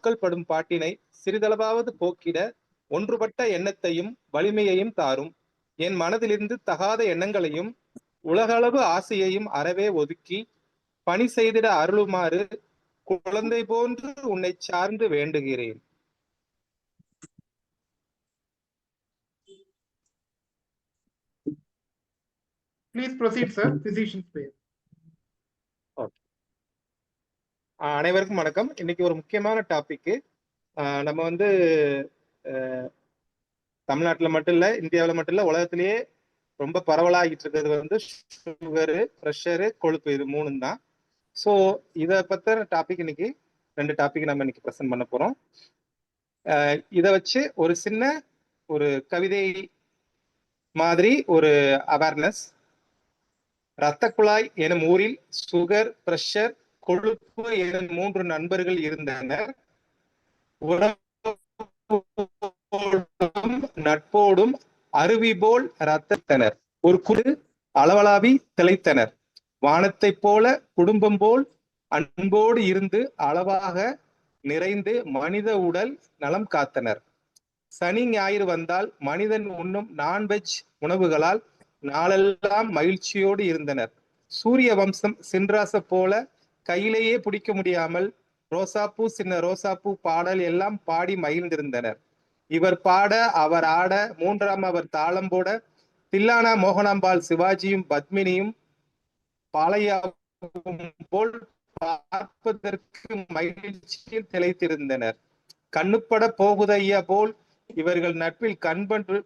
மக்கள் படும் பாட்டினை சிறிதளவாவது போக்கிட ஒன்றுபட்ட எண்ணத்தையும் வலிமையையும் தாரும். என் மனதிலிருந்து தகாத எண்ணங்களையும் உலகளவு ஆசையையும் அறவே ஒதுக்கி பணி செய்திட அருளுமாறு குழந்தை போன்று உன்னை சார்ந்து வேண்டுகிறேன். Please proceed, sir. Physician's prayer. அனைவருக்கும் வணக்கம். இன்னைக்கு ஒரு முக்கியமான டாபிக். நம்ம வந்து தமிழ்நாட்டில் மட்டும் இல்லை, இந்தியாவில் மட்டும் இல்லை, உலகத்திலேயே ரொம்ப பரவலாகிட்டு இருக்கிறது வந்து சுகரு, ப்ரெஷரு, கொழுப்பு, இது மூணும் தான். ஸோ இதை பற்றின டாபிக் இன்னைக்கு 2 டாபிக் நம்ம இன்னைக்கு ப்ரெசென்ட் பண்ண போகிறோம். இதை வச்சு ஒரு கவிதை மாதிரி ஒரு அவேர்னஸ். இரத்த குழாய் எனும் ஊரில் சுகர், பிரஷர், கொழுப்பு எனும் 3 நண்பர்கள் இருந்தனர். நட்போடும் அருவி போல் ரத்தத்தனர். ஒரு குழு அளவலாவி திளைத்தனர். வானத்தை போல குடும்பம் போல் அன்போடு இருந்து அளவாக நிறைந்து மனித உடல் நலம் காத்தனர். சனி ஞாயிறு வந்தால் மனிதன் உண்ணும் நான்வெஜ் உணவுகளால் நாளெல்லாம் மகிழ்ச்சியோடு இருந்தனர். சூரிய வம்சம் சின்ராச போல கையிலேயே பிடிக்க முடியாமல் ரோசாப்பூ சின்ன ரோசாப்பூ பாடல் எல்லாம் பாடி மகிழ்ந்திருந்தனர். இவர் பாட அவர் ஆட 3ஆம் அவர் தாளம் போட தில்லானா மோகனாம்பாள் சிவாஜியும் பத்மினியும் பாலையாவும் போல் பார்ப்பதற்கு மகிழ்ச்சியில் திளைத்திருந்தனர். கண்ணுப்பட போகுதையா போல் இவர்கள் நட்பில்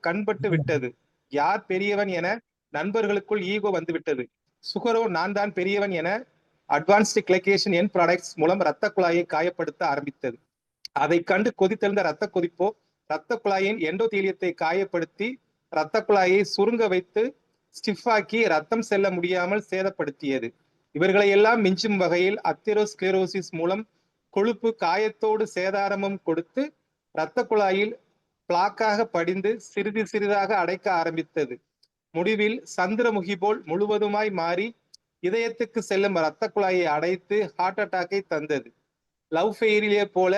கண்பட்டு விட்டது. யார் பெரியவன் என நண்பர்களுக்குள் ஈகோ வந்து விட்டது. சுகரோ நான் தான் பெரியவன் என அட்வான்ஸ்டு கிளைகேஷன் என் ப்ராடக்ட்ஸ் மூலம் இரத்த குழாயை காயப்படுத்த ஆரம்பித்தது. அதை கண்டு கொதித்தெழுந்த இரத்த கொதிப்போ இரத்த குழாயின் எண்டோதீலியத்தை காயப்படுத்தி இரத்த குழாயை சுருங்க வைத்து ஸ்டிஃபாக்கி ரத்தம் செல்ல முடியாமல் சேதப்படுத்தியது. இவர்களை எல்லாம் மிஞ்சும் வகையில் அத்தெரோஸ்க்ளெரோசிஸ் மூலம் கொழுப்பு காயத்தோடு சேதாரமும் கொடுத்து இரத்த குழாயில் பிளாக்காக படிந்து சிறிது சிறிதாக அடைக்க ஆரம்பித்தது. முடிவில் சந்திரமுகி போல் முழுவதுமாய் மாறி இதயத்துக்கு செல்லும் இரத்த குழாயை அடைத்து ஹார்ட் அட்டாக்கை தந்தது. லவ் ஃபெயிலியர் போல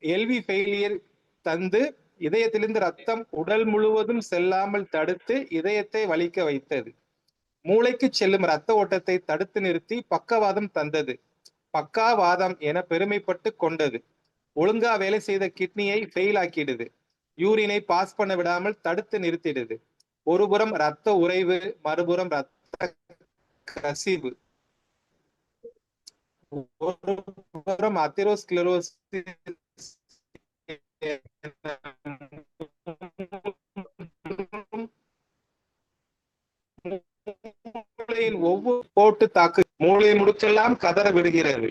எல்வி ஃபெயிலியர் தந்து இதயத்திலிருந்து ரத்தம் உடல் முழுவதும் செல்லாமல் தடுத்து இதயத்தை வலிக்க வைத்தது. மூளைக்கு செல்லும் இரத்த ஓட்டத்தை தடுத்து நிறுத்தி பக்கவாதம் தந்தது. பக்காவாதம் என பெருமைப்பட்டு கொண்டது. ஒழுங்கா வேலை செய்த கிட்னியை ஃபெயில் ஆக்கிடுது. யூரினை பாஸ் பண்ண விடாமல் தடுத்து நிறுத்திடுது. ஒருபுறம் இரத்த உறைவு, மறுபுறம் இரத்த கசிவு. ஒருபுறம் அத்தெரோஸ்க்ளெரோசிஸ் ஒவ்வொரு போட்டு தாக்கு மூளை முடுக்கெல்லாம் கதற விடுகிறது.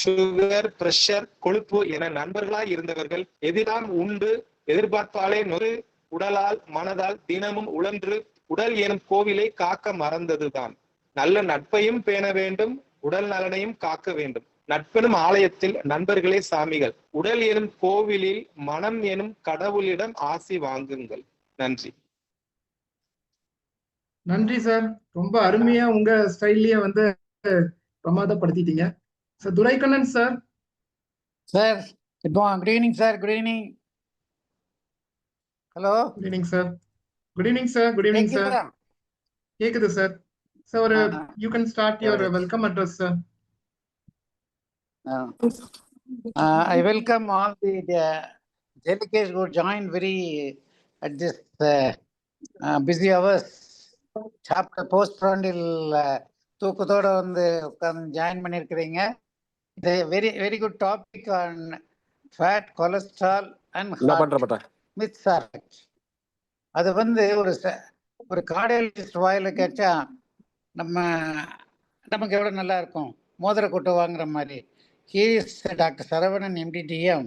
சுகர், பிரஷர், கொழுப்பு என நண்பர்களாய் இருந்தவர்கள் எதிராம் உண்டு எதிர்பார்ப்பாலே நொறு உடலால் மனதால் தினமும் உழன்று உடல் எனும் கோவிலை காக்க மறந்ததுதான். நல்ல நட்பையும் பேண வேண்டும், உடல் நலனையும் காக்க வேண்டும். நட்பெனும் ஆலயத்தில் நண்பர்களே சாமிகள். உடல் எனும் கோவிலில் மனம் எனும் கடவுளிடம் ஆசி வாங்குங்கள். நன்றி. நன்றி சார். ரொம்ப அருமையா உங்க ஸ்டைல்லயே வந்து பிரமாதப்படுத்திட்டீங்க. Sir Duraikannan sir. Sir good evening sir. Good evening. Hello. Good evening sir. Good evening sir. Good evening sir. கேக்குது sir. Sir you can start your welcome address sir. I welcome all the delegates who joined at this busy hours. சாப்டர் போஸ்ட்பாண்டில் தூக்கத்தோட வந்து உட்காந்து join பண்ணியிருக்கிறீங்க. இது very good topic on fat, cholesterol and myths are. அது வந்து ஒரு கார்டியாலஜிஸ்ட் வாயில கேட்டா நமக்கு எவ்வளோ நல்லா இருக்கும், மோதிர கொட்டு வாங்குற மாதிரி. He is Dr. Saravanan, MD/DM,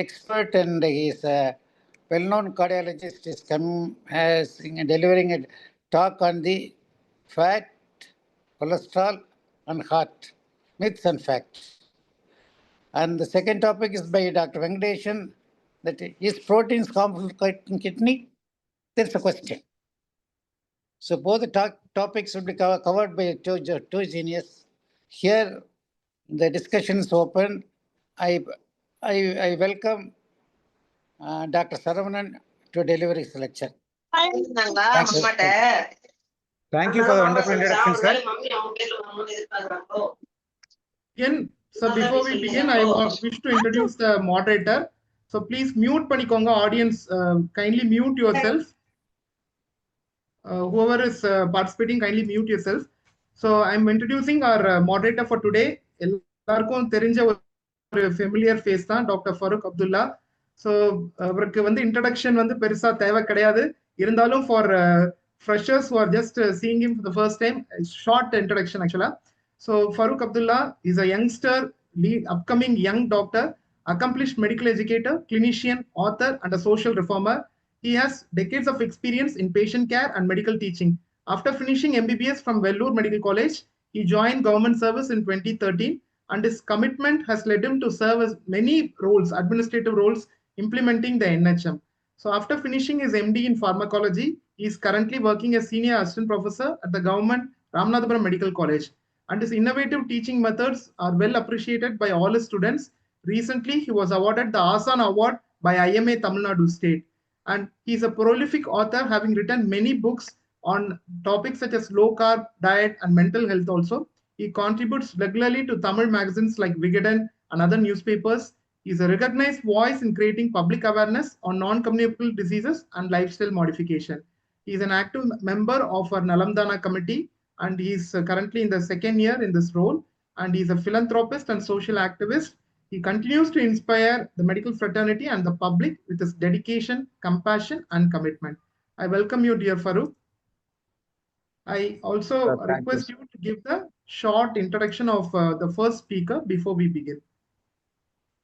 expert, and he is a well-known cardiologist. Is delivering a talk on the fat, cholesterol, and heart, myths and facts. And the second topic is by Dr. Venkateshan, that is proteins harmful in kidney? There's a question. So both the topics will be covered by two genius. Here, The discussion is open. I welcome Dr. Saravanan to deliver his lecture. Thank you for the wonderful introduction, sir. Again, so before we begin, I wish to introduce the moderator. So please mute panikonga audience. Kindly mute yourself. Whoever is participating, kindly mute yourself. So I'm introducing our moderator for today. எல்லாருக்கும் தெரிஞ்ச ஒரு familiar face தான் doctor Farooq Abdullah. So அவருக்கு வந்து introduction வந்து பெருசா தேவை கிடையாது. இருந்தாலும் for freshers who are just seeing him for the first time, short introduction actually. So Farooq Abdullah is a youngster, upcoming young doctor, accomplished medical educator, clinician, author, and a social reformer. He has decades of experience in patient care and medical teaching. After finishing MBBS from Vellore Medical College, he joined government service in 2013, and his commitment has led him to serve as many roles, administrative roles, implementing the NHM. So after finishing his MD in pharmacology, he is currently working as senior assistant professor at the government Ramanathapuram Medical College. And his innovative teaching methods are well appreciated by all his students. Recently, he was awarded the Asan Award by IMA Tamil Nadu State. And he is a prolific author, having written many books on topics such as low carb diet and mental health also. He contributes regularly to Tamil magazines like Vigadan and other newspapers. He is a recognized voice in creating public awareness on non-communicable diseases and lifestyle modification. He is an active member of our Nalamdana committee, and he is currently in the second year in this role. And he is a philanthropist and social activist. He continues to inspire the medical fraternity and the public with his dedication, compassion, and commitment. I welcome you, dear Farooq. I also request you to give the short introduction of the first speaker before we begin.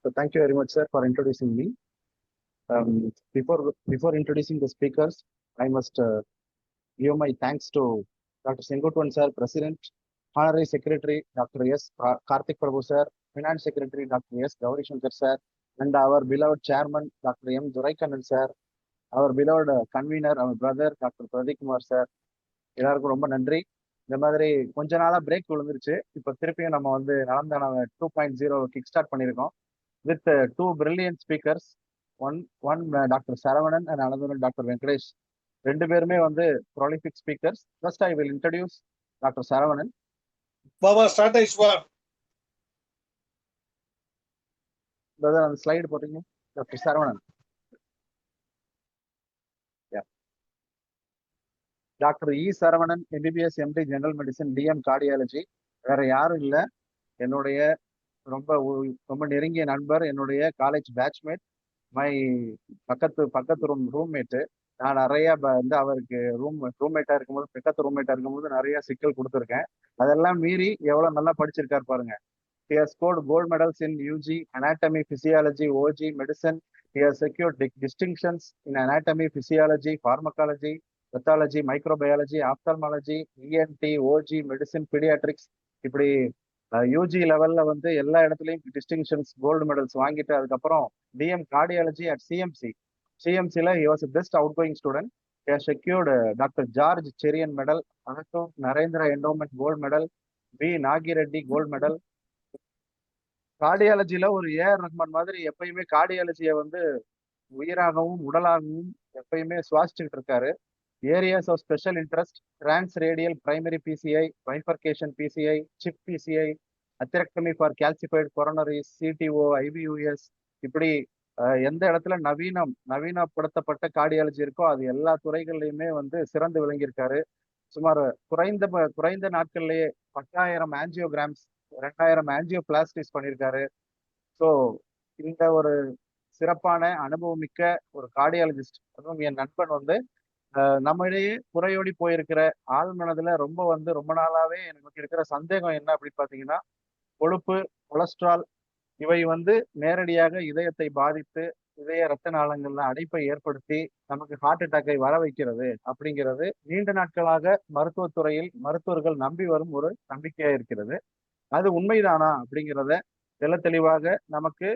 So thank you very much, sir, for introducing me. Before introducing the speakers, I must give my thanks to Dr. Sengutwan sir, President, Honorary Secretary Dr. S. Karthik Prabhu sir, Finance Secretary Dr. S. Gauri Shankar sir, and our beloved Chairman Dr. M. Duraikannan sir, our beloved convener, our brother Dr. Pradeep Kumar sir. எல்லாருக்கும் ரொம்ப நன்றி. இந்த மாதிரி கொஞ்ச நாளா break விழுந்துருச்சு. இப்போ திருப்பியும் நம்ம வந்து நலம்தானா 2.0 கிக் ஸ்டார்ட் பண்ணியிருக்கோம் with 2 brilliant speakers. One doctor Saravanan and another doctor Venkatesh. ரெண்டு பேருமே வந்து prolific speakers. First I will introduce doctor Saravanan. Baba start ஆயிடுச்சு. பிரதர் அந்த ஸ்லைடு போட்டீங்க. டாக்டர் சரவணன். டாக்டர் இ Saravanan, MBBS MD general medicine, DM cardiology. வேற யாரும் இல்லை, என்னுடைய ரொம்ப நெருங்கிய நண்பர், என்னுடைய காலேஜ் பேட்ச்மேட், மை பக்கத்து ரூம்மேட்டு. நான் நிறைய வந்து அவருக்கு ரூம்மேட்டா இருக்கும்போது, பக்கத்து ரூம்மேட்டா இருக்கும்போது நிறைய சிக்கல் கொடுத்துருக்கேன். அதெல்லாம் மீறி எவ்வளவு நல்லா படிச்சிருக்காரு பாருங்க. He has scored gold medals in UG, anatomy, physiology, OG, medicine. He has secured distinctions in anatomy, physiology, pharmacology, pathology, microbiology, ophthalmology, ENT, OG, medicine, pediatrics. இப்படி யூஜி லெவல்ல வந்து எல்லா இடத்துலையும் டிஸ்டிங்ஷன்ஸ், கோல்டு மெடல்ஸ் வாங்கிட்டு அதுக்கப்புறம் DM கார்டியாலஜி அட் சிஎம்சியில் he was a best outgoing student. He has secured doctor George Cherian medal, அனட்டும் Narendra endowment gold medal, B Nagireddy gold medal. கார்டியாலஜியில ஒரு AR ரஹ்மான் மாதிரி எப்பயுமே கார்டியாலஜியை வந்து உயிராகவும் உடலாகவும் எப்பயுமே சுவாசிச்சுக்கிட்டு இருக்காரு. Areas of special interest: transradial primary PCI, bifurcation PCI, chip PCI, atherectomy for calcified coronaries, CTO, IVUS. இப்படி எந்த இடத்துல நவீனப்படுத்தப்பட்ட கார்டியாலஜி இருக்கோ அது எல்லா துறைகள்லையுமே வந்து சிறந்து விளங்கியிருக்காரு. சுமார் குறைந்த நாட்கள்லயே 10,000 ஆஞ்சியோகிராம்ஸ், 2,000 ஆஞ்சியோபிளாஸ்டிஸ் பண்ணியிருக்காரு. ஸோ இந்த ஒரு சிறப்பான அனுபவமிக்க ஒரு கார்டியாலஜிஸ்ட், அதுவும் என் நண்பன் வந்து நம்மிடையே புறையோடி போயிருக்கிற ஆள் மனதுல ரொம்ப நாளாவே எனக்கு இருக்கிற சந்தேகம் என்ன அப்படின்னு பாத்தீங்கன்னா, கொழுப்பு, கொலஸ்ட்ரால் இவை வந்து நேரடியாக இதயத்தை பாதித்து இதய ரத்த நாளங்கள்ல அடைப்பை ஏற்படுத்தி நமக்கு ஹார்ட் அட்டாக்கை வர வைக்கிறது அப்படிங்கிறது நீண்ட நாட்களாக மருத்துவத்துறையில் மருத்துவர்கள் நம்பி வரும் ஒரு நம்பிக்கையா இருக்கிறது. அது உண்மைதானா அப்படிங்கிறத தெளிவாக நமக்கு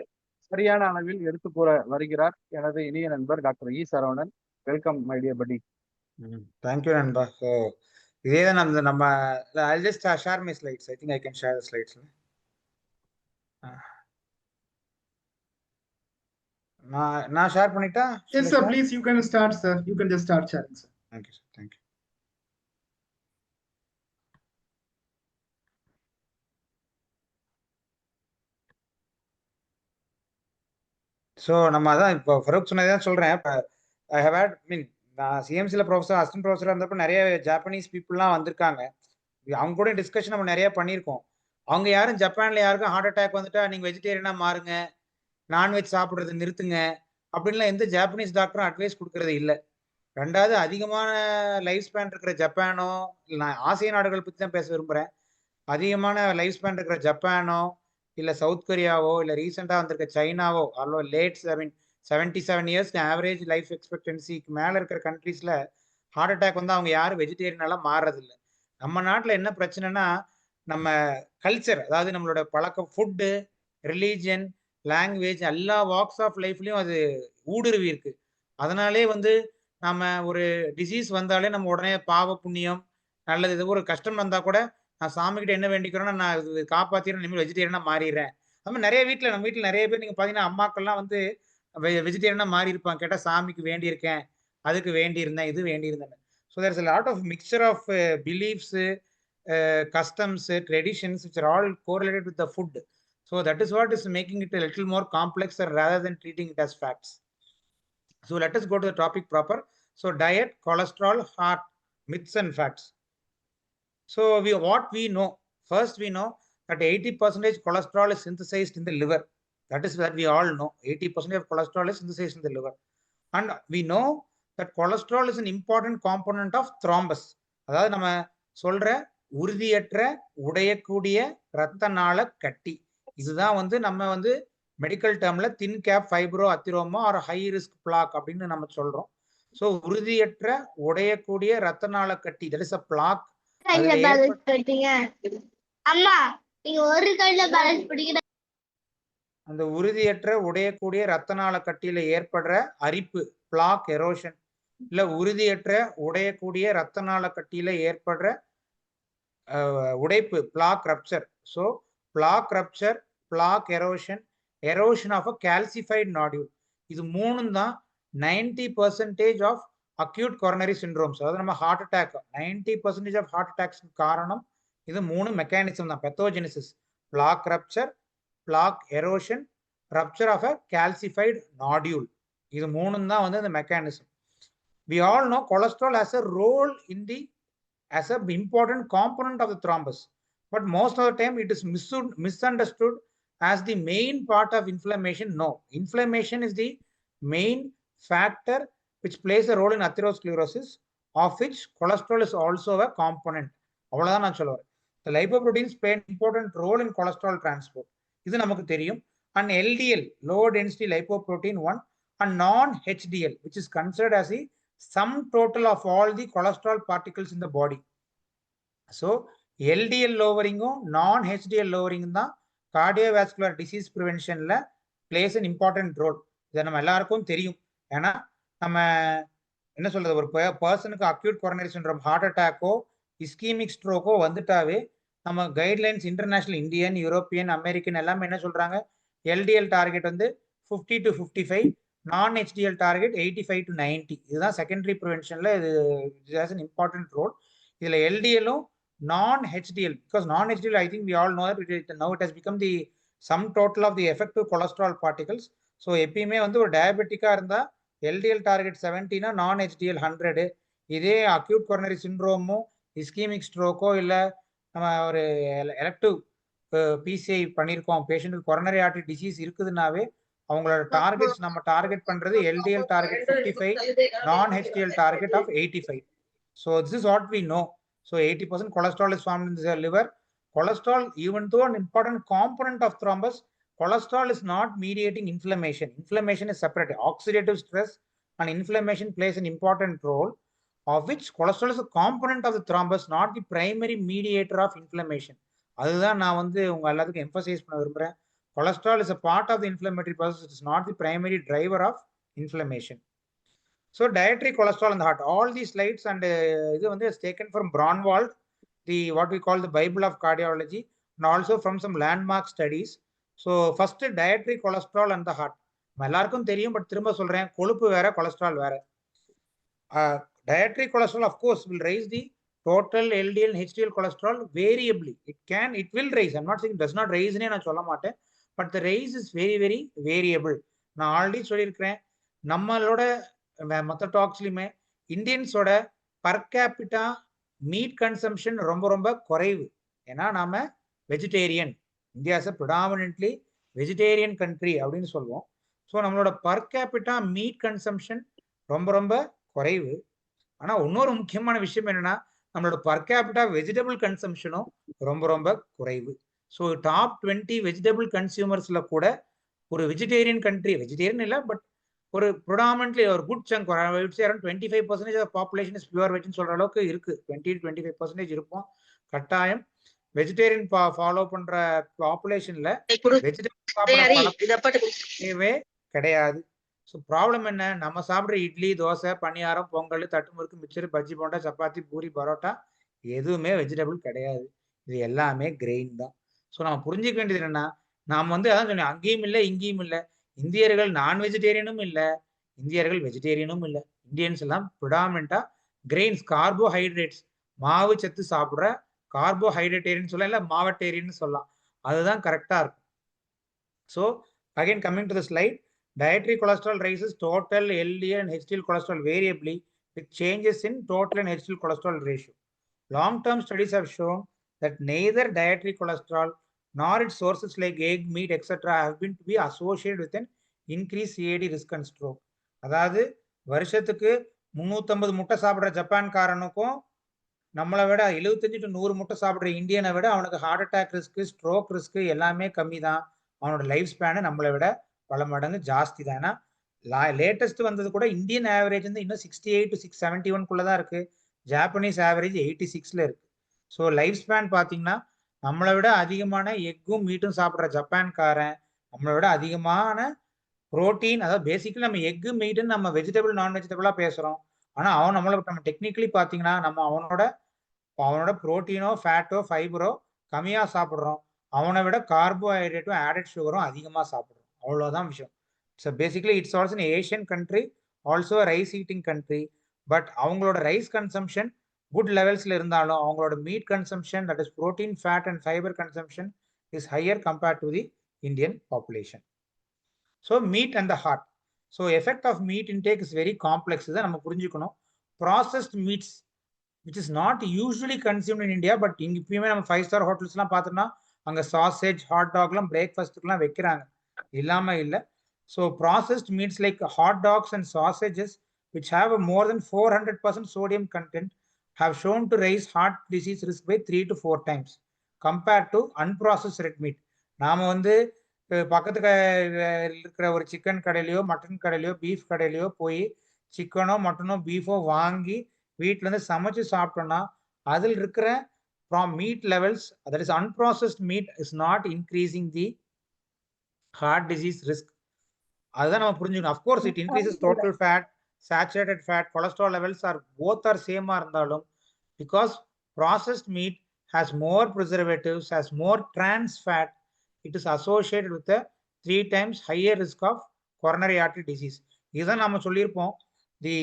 சரியான அளவில் எடுத்து கூற வருகிறார் எனது இனிய நண்பர் doctor E Saravanan. Welcome my dear படி. தேங்க்யூ நண்பா. ஸோ இதே தான் நம்ம I'll just share my slides. I think I can share the slides. நான் ஷேர் பண்ணிட்டா? Yes, sir. Please, you can start, sir. You can just start sharing, sir. Thank you, sir. Thank you. So நம்ம அதான் இப்போ ஃபரூக் சொன்னதான் சொல்கிறேன். இப்போ I have had மீன் நான் சிஎம்சியில் professor assistant ப்ரொஃபஸராக இருந்தப்போ நிறைய ஜாப்பனீஸ் பீப்புளெலாம் வந்திருக்காங்க. அவங்க கூட டிஸ்கஷன் நம்ம நிறைய பண்ணியிருக்கோம். அவங்க யாரும் ஜப்பானில் யாருக்கும் ஹார்ட் அட்டாக் வந்துட்டா நீங்கள் வெஜிடேரியனாக மாறுங்க, நான்வெஜ் சாப்பிட்றது நிறுத்துங்க அப்படின்லாம் எந்த ஜாப்பனீஸ் டாக்டரும் அட்வைஸ் கொடுக்கறது இல்லை. ரெண்டாவது, அதிகமான லைஃப் ஸ்பேன் இருக்கிற ஜப்பானோ, இல்லை நான் ஆசிய நாடுகள் பற்றி தான் பேச விரும்புகிறேன். அதிகமான லைஃப் ஸ்பேன் இருக்கிற ஜப்பானோ, இல்லை சவுத் கொரியாவோ, இல்லை ரீசெண்டாக வந்திருக்க சைனாவோ, அல்லோ லேட் 77 இயர்ஸ் ஆவரேஜ் லைஃப் எக்ஸ்பெக்டன்சிக்கு மேலே இருக்கிற கண்ட்ரீஸில் ஹார்ட் அட்டாக் வந்து அவங்க யாரும் வெஜிடேரியனாலாம் மாறுறதில்லை. நம்ம நாட்டில் என்ன பிரச்சனைனா, நம்ம கல்ச்சர், அதாவது நம்மளோட பழக்கம், ஃபுட்டு, ரிலீஜன், லாங்குவேஜ், எல்லா வாக்ஸ் ஆஃப் லைஃப்லையும் அது ஊடுருவி இருக்கு. அதனாலே வந்து நம்ம ஒரு டிசீஸ் வந்தாலே நம்ம உடனே பாவ புண்ணியம் நல்லது, இது ஒரு கஷ்டம் வந்தால் கூட நான் சாமிக்கிட்ட என்ன வேண்டிக்கிறோன்னா நான் இது காப்பாற்றிடுறேன், இனிமேல் வெஜிடேரியனாக மாறிடுறேன். நம்ம நிறைய வீட்டில், நம்ம வீட்டில் நிறைய பேர் நீங்கள் பார்த்தீங்கன்னா அம்மாக்கள்லாம் வந்து வெஜிடேரியனாக மாறி இருப்பாங்க. கேட்டால் சாமிக்கு வேண்டியிருக்கேன், அதுக்கு வேண்டியிருந்தேன், இது வேண்டியிருந்தேன். So there is a lot of mixture of beliefs, customs, traditions which are all correlated with the food. So that is what is making it a little more complex rather than treating it as facts. So let us go to the topic proper. So diet, cholesterol, heart, myths and facts. So what we know, first we know that 80% cholesterol is synthesized in the liver. That is that we all know. 80% of cholesterol is synthesized in the liver. And we know that cholesterol is an important component of thrombus. அதாவது நம்ம சொல்ற உறுதியற்ற உடையக்கூடிய இரத்த நாள கட்டி. இதுதான் வந்து நம்ம வந்து மெடிக்கல் டேர்ம்ல thin cap fibroatheroma or high risk plaque அப்படின்னு நம்ம சொல்றோம். ஸோ உறுதியற்ற உடையக்கூடிய இரத்த நாள கட்டி, தட் இஸ் அ பிளாக். அந்த உறுதியற்ற உடையக்கூடிய இரத்த நாள கட்டியில ஏற்படுற அரிப்பு, பிளாக் எரோஷன், இல்ல உறுதியற்ற உடையக்கூடிய இரத்த நாள கட்டியில ஏற்படுற உடைப்பு, plaque rupture. So plaque rupture, plaque erosion, erosion of a calcified nodule, இது மூணும் தான் 90% ஆஃப் அக்யூட் கொரோனரி சிண்ட்ரோம்ஸ். அதாவது நம்ம heart attack 90% of heart attacks காரணம் இது மூணு மெக்கானிசம் தான். Pathogenesis, plaque rupture, plaque erosion, rupture of a calcified nodule, இது மூணும் தான் வந்து அந்த mechanism. We all know cholesterol has a role in the as an important component of the thrombus, but most of the time it is misunderstood as the main part of inflammation. No, inflammation is the main factor which plays a role in atherosclerosis, of which cholesterol is also a component. அவ்வளவுதான் நான் சொல்லுவேன். The lipoproteins play an important role in cholesterol transport. இது நமக்கு தெரியும். And LDL, low density lipoprotein 1, and non-HDL, which is considered as the sum total of all the cholesterol particles in the body. So LDL lowering, non-HDL lowering தான் cardiovascular disease preventionல plays an important role. இதை நம்ம எல்லாருக்கும் தெரியும். ஏன்னா நம்ம என்ன சொல்றது, ஒரு பர்சனுக்கு அக்யூட் கொரோனரி சிண்ட்ரோம், ஹார்ட் அட்டாக்கோ, இஸ்கீமிக் ஸ்ட்ரோக்கோ வந்துட்டாவே நம்ம guidelines, international, Indian, European, American எல்லாமே என்ன சொல்றாங்க, எல்டிஎல் டார்கெட் வந்து 50 to 55, non-HDL டார்கெட் 85 to 90. இதுதான் செகண்டரி ப்ரிவென்ஷன்ல இது ஹேஸ் an important role. இதுல எல்டிஎலும் non-HDL, because non-HDL I think we all know that now it has become the sum total of the effective cholesterol particles. So எப்பயுமே வந்து ஒரு டயபெட்டிக்கா இருந்தா LDL target 70னா non-HDL 100. இதே acute coronary சிண்ட்ரோமோ, ischaemic ஸ்ட்ரோக்கோ, இல்லை நம்ம ஒரு elective PCI பண்ணியிருக்கோம், பேஷண்ட்டுக்கு கொரோனரி ஆர்டரி டிசீஸ் இருக்குதுன்னாவே அவங்களோட டார்கெட்ஸ் நம்ம டார்கெட் பண்றது LDL target 55, non-HDL target of 85. So this is what we know. So 80% cholesterol is formed in the liver. Cholesterol, even though an important component of thrombus, cholesterol is not mediating inflammation. Inflammation is separate. Oxidative stress and inflammation plays an important role, of which cholesterol is a component of the thrombus, not the primary mediator of inflammation. அதுதான் நான் வந்து உங்க எல்லாத்துக்கும் emphasise பண்ண விரும்புறேன். Cholesterol is a part of the inflammatory process. It is not the primary driver of inflammation. So dietary cholesterol in the heart. All these slides and இது வந்து is taken from Braunwald, the what we call the Bible of cardiology, and also from some landmark studies. So first dietary cholesterol and the heart. எல்லாருக்கும் தெரியும், but திரும்ப சொல்றேன், கொழுப்பு வேற, cholesterol வேற. Dietary cholesterol, of course, will raise the total LDL and HDL cholesterol variably. It will raise. I'm not saying it does not raise ne na solla maten, but the raise is very, very variable. நான் already சொல்லியிருக்கிறேன், நம்மளோட மற்ற டாக்ஸ்லையுமே இந்தியன்ஸோட per capita meet consumption ரொம்ப ரொம்ப குறைவு. ஏன்னா நாம vegetarian, India is predominantly vegetarian country அப்படின்னு சொல்லுவோம். ஸோ நம்மளோட பர் கேபிட்டா மீட் கன்சம்ஷன் ரொம்ப ரொம்ப குறைவு. ஆனா இன்னொரு முக்கியமான விஷயம் என்னன்னா, நம்மளோட பர் கேபிட்டா வெஜிடபிள் கன்சம்ஷனும் ரொம்ப ரொம்ப குறைவு. ஸோ டாப் 20 வெஜிடபிள் கன்சியூமர்ஸ்ல கூட ஒரு வெஜிடேரியன் கண்ட்ரி, வெஜிடேரியன் இல்லை பட் ஒரு ப்ரொடாமினன்ட்லி ஒரு good chunk, around 25% of population is pure வெஜ்னு சொல்ற அளவுக்கு இருக்கு. 20-25% இருப்போம் கட்டாயம். வெஜிடேரியன் ஃபாலோ பண்ற பாப்புலேஷன்ல வெஜிடபிள் சாப்பிட பழக்கமே கிடையாது. ஸோ ப்ராப்ளம் என்ன, நம்ம சாப்பிட்ற இட்லி, தோசை, பணியாரம், பொங்கல், தட்டுமுறுக்கு, மிச்சர், பஜ்ஜி, போண்டா, சப்பாத்தி, பூரி, பரோட்டா எதுவுமே வெஜிடபிள் கிடையாது. இது எல்லாமே கிரெயின் தான். ஸோ நம்ம புரிஞ்சுக்க வேண்டியது என்னன்னா, நாம் அதான் சொன்னேன், அங்கேயும் இல்லை இங்கேயும் இல்லை. இந்தியர்கள் நான் வெஜிடேரியனும் இல்லை, இந்தியர்கள் வெஜிடேரியனும் இல்லை. இந்தியன்ஸ் எல்லாம் ப்ரிடாமினண்டா கிரெயின்ஸ், கார்போஹைட்ரேட்ஸ், மாவு சத்து சாப்பிட்ற கார்போஹைட்ரேட்டேரியன் சொல்லலாம், இல்லை மாவட்டேரியன் சொல்லலாம். அதுதான் கரெக்டா இருக்கும். So again coming to the slide, dietary cholesterol raises total LDL and HDL cholesterol variably with changes in total and HDL cholesterol ratio. Long-term studies have shown that neither dietary cholesterol nor its sources like egg, meat, etc. have been to be associated with an increased CAD risk and stroke. அதாவது வருஷத்துக்கு 350 முட்டை சாப்பிட்ற ஜப்பான்காரனுக்கும் நம்மளை விட 75 to 100 முட்டை சாப்பிட்ற இந்தியனை விட அவனுக்கு heart attack risk, stroke risk எல்லாமே கம்மி தான். அவனோட லைஃப் ஸ்பேனு நம்மளை விட பல மடங்கு ஜாஸ்தி தான். ஏன்னா லேட்டஸ்ட் வந்தது கூட இந்தியன் ஆவரேஜ் வந்து இன்னும் 68 to 671 தான் இருக்கு. ஜாப்பனீஸ் ஆவரேஜ் 86ல இருக்கு. ஸோ லைஃப் ஸ்பேன் பார்த்தீங்கன்னா நம்மளை விட அதிகமான எக்கும் மீட்டும் சாப்பிட்ற ஜப்பான்காரன் நம்மளை விட அதிகமான புரோட்டீன், அதாவது பேசிக்கலி நம்ம எக்கு மீட்டுன்னு நம்ம வெஜிடபிள் நான் வெஜிடபிளா பேசுறோம். ஆனா அவன் நம்ம டெக்னிக்கலி பார்த்தீங்கன்னா நம்ம அவனோட புரோட்டீனோ, ஃபேட்டோ, ஃபைபரோ கம்மியா சாப்பிட்றோம். அவனை விட கார்போஹைட்ரேட்டும் ஆடட் சுகரும் அதிகமாக சாப்பிட்றோம். அவ்வளோதான் விஷயம். So basically it's also an Asian country, also rice eating country. But அவங்களோட ரைஸ் கன்சம்ஷன் குட் லெவல்ஸ்ல இருந்தாலும் அவங்களோட meat consumption, that is protein, fat and fibre consumption is higher compared to the Indian population. So meat and the heart. So effect of meat intake is very complex. இதை நம்ம புரிஞ்சுக்கணும். Processed meats which is not usually consumed in India, but இங்கே இப்பயுமே நம்ம 5-star ஹோட்டல்ஸ்லாம் பார்த்தோம்னா அங்கே sausage, hot டாக்லாம் பிரேக்ஃபாஸ்ட்டுக்குலாம் வைக்கிறாங்க, இல்லாம இல்லை. So processed meets like hot dogs and sausages which have a more than 400% sodium content have shown to raise heart disease risk by 3 to 4 times compared to unprocessed red meat. நாம பக்கத்துக்கு இருக்கிற ஒரு chicken கடையிலையோ, mutton கடையிலையோ, beef கடையிலையோ போய் சிக்கனோ, மட்டனோ, பீஃபோ வாங்கி வீட்டில இருந்து சமைச்சு சாப்பிட்டோம்னா அதில் இருக்கிற meat levels, that is unprocessed meat, is not increasing the heart disease risk. அதுதான் நம்ம புரிஞ்சுக்கணும். of course it increases total fat, saturated fat, cholesterol levels are both are same இருந்தாலும் because processed meat has more preservatives, has more trans fat, it is associated with a 3 times higher risk of coronary artery disease. இதுதான் நம்ம சொல்லியிருப்போம். The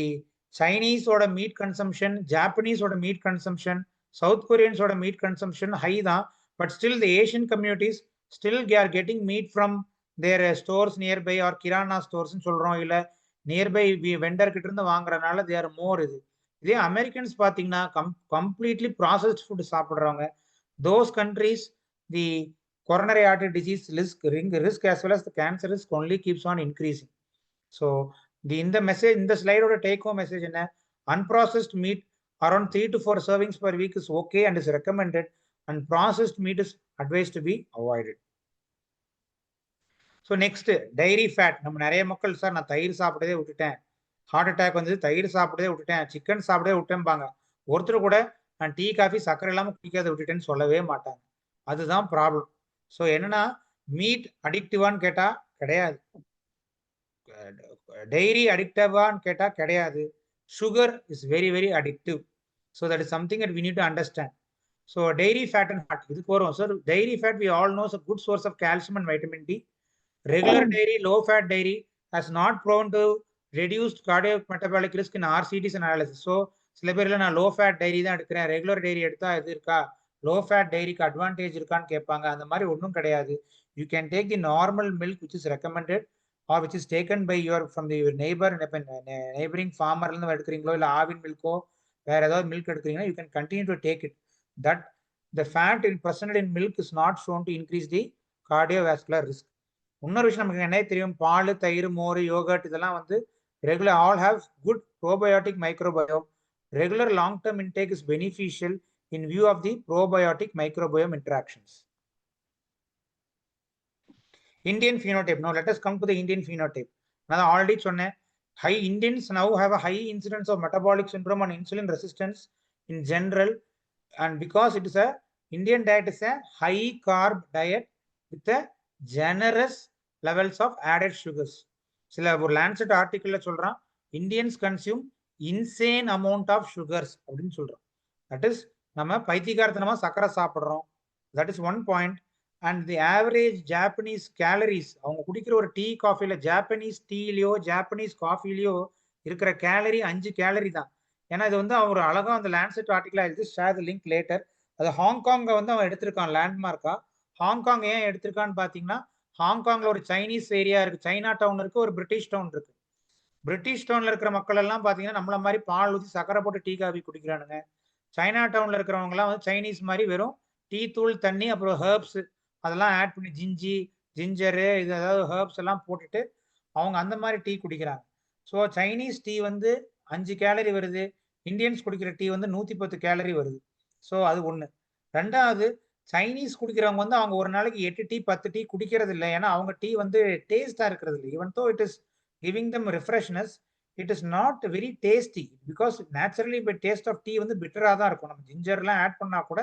சைனீஸோட meat consumption, ஜாப்பனீஸோட meat consumption, south கொரியன்ஸோட meat consumption high தான். But still the Asian communities still are getting meat from their stores nearby or kirana ஸ்டோர்ஸ்ன்னு சொல்றோம், இல்லை நியர்பை வெண்டர் கிட்ட இருந்து வாங்குறதுனால தே ஆர் மோர். இதே அமெரிக்கன்ஸ் பார்த்தீங்கன்னா கம்ப்ளீட்லி ப்ராசஸ்ட் ஃபுட் சாப்பிட்றவங்க. Those countries the coronary artery disease risk as well as the cancer risk only keeps on increasing. So இந்த மெசேஜ், இந்த ஸ்லைடோட டேக் ஹோம் மெசேஜ் என்ன? unprocessed meat around 3 to 4 servings per week is okay and is recommended, and processed meat is advised to be avoided. So next, dairy fat. நம்ம நிறைய மக்கள் sir நான் தயிர் சாப்பிட்டதே விட்டுட்டேன், ஹார்ட் அட்டாக் வந்து தயிர் சாப்பிட்டதே விட்டுட்டேன், சிக்கன் சாப்பிட்டதே விட்டேன்பாங்க. ஒருத்தர் கூட நான் டீ காஃபி சக்கரை இல்லாமல் குடிக்காத விட்டுட்டேன்னு சொல்லவே மாட்டாங்க. அதுதான் ப்ராப்ளம். ஸோ என்னன்னா மீட் அடிக்டிவான்னு கேட்டா கிடையாது, டைரி அடிக்டிவான்னு கேட்டா கிடையாது, sugar is very very addictive. So that is something that we need to understand. So dairy fat and fat இதுக்கு வரும் sir. Dairy fat we all know is a good source of calcium and vitamin D. Regular dairy, low fat dairy has not proven to reduced cardiac metabolic risk in RCTs analysis. So சில பேர்ல நான் low fat diary தான் எடுக்கிறேன், regular diary எடுத்தா இது இருக்கா, low fat டைரிக்கு advantage இருக்கான்னு கேட்பாங்க. அந்த மாதிரி ஒன்றும் கிடையாது. You can take the normal milk which is recommended or which is taken by your from the neighbour, neighbouring ஃபார்மர்லேருந்து எடுக்கிறீங்களோ இல்லை ஆவின் மில்கோ வேற ஏதாவது மில்க் எடுக்கிறீங்கன்னா you can continue to take it. That the fat present in milk is not shown to increase the cardiovascular risk. இன்னொரு விஷயம் நமக்கு என்ன தெரியும், பால், தயிர், மோர், யோகர்ட் இதெல்லாம் வந்து regular all have good probiotic microbiome. Regular long-term intake is beneficial in view of the probiotic microbiome interactions. Indian phenotype. Now let us come to the Indian phenotype. Now already சொன்னேன், high Indians now have a high incidence of metabolic syndrome and insulin resistance in general, and because it is a Indian diet is a high carb diet with a generous levels of added sugars. சில ஒரு Lancet article சொல்றான் Indians consume insane amount of sugars அப்படின்னு சொல்றோம். That is நம்ம பைத்தியக்காரத்தனமா சக்கரை சாப்பிடுறோம். That is one point. And the average Japanese calories, அவங்க குடிக்கிற ஒரு டீ காஃபில, ஜாப்பனீஸ் டீலயோ ஜாப்பனீஸ் காஃபிலயோ இருக்கிற கேலரி 5 கேலரி தான். ஏன்னா இது வந்து அவர் அழகா அந்த லேண்ட்செட் ஆர்டிகல் எழுதி ஷேர் தி லிங்க் லேட்டர். அது ஹாங்காங்க வந்து அவன் எடுத்திருக்கான் லேண்ட்மார்க்கா. ஹாங்காங் ஏன் எடுத்திருக்கான்னு பாத்தீங்கன்னா, ஹாங்காங்ல ஒரு சைனீஸ் ஏரியா இருக்கு, சைனா டவுன் இருக்கு, ஒரு பிரிட்டிஷ் டவுன் இருக்கு. பிரிட்டிஷ் டவுன்ல இருக்கிற மக்கள் எல்லாம் பாத்தீங்கன்னா நம்மள மாதிரி பால் ஊற்றி சக்கரை போட்டு டீ காஃபி குடிக்கிறானுங்க. சைனா டவுன்ல இருக்கிறவங்க எல்லாம் வந்து சைனீஸ் மாதிரி வெறும் டீ தூள், தண்ணி, அப்புறம் ஹெர்ப்ஸ் அதெல்லாம் ஆட் பண்ணி ஜிஞ்சரு இது அதாவது ஹெர்ப்ஸ் எல்லாம் போட்டுட்டு அவங்க அந்த மாதிரி டீ குடிக்கிறாங்க. ஸோ சைனீஸ் டீ வந்து 5 கேலரி வருது, இந்தியன்ஸ் குடிக்கிற டீ வந்து 110 கேலரி வருது. ஸோ அது ஒண்ணு. ரெண்டாவது, சைனீஸ் குடிக்கிறவங்க வந்து அவங்க ஒரு நாளைக்கு 8 டீ 10 டீ குடிக்கிறது இல்லை. ஏன்னா அவங்க டீ வந்து டேஸ்டா இருக்கிறது இல்லை. Even though it is giving them refreshness, it is not very tasty because naturally by taste of tea வந்து bitter-ஆ தான் இருக்கும். நம்ம ஜிஞ்சர்லாம் ஆட் பண்ணா கூட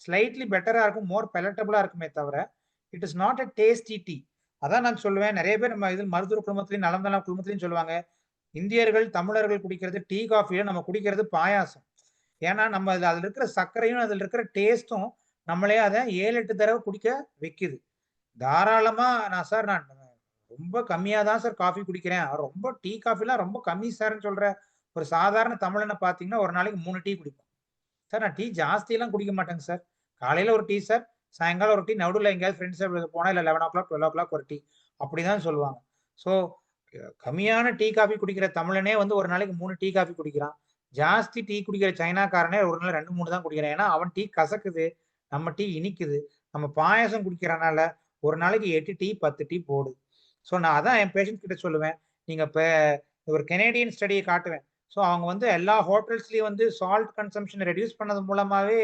slightly better-ஆ இருக்கும், more palatable-ஆ இருக்குமே தவிர it is not a tasty tea. அதான் நான் சொல்லுவேன், நிறைய பேர் நம்ம இதில் மருத்துவ குழுமத்திலையும் நலந்தன குழுமத்திலையும் சொல்லுவாங்க, இந்தியர்கள் தமிழர்கள் குடிக்கிறது டீ காஃபியை, நம்ம குடிக்கிறது பாயாசம். ஏன்னா நம்ம அதில் இருக்கிற சர்க்கரையும் அதில் இருக்கிற டேஸ்ட்டும் நம்மளே அதை 7-8 தடவை குடிக்க வைக்குது. தாராளமா நான் ரொம்ப கம்மியா தான் சார் காஃபி குடிக்கிறேன், ரொம்ப டீ காஃபிலாம் ரொம்ப கம்மி சார்ன்னு சொல்ற ஒரு சாதாரண தமிழனை பார்த்தீங்கன்னா ஒரு நாளைக்கு 3 டீ குடிப்பேன் சார். நான் டீ ஜாஸ்தி எல்லாம் குடிக்க மாட்டேங்க சார். காலையில ஒரு டீ சார், சாயங்காலம் ஒரு டீ, நடுவில் எங்கேயாவது ஃப்ரெண்ட்ஸ் போனா இல்லை 11 o'clock 12 o'clock ஒரு டீ, அப்படிதான் சொல்லுவாங்க. ஸோ கம்மியான டீ காஃபி குடிக்கிற தமிழனே வந்து ஒரு நாளைக்கு 3 டீ காஃபி குடிக்கிறான். ஜாஸ்தி டீ குடிக்கிற சைனாக்காரனே ஒரு நாள் 2-3 தான் குடிக்கிறான். ஏன்னா அவன் டீ கசக்குது, நம்ம டீ இனிக்குது. நம்ம பாயாசம் குடிக்கிறனால ஒரு நாளைக்கு 8 டீ 10 டீ போடுது. ஸோ நான் அதான் என் பேஷண்ட் கிட்ட சொல்லுவேன், நீங்க இப்போ ஒரு கெனேடியன் ஸ்டடியை காட்டுவேன். ஸோ அவங்க வந்து எல்லா ஹோட்டல்ஸ்லயும் வந்து சால்ட் கன்சம்ஷன் ரெடியூஸ் பண்ணது மூலமாவே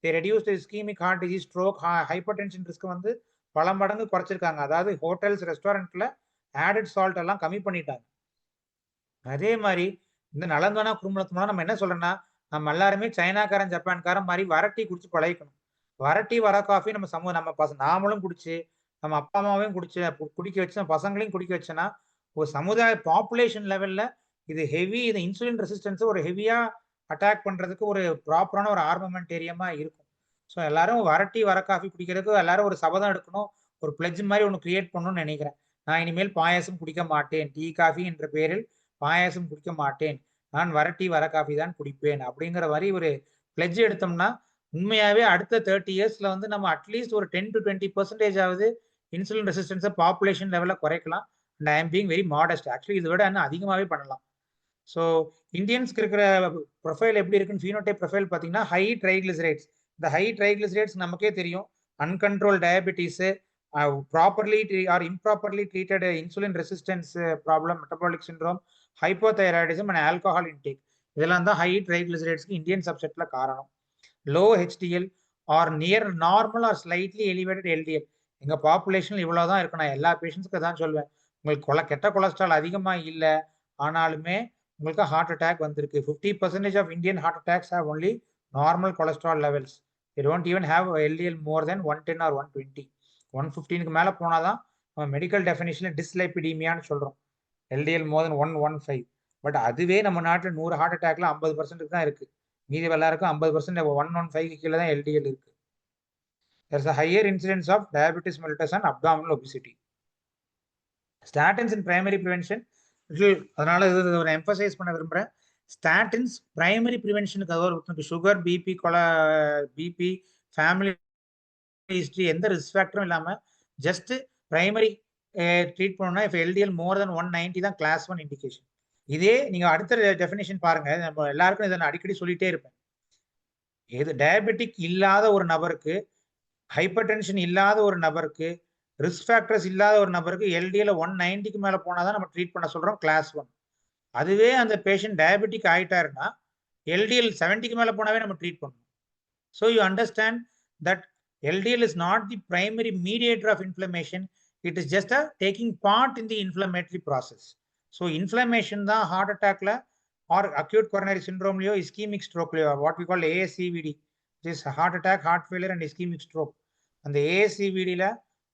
reduce ischaemic heart disease, stroke, hypertension risk வந்து பல மடங்கு குறைச்சிருக்காங்க. அதாவது ஹோட்டல்ஸ் ரெஸ்டாரண்ட்ல ஆடட் சால்ட் எல்லாம் கம்மி பண்ணிட்டாங்க. அதே மாதிரி இந்த நலந்தனா குடும்பத்து மூலம் நம்ம என்ன சொல்றோம்னா, நம்ம எல்லாருமே சைனாக்காரன் ஜப்பான்காரன் மாதிரி வரட்டி குடிச்சு பழகிக்கணும். வரட்டி வர காஃபி நம்ம நாமளும் குடிச்சு நம்ம அப்பா அம்மாவையும் குடிக்க வச்சு நம்ம பசங்களையும் குடிக்க வச்சோன்னா ஒரு சமுதாய பாப்புலேஷன் லெவல்ல இது ஹெவி, இது இன்சுலின் ரெசிஸ்டன்ஸ் ஒரு ஹெவியா அட்டாக் பண்றதுக்கு ஒரு ப்ராப்பரான ஒரு ஆர்மமெண்டேரியமா இருக்கும். ஸோ எல்லாரும் வரட்டி வர காஃபி குடிக்கிறதுக்கு எல்லாரும் ஒரு சபதம் எடுக்கணும், ஒரு பிளட்ஜ் மாதிரி ஒன்று கிரியேட் பண்ணணும்னு நினைக்கிறேன். நான் இனிமேல் பாயாசம் குடிக்க மாட்டேன், டீ காஃபி என்ற பெயரில் பாயாசம் குடிக்க மாட்டேன், நான் வரட்டி வர காஃபி தான் குடிப்பேன் அப்படிங்கிற மாதிரி ஒரு பிளட்ஜ் எடுத்தோம்னா உண்மையாவே அடுத்த 30 இயர்ஸ்ல வந்து நம்ம அட்லீஸ்ட் ஒரு 10 to 20% ஆகுது இன்சுலின் ரெசிஸ்டன்ஸை பாப்புலேஷன் லெவலில் குறைக்கலாம். And I am being very modest. Actually இதை விட இன்னும் அதிகமாகவே பண்ணலாம். ஸோ இந்தியன்ஸ்க்கு இருக்கிற ப்ரொஃபைல் எப்படி இருக்குன்னு ஃபீனோடைப் ப்ரொஃபைல் பார்த்தீங்கன்னா ஹை ட்ரைக்ளிசரைட்ஸ். இந்த ஹை ட்ரைக்ளிசரைட்ஸ் நமக்கே தெரியும், uncontrol diabetes, properly or improperly treated insulin resistance problem, metabolic syndrome, hypothyroidism and alcohol intake, இதெல்லாம் தான் ஹை ட்ரைக்ளிசரைட்ஸ்க்கு இந்தியன் சப்செட்ல காரணம். Low HDL or near normal or slightly elevated LDL, எங்க பாப்புலேஷன் இவ்வளவுதான் இருக்கு. நான் எல்லா பேஷண்ட்ஸ்க்கு தான் சொல்வேன், உங்களுக்கு கெட்ட கொலஸ்ட்ரால் அதிகமா இல்லை ஆனாலுமே உங்களுக்கு ஹார்ட் அட்டாக் வந்திருக்கு. 50% of Indian heart attacks have only normal cholesterol levels. they don't even have LDL more than 110 or 120. 115க்கு மேல போனாதான் நம்ம மெடிக்கல் டெஃபினிஷன்ல டிஸ்லைபிடீமியான்னு சொல்றோம். LDL more than 115. பட் அதுவே நம்ம நாட்டில் 100 ஹார்ட் அட்டாக்ல 50% தான் இருக்கு. மீதி எல்லாருக்கும் 50% 115 கீழே தான் LDL இருக்கு. There's a higher incidence of diabetes mellitus and abdominal obesity. Statins in primary prevention. அதனால இது ஒரு எம்பசைஸ் பண்ண விரும்புறேன். ஸ்டாட்டின்ஸ் பிரைமரி ப்ரிவென்ஷனுக்கு அதாவது சுகர், பிபி, ஃபேமிலி ஹிஸ்டரி எந்த ரிஸ்க் ஃபேக்டரும் இல்லாம ஜஸ்ட் பிரைமரி ட்ரீட் பண்ணணும்னா இப்போ LDL மோர் தென் 190 தான் கிளாஸ் 1 இண்டிகேஷன். இதே நீங்க அடுத்த டெஃபினேஷன் பாருங்க. நம்ம எல்லாருக்கும் இதை நான் அடிக்கடி சொல்லிட்டே இருப்பேன். இது டயபெட்டிக் இல்லாத ஒரு நபருக்கு, ஹைப்பர் டென்ஷன் இல்லாத ஒரு நபருக்கு, ரிஸ்க் ஃபேக்டர்ஸ் இல்லாத ஒரு நபருக்கு LDL 190க்கு மேல போனாதான் நம்ம ட்ரீட் பண்ண சொல்றோம் கிளாஸ் 1. அதுவே அந்த பேஷண்ட் டயபெட்டிக் ஆயிட்டாருன்னா LDL 70க்கு மேல போனாவே நம்ம ட்ரீட் பண்ணணும். So you understand that LDL is not the primary mediator of inflammation. It is just a taking part in the inflammatory process. So inflammation தான் ஹார்ட் அட்டாக்ல or acute coronary syndrome லயோ ischemic stroke லயோ what we call ASCVD, this heart attack, heart failure and ischemic stroke. அந்த ASCVDல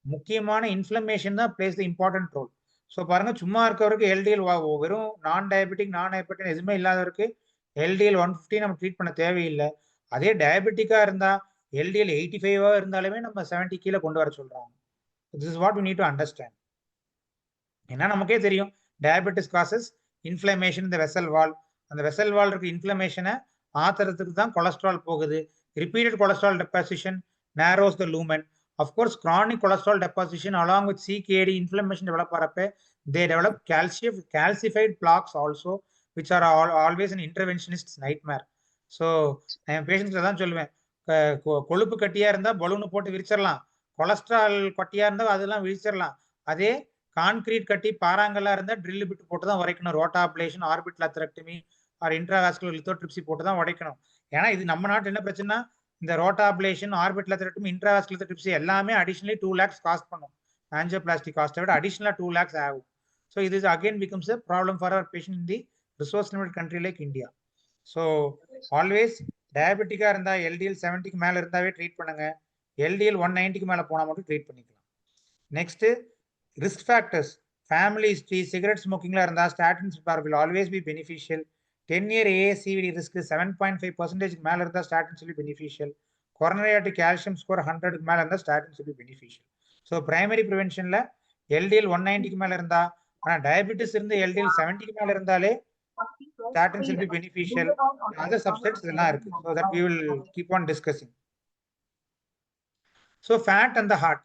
முக்கியமான inflammation தான் plays the important role. So பாருங்க, சும்மா இருக்கவருக்கு LDL வெறும் நான் டயபெட்டிக் நான் ஹைப்பர்டென்ஷன் எதுவுமே இல்லாதவருக்கு LDL 150 நம்ம ட்ரீட் பண்ண தேவையில்லை. அதே டயபெட்டிக்கா இருந்தா LDL 85 இருந்தாலுமே நம்ம 70 கீழே கொண்டு வர சொல்றாங்க. This is what we need to understand. ஏன்னா நமக்கே தெரியும் டயபெட்டிஸ் காசஸ் இன்ஃப்ளமேஷன் இந்த வெசல் வால். அந்த வெசல் வால் இருக்க இன்ஃப்ளமேஷனை ஆத்துறதுக்கு தான் கொலஸ்ட்ரால் போகுது. Repeated cholesterol deposition narrows the lumen. Of course, chronic cholesterol deposition along with CKD inflammation develop ஆறப்ப they develop calcified plaques also, which are always an interventionist's nightmare. So என் பேஷண்ட்ஸ்ல தான் சொல்லுவேன், கொழுப்பு கட்டியா இருந்தா பலூனு போட்டு விரிச்சிடலாம், கொலஸ்ட்ரால் கட்டியா இருந்தா அதெல்லாம் விரிச்சிடலாம். அதே கான்கிரீட் கட்டி பாறாங்கல்லா இருந்தா ட்ரில் பிட்டு போட்டு தான் உடைக்கணும். Rota ablation, orbital atherectomy or intravascular lithotripsy போட்டு தான் உடைக்கணும். ஏன்னா இது நம்ம நாட்டு என்ன பிரச்சனை, இந்த ரோட்டா அப்ளேஷன், ஆர்பிட்டல் அத்தரெக்டமி, இன்ட்ராவாஸ்குலர் லித்தோட்ரிப்சி எல்லாமே அடிஷனலி 2 lakhs காஸ்ட் பண்ணும். ஆஞ்சியோபிளாஸ்டி காஸ்ட்டை விட அடிஷனலா 2 lakhs ஆகும். ஸோ இது again becomes a problem for our patient in the resource limited country like India. So always டயபெட்டிக்கா இருந்தா LDL 70க்கு மேல இருந்தாவே ட்ரீட் பண்ணுங்க. LDL 190க்கு மேல போனா மட்டும் ட்ரீட் பண்ணிக்கலாம். Next risk factors, family history, cigarette ஸ்மோக்கிங்ல இருந்தா statins will always be beneficial. 10-year ASCVD risk 7.5% மேல இருந்தா statins will be beneficial. coronary artery calcium score 100க்கு மேல இருந்தா statins will be beneficial. So primary ப்ரிவென்ஷன்ல LDL 190க்கு மேல இருந்தா, ஆனா டயபெட்டிஸ் இருந்து LDL 70க்கு மேல இருந்தாலே statins will be beneficial. Other subsets இதெல்லாம் இருக்கு. So that we will keep on discussing. So fat and the heart.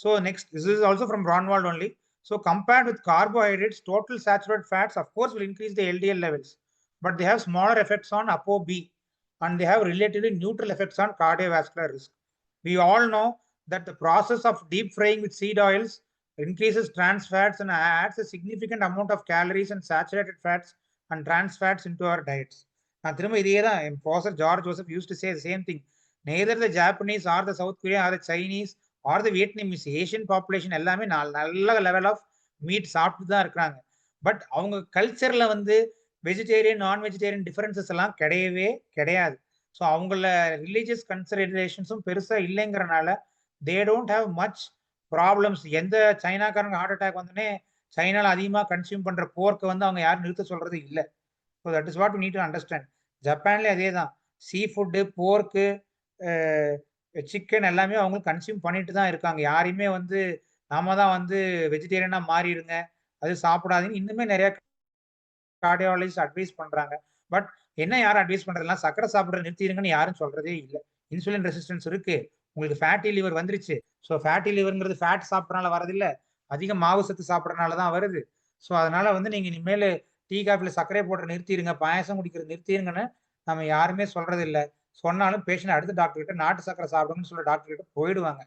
So next, this is also from Braunwald only. So compared with carbohydrates, total saturated fats of course will increase the LDL levels, but they have smaller effects on ApoB and they have relatively neutral effects on cardiovascular risk. We all know that the process of deep frying with seed oils increases trans fats and adds a significant amount of calories and saturated fats and trans fats into our diets. நான் திரும்ப இதே தான், Professor George Joseph used to say the same thing. Neither the Japanese or the South Korean or the Chinese or the Vietnamese, Asian population எல்லாமே நல்ல level of meet சாப்பிட்டு தான் இருக்கிறாங்க. But அவங்க கல்ச்சர்ல வந்து வெஜிடேரியன் நான் வெஜிடேரியன் டிஃபரன்சஸ் எல்லாம் கிடையவே கிடையாது. ஸோ அவங்கள ரிலீஜியஸ் கன்சிடரேஷன்ஸும் பெருசா இல்லைங்கிறனால they don't have much problems. எந்த சைனாக்காரங்க ஹார்ட் அட்டாக் வந்தோடனே சைனால அதிகமாக கன்சியூம் பண்ற போர்க்கை வந்து அவங்க யாரும் நிறுத்த சொல்றது இல்லை. So that is what we need to understand. ஜப்பான்லேயே அதே தான், சீ ஃபுட்டு, போர்க்கு, சிக்கன் எல்லாமே அவங்க கன்சியூம் பண்ணிட்டு தான் இருக்காங்க. யாரையுமே வந்து நாம தான் வந்து வெஜிடேரியனா மாறிடுங்க, அது சாப்பிடாதீங்க இன்னுமே நிறைய கார்டியாலஜிஸ்ட் அட்வைஸ் பண்றாங்க. பட் என்ன யாரும் அட்வைஸ் பண்றதுலாம் சக்கரை சாப்பிட்ற நிறுத்திடுங்கன்னு யாரும் சொல்றதே இல்லை. இன்சுலின் ரெசிஸ்டன்ஸ் இருக்கு, உங்களுக்கு ஃபேட்டி லிவர் வந்துருச்சு. ஸோ ஃபேட்டி லிவர்ங்கிறது ஃபேட் சாப்பிட்றனால வரதில்லை, அதிக மாவு சத்து சாப்பிட்றதுனால தான் வருது. ஸோ அதனால வந்து நீங்க இனிமேல் டீ காஃபில சர்க்கரை போடுற நிறுத்திடுங்க, பாயசம் குடிக்கிறது நிறுத்திடுங்கன்னு நம்ம யாருமே சொல்றது இல்லை. சொன்னாலும் பேஷண்ட் அடுத்த டாக்டர் கிட்ட நாட்டு சர்க்கரை சாப்பிடுங்கன்னு சொல்ற டாக்டர் கிட்ட போயிடுவாங்க.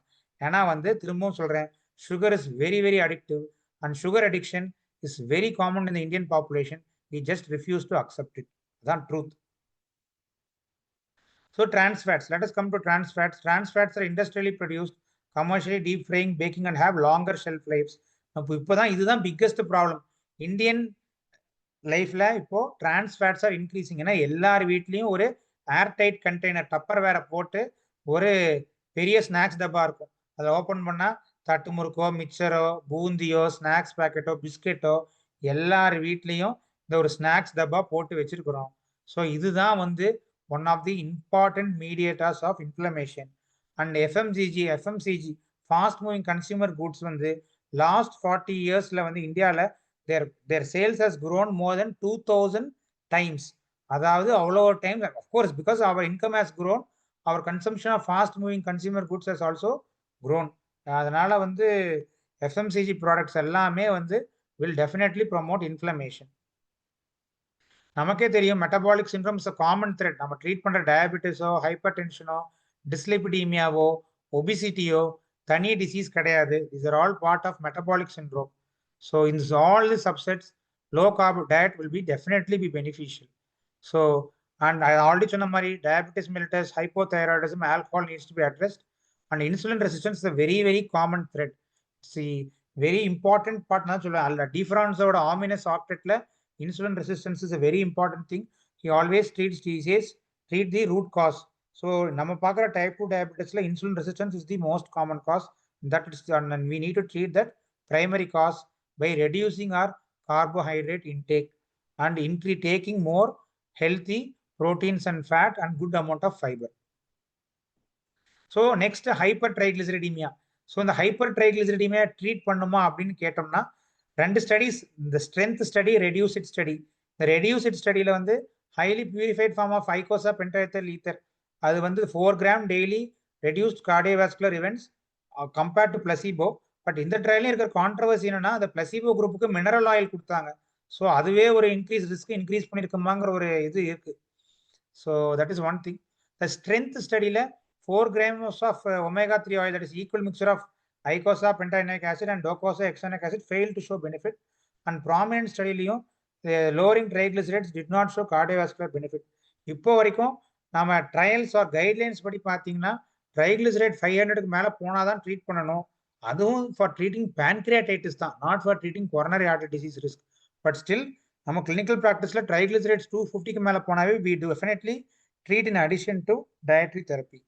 ஏன்னா வந்து திரும்பவும் சொல்றேன், sugar is very very addictive and sugar addiction is very common in the Indian population. We just refuse to accept it. That's truth. So trans fats. Let us come to trans fats. Trans fats are industrially produced, commercially deep frying, baking and have longer shelf lives. இப்போதான் இதுதான் biggest problem Indian லைஃப்ல. இப்போ trans fats are increasing. ஏன்னா எல்லார் வீட்லயும் ஒரு airtight container Tupper வேற போட்டு ஒரு பெரிய ஸ்நாக்ஸ் டப்பா இருக்கும். அதை ஓப்பன் பண்ணா தட்டு முறுக்கோ, மிக்சரோ, பூந்தியோ, ஸ்நாக்ஸ் பேக்கெட்டோ, பிஸ்கெட்டோ எல்லார் வீட்லயும் இந்த ஒரு ஸ்நாக்ஸ் டப்பா போட்டு வச்சிருக்கிறோம். ஸோ இதுதான் வந்து one of the important mediators of inflammation. And FMCG, fast moving consumer goods வந்து last 40 yearsல வந்து இந்தியால their sales has grown more than 2000 times. அதாவது அவ்வளோ time, of course, because our income has grown, our consumption of fast moving consumer goods has also grown. அதனால வந்து FMCG products எல்லாமே வந்து will definitely promote inflammation. நமக்கே தெரியும் metabolic syndrome is a common thread. நம்ம treat பண்ற டயபெட்டிஸோ, hyper டென்ஷனோ, டிஸ்லிபிடீமியாவோ, ஒபிசிட்டியோ தனி disease கிடையாது. these are all part of metabolic syndrome. So in all the subsets, low carb diet will be definitely be beneficial. So, and I already சொன்ன மாதிரி diabetes mellitus, hypothyroidism, alcohol needs to be addressed, and insulin resistance is a very very common threat. See, very important part நான் சொல்லுவேன். டிஃபரன்ஸோட ஆமினஸ் ஆக்டெட்ல insulin resistance is a very important thing. He always treat the root cause. So நம்ம பார்க்குற type 2 diabetesல insulin resistance is the most common cause. That is, and we need to treat that primary cause by reducing our carbohydrate intake and taking more healthy proteins and fat and good amount of fiber. So next, hypertriglyceridemia. So இந்த hypertriglyceridemia treat பண்ணுமா அப்படின்னு கேட்டோம்னா ரெண்டு studies, இந்த strength study, reduce it study. இந்த reduce it ஸ்டடியில் வந்து highly purified form of icosa pentaethyl ether, அது வந்து 4 grams daily reduced cardiovascular events compared to placebo. But இந்த ட்ரையலையும் இருக்கிற கான்ட்ரவர்சி என்னன்னா, அந்த பிளசிபோ குரூப்புக்கு மினரல் ஆயில் கொடுத்தாங்க. ஸோ அதுவே ஒரு ரிஸ்க் இன்க்ரீஸ் பண்ணியிருக்குமாங்கிற ஒரு இது இருக்கு. So that is one thing. The strength ஸ்டடியில் 4 grams of omega-3 oil, that is equal mixture of eicosa pentaenoic acid and docosa hexaenoic acid fail to show benefit. And prominent ஸ்டடிலையும் lowering triglycerides did not show cardiovascular benefit. இப்போ வரைக்கும் நம்ம trials R guidelines படி பார்த்தீங்கன்னா triglyceride 500க்கு மேலே போனால் தான் treat பண்ணணும். அதுவும் ஃபார் ட்ரீட்டிங் pancreatitis தான், not for treating coronary artery disease risk. But still நம்ம கிளினிக்கல் ப்ராக்டிஸில் ட்ரைக்ளிசரைட்ஸ் 250க்கு மேலே போனாவே we definitely treat in addition to dietary therapy.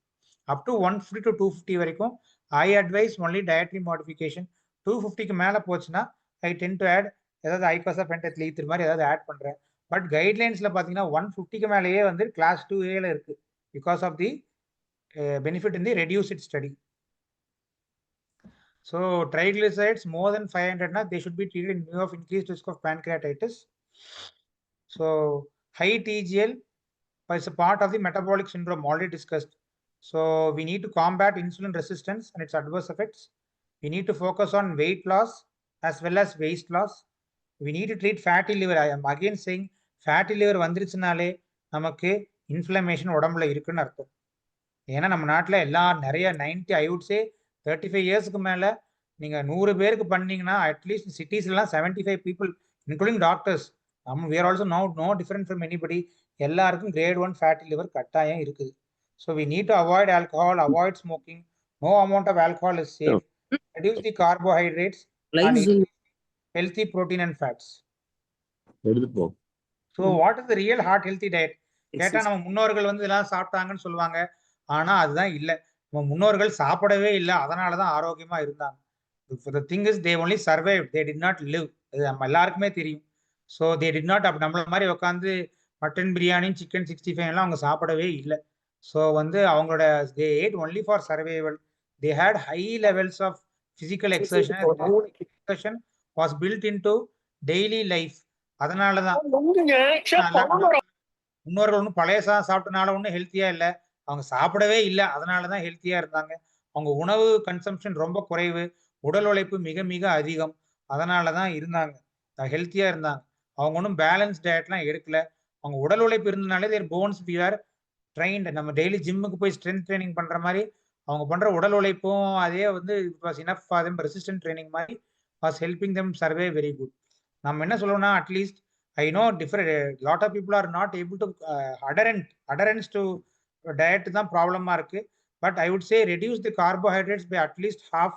Up to 150 to 250 வரைக்கும் I advise only dietary modification. 250க்கு மேலே போச்சுன்னா I tend to add ஏதாவது ஐகோசா pentaethyl ether மாதிரி ஏதாவது add பண்ணுறேன். பட் கைட்லைன்ஸில் பார்த்தீங்கன்னா 150க்கு மேலேயே வந்து கிளாஸ் 2A இருக்கு, because of the benefit in the reduce it study. So triglycerides more than 500 they should be treated in view of increased risk of pancreatitis. So high TGL is a part of the metabolic syndrome already discussed. So we need to combat insulin resistance and its adverse effects. We need to focus on weight loss as well as waist loss. We need to treat fatty liver. I am again saying fatty liver வந்துருச்சுனாலே நமக்கு inflammation உடம்புல இருக்குன்னு அர்த்தம். ஏன்னா நம்ம நாட்டில் நிறைய 90, I would say 35 இயர்ஸ்க்கு மேலே நீங்கள் 100 பேருக்கு பண்ணீங்கன்னா அட்லீஸ்ட் சிட்டிஸ்லாம் 75 people including doctors, we are also no different from anybody, எல்லாருக்கும் grade 1 fatty liver கட்டாயம் இருக்குது. So we need to avoid alcohol, avoid smoking. No amount of alcohol is safe. Reduce the carbohydrates and healthy protein and fats. So what is the real heart healthy diet? கேட்டா நம்ம முன்னோர்கள் வந்து இதெல்லாம் சாப்பிட்டாங்கன்னு சொல்லுவாங்க. ஆனா அதுதான் இல்லை. நம்ம முன்னோர்கள் சாப்பிடவே இல்லை, அதனாலதான் ஆரோக்கியமா இருந்தாங்க. The thing is they only survived, they did not live. அது நம்ம எல்லாருக்குமே தெரியும். So they did not, நம்மள மாதிரி உட்காந்து மட்டன் பிரியாணி, சிக்கன் 65 எல்லாம் அவங்க சாப்பிடவே இல்லை. ஸோ வந்து அவங்களோட they ate only for survival. They had high levels of physical exertion. Exertion was built into daily life. அதனாலதான் முன்னோர்கள் ஒன்றும் பழைய சாப்பிட்டனால ஒன்றும் ஹெல்த்தியா இல்லை, அவங்க சாப்பிடவே இல்லை, அதனாலதான் ஹெல்த்தியா இருந்தாங்க. அவங்க உணவு கன்சம்ஷன் ரொம்ப குறைவு, உடல் உழைப்பு மிக மிக அதிகம், அதனாலதான் இருந்தாங்க, ஹெல்த்தியா இருந்தாங்க. அவங்க ஒன்றும் பேலன்ஸ் டயட்லாம் எடுக்கல. அவங்க உடல் உழைப்பு இருந்தனாலே தேர் போன்ஸ் பிஆர் ட்ரைன்டு. நம்ம டெய்லி ஜிம்முக்கு போய் ஸ்ட்ரென்த் ட்ரைனிங் பண்ற மாதிரி அவங்க பண்ற உடல் உழைப்பும் அதே வந்து it was enough for them. Resistant training மாதிரி was helping them survey very good. நம்ம என்ன சொல்லணும்னா, at least I know lot of people are not able to adherence to diet தான் ப்ராப்ளமா இருக்கு. But I would say reduce the carbohydrates by at least half.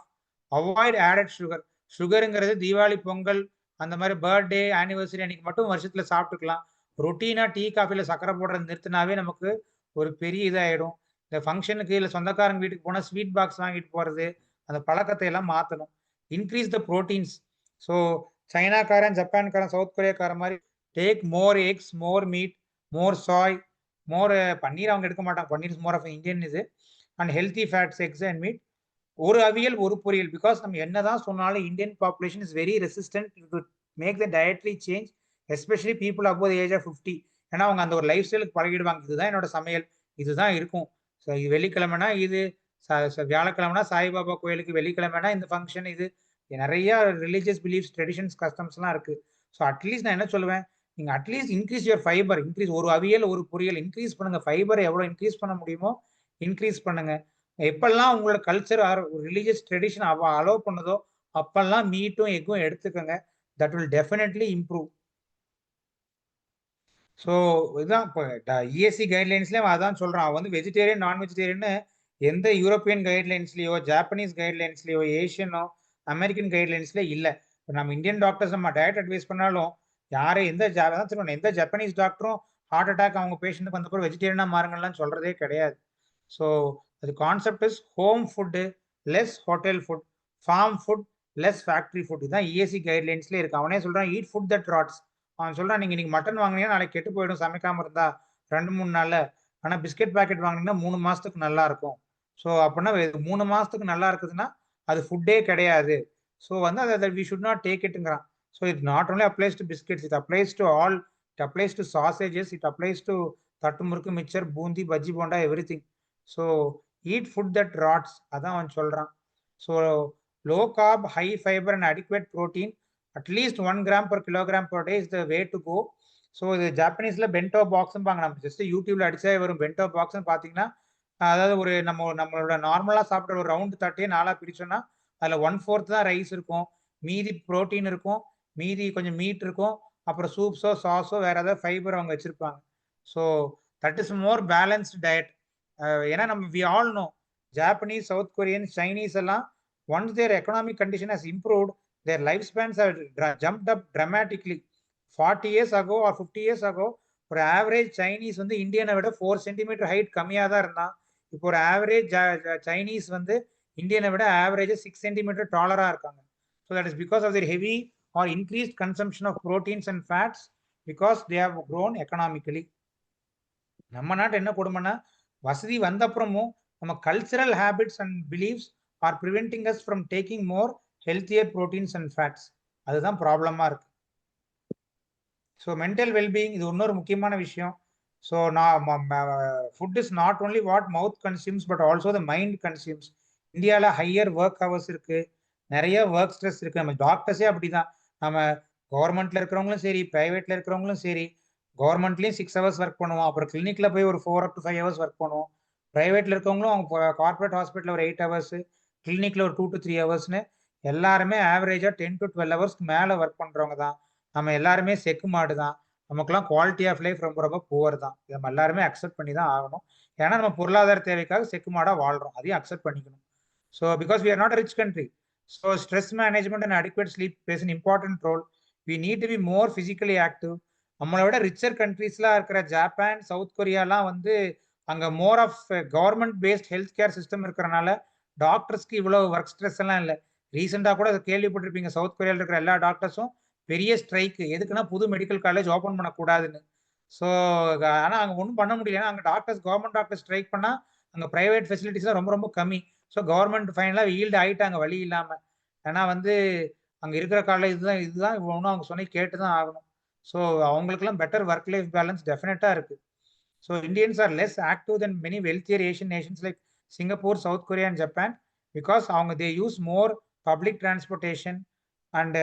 Avoid added sugar. சுகருங்கிறது தீபாவளி, பொங்கல், அந்த மாதிரி birthday, anniversary அன்னைக்கு மட்டும் வருஷத்துல சாப்பிட்டுக்கலாம். ரொட்டீனா டீ காஃபில சக்கரை போடுறது நிறுத்தினாவே நமக்கு ஒரு பெரிய இதாயிடும். இந்த ஃபங்க்ஷனுக்கு இல்லை சொந்தக்காரங்க வீட்டுக்கு போனால் ஸ்வீட் பாக்ஸ் வாங்கிட்டு போறது, அந்த பழக்கத்தை எல்லாம் மாற்றணும். Increase the proteins. ஸோ சைனாக்காரன், ஜப்பான்காரன், சவுத் கொரியாக்காரன் மாதிரி take more eggs, more meat, more soy, more paneer அவங்க எடுக்க மாட்டாங்க, paneer is more of Indian இது. And healthy fats, eggs and meat, ஒரு அவியல் ஒரு பொரியல். பிகாஸ் நம்ம என்னதான் சொன்னாலும் Indian population is very resistant to make the dietary change, especially people above the age of 50. ஏன்னா அவங்க அந்த ஒரு லைஃப் ஸ்டைலுக்கு பழகிடுவாங்க, இதுதான் என்னோட சமையல், இதுதான் இருக்கும். ஸோ இது வெள்ளிக்கிழமைனா இது, வியாழக்கிழமைனா சாய்பாபா கோயிலுக்கு, வெள்ளிக்கிழமைனா இந்த ஃபங்க்ஷன், இது நிறைய ரிலீஜியஸ் பிலீஃப்ஸ், ட்ரெடிஷன்ஸ், கஸ்டம்ஸ்லாம் இருக்கு. ஸோ அட்லீஸ்ட் நான் என்ன சொல்லுவேன், நீங்க at least increase your fibre, increase ஒரு அவியல் ஒரு பொரியல் இன்க்ரீஸ் பண்ணுங்க. ஃபைபர் எவ்வளோ இன்க்ரீஸ் பண்ண முடியுமோ இன்க்ரீஸ் பண்ணுங்க. எப்பெல்லாம் உங்களோட culture or religious tradition allow பண்ணுதோ அப்பெல்லாம் மீட்டும் எக்கும் எடுத்துக்கோங்க. That will definitely improve. So இதுதான் இப்போ இஎஸ்சி கைட்லைன்ஸ்லேயும் அதான் சொல்கிறான். அவன் வந்து வெஜிடேரியன் நான் வெஜிடேரியன்னு எந்த யூரோப்பியன் கைட்லைன்ஸ்லையோ, ஜாப்பனீஸ் கைட்லைன்ஸ்லையோ, ஏஷியனோ, அமெரிக்கன் கைட்லைன்ஸ்லேயே இல்லை. இப்போ நம்ம இந்தியன் டாக்டர்ஸ் நம்ம டயட் அட்வைஸ் பண்ணாலும் யாரும் எந்த ஜப்பனீஸ் டாக்டரும் ஹார்ட் அட்டாக் அவங்க பேஷண்ட்டுக்கு வந்தப்போ வெஜிடேரியனாக மாறுங்கலாம் சொல்கிறதே கிடையாது. ஸோ அது concept is home food less hotel food, farm food less factory food. இதுதான் இஎஸ்சி கைட்லைன்ஸ்லேயே இருக்கு. அவனே சொல்கிறான் ஈட் ஃபுட் தட் ராட்ஸ். அவன் சொல்கிறான் நீங்கள் இன்னைக்கு மட்டன் வாங்கினீங்கன்னா நாளைக்கு கெட்டு போயிடும் சமைக்காமல் இருந்தால் 2-3 நாளில். ஆனால் பிஸ்கெட் பேக்கெட் வாங்கினீங்கன்னா 3 மாதத்துக்கு நல்லா இருக்கும். ஸோ அப்படின்னா 3 மாதத்துக்கு நல்லா இருக்குதுன்னா அது ஃபுட்டே கிடையாது. ஸோ வந்து அதை வி ஷுட் நாட் டேக் இட்டுங்கிறான். So it not only applies to biscuits, it applies to all, it applies to sausages, it applies to thattu murukku, mixture, boondi, bajji, bonda, everything. So eat food that rots, அதான் அவன் சொல்கிறான். So low carb, high fibre and adequate protein, at least 1 gram per kilogram per day is the way to go. So இது ஜாப்பனீஸில் bento பாக்ஸ்பாங்க. நம்ம just யூடியூப்ல அடிச்சா வரும் bento பாக்ஸ்ன்னு பார்த்தீங்கன்னா, அதாவது ஒரு நம்மளோட நார்மலாக சாப்பிட்ற ஒரு ரவுண்டு தட்டையே 4ஆக பிரிச்சோன்னா அதில் 1/4 தான் ரைஸ் இருக்கும், மீதி ப்ரோட்டீன் இருக்கும், மீதி கொஞ்சம் மீட் இருக்கும், அப்புறம் சூப்ஸோ சாஸோ வேற ஏதாவது ஃபைபர் அவங்க வச்சிருப்பாங்க. So that is more balanced diet. ஏன்னா நம்ம we all know Japanese, South Korean, Chinese எல்லாம் once their economic condition has improved, their lifespans have jumped up dramatically. 40 years ago or 50 years ago ஒரு average Chinese வந்து இந்தியனை விட 4 centimetre height கம்மியாக தான் இருந்தான். இப்போ ஒரு ஆவரேஜ் சைனீஸ் வந்து இந்தியனை விட ஆவரேஜ் 6 சென்டிமீட்டர் டாலராக இருக்காங்க. So that is because of their heavy or increased consumption of proteins and fats because they have grown economically. நம்ம நாட்டு என்ன கொடுமைன்னா, வசதி வந்த அப்புறமும் நம்ம cultural habits and believes are preventing us from taking more healthier proteins and fats. அதுதான் ப்ராப்ளமாக இருக்கு. ஸோ மென்டல் வெல்பீயிங் இது இன்னொரு முக்கியமான விஷயம். So food is not only what mouth consumes but also the mind consumes. இந்தியாவில் ஹையர் ஒர்க் ஹவர்ஸ் இருக்கு, நிறைய ஒர்க் ஸ்ட்ரெஸ் இருக்கு. நம்ம டாக்டர்ஸே அப்படிதான். நம்ம கவர்மெண்ட்ல இருக்கிறவங்களும் சரி, பிரைவேட்ல இருக்கிறவங்களும் சரி, கவர்மெண்ட்லேயும் 6 hours ஒர்க் பண்ணுவோம், அப்புறம் கிளினிக்ல போய் ஒரு 4 to 5 hours ஒர்க் பண்ணுவோம். பிரைவேட்ல இருக்கவங்களும் அவங்க கார்பரேட் ஹாஸ்பிட்டல் ஒரு 8 hours, கிளினிக்ல ஒரு 2 to 3 hours, எல்லாருமே ஆவரேஜா 10 to 12 hours மேல ஒர்க் பண்றவங்க தான். நம்ம எல்லாருமே செக்கு மாடு தான். நமக்குலாம் குவாலிட்டி ஆஃப் லைஃப் ரொம்ப ரொம்ப புவர் தான். நம்ம எல்லாருமே அக்செப்ட் பண்ணி தான் ஆகணும். ஏன்னா நம்ம பொருளாதார தேவைக்காக செக்கு மாடா வாழ்றோம், அதையும் அக்செப்ட் பண்ணிக்கணும். So because we are not rich country, so stress management and adequate sleep plays an important role. We need to be more physically active. நம்மளை விட ரிச்சர் கண்ட்ரீஸ்லாம் இருக்கிற ஜப்பான், சவுத் கொரியாலாம் வந்து அங்கே more of government based health care system இருக்கிறனால டாக்டர்ஸ்க்கு இவ்வளவு work stress எல்லாம் இல்லை. ரீசெண்டாக கூட கேள்விப்பட்டிருப்பீங்க, சவுத் கொரியாவில் இருக்கிற எல்லா டாக்டர்ஸும் பெரிய ஸ்ட்ரைக்கு. எதுக்குன்னா புது மெடிக்கல் காலேஜ் ஓப்பன் பண்ணக்கூடாதுன்னு. ஸோ ஆனால் அங்கே ஒன்றும் பண்ண முடியல. அங்கே டாக்டர்ஸ், கவர்மெண்ட் டாக்டர்ஸ் ஸ்ட்ரைக் பண்ணால் அங்கே ப்ரைவேட் ஃபெசிலிட்டிஸ்லாம் ரொம்ப ரொம்ப கம்மி. ஸோ கவர்மெண்ட் ஃபைனலாக ஈல்டு ஆகிட்டாங்க வழி இல்லாமல். ஏன்னா வந்து அங்கே இருக்கிற காலேஜ் இதுதான் ஒன்றும் அவங்க சொன்ன கேட்டு தான் ஆகணும். ஸோ அவங்களுக்குலாம் பெட்டர் ஒர்க் லைஃப் பேலன்ஸ் டெஃபினட்டாக இருக்குது. So Indians are less active than many wealthier Asian nations like Singapore, South Korea and Japan because அவங்க they use more public transportation and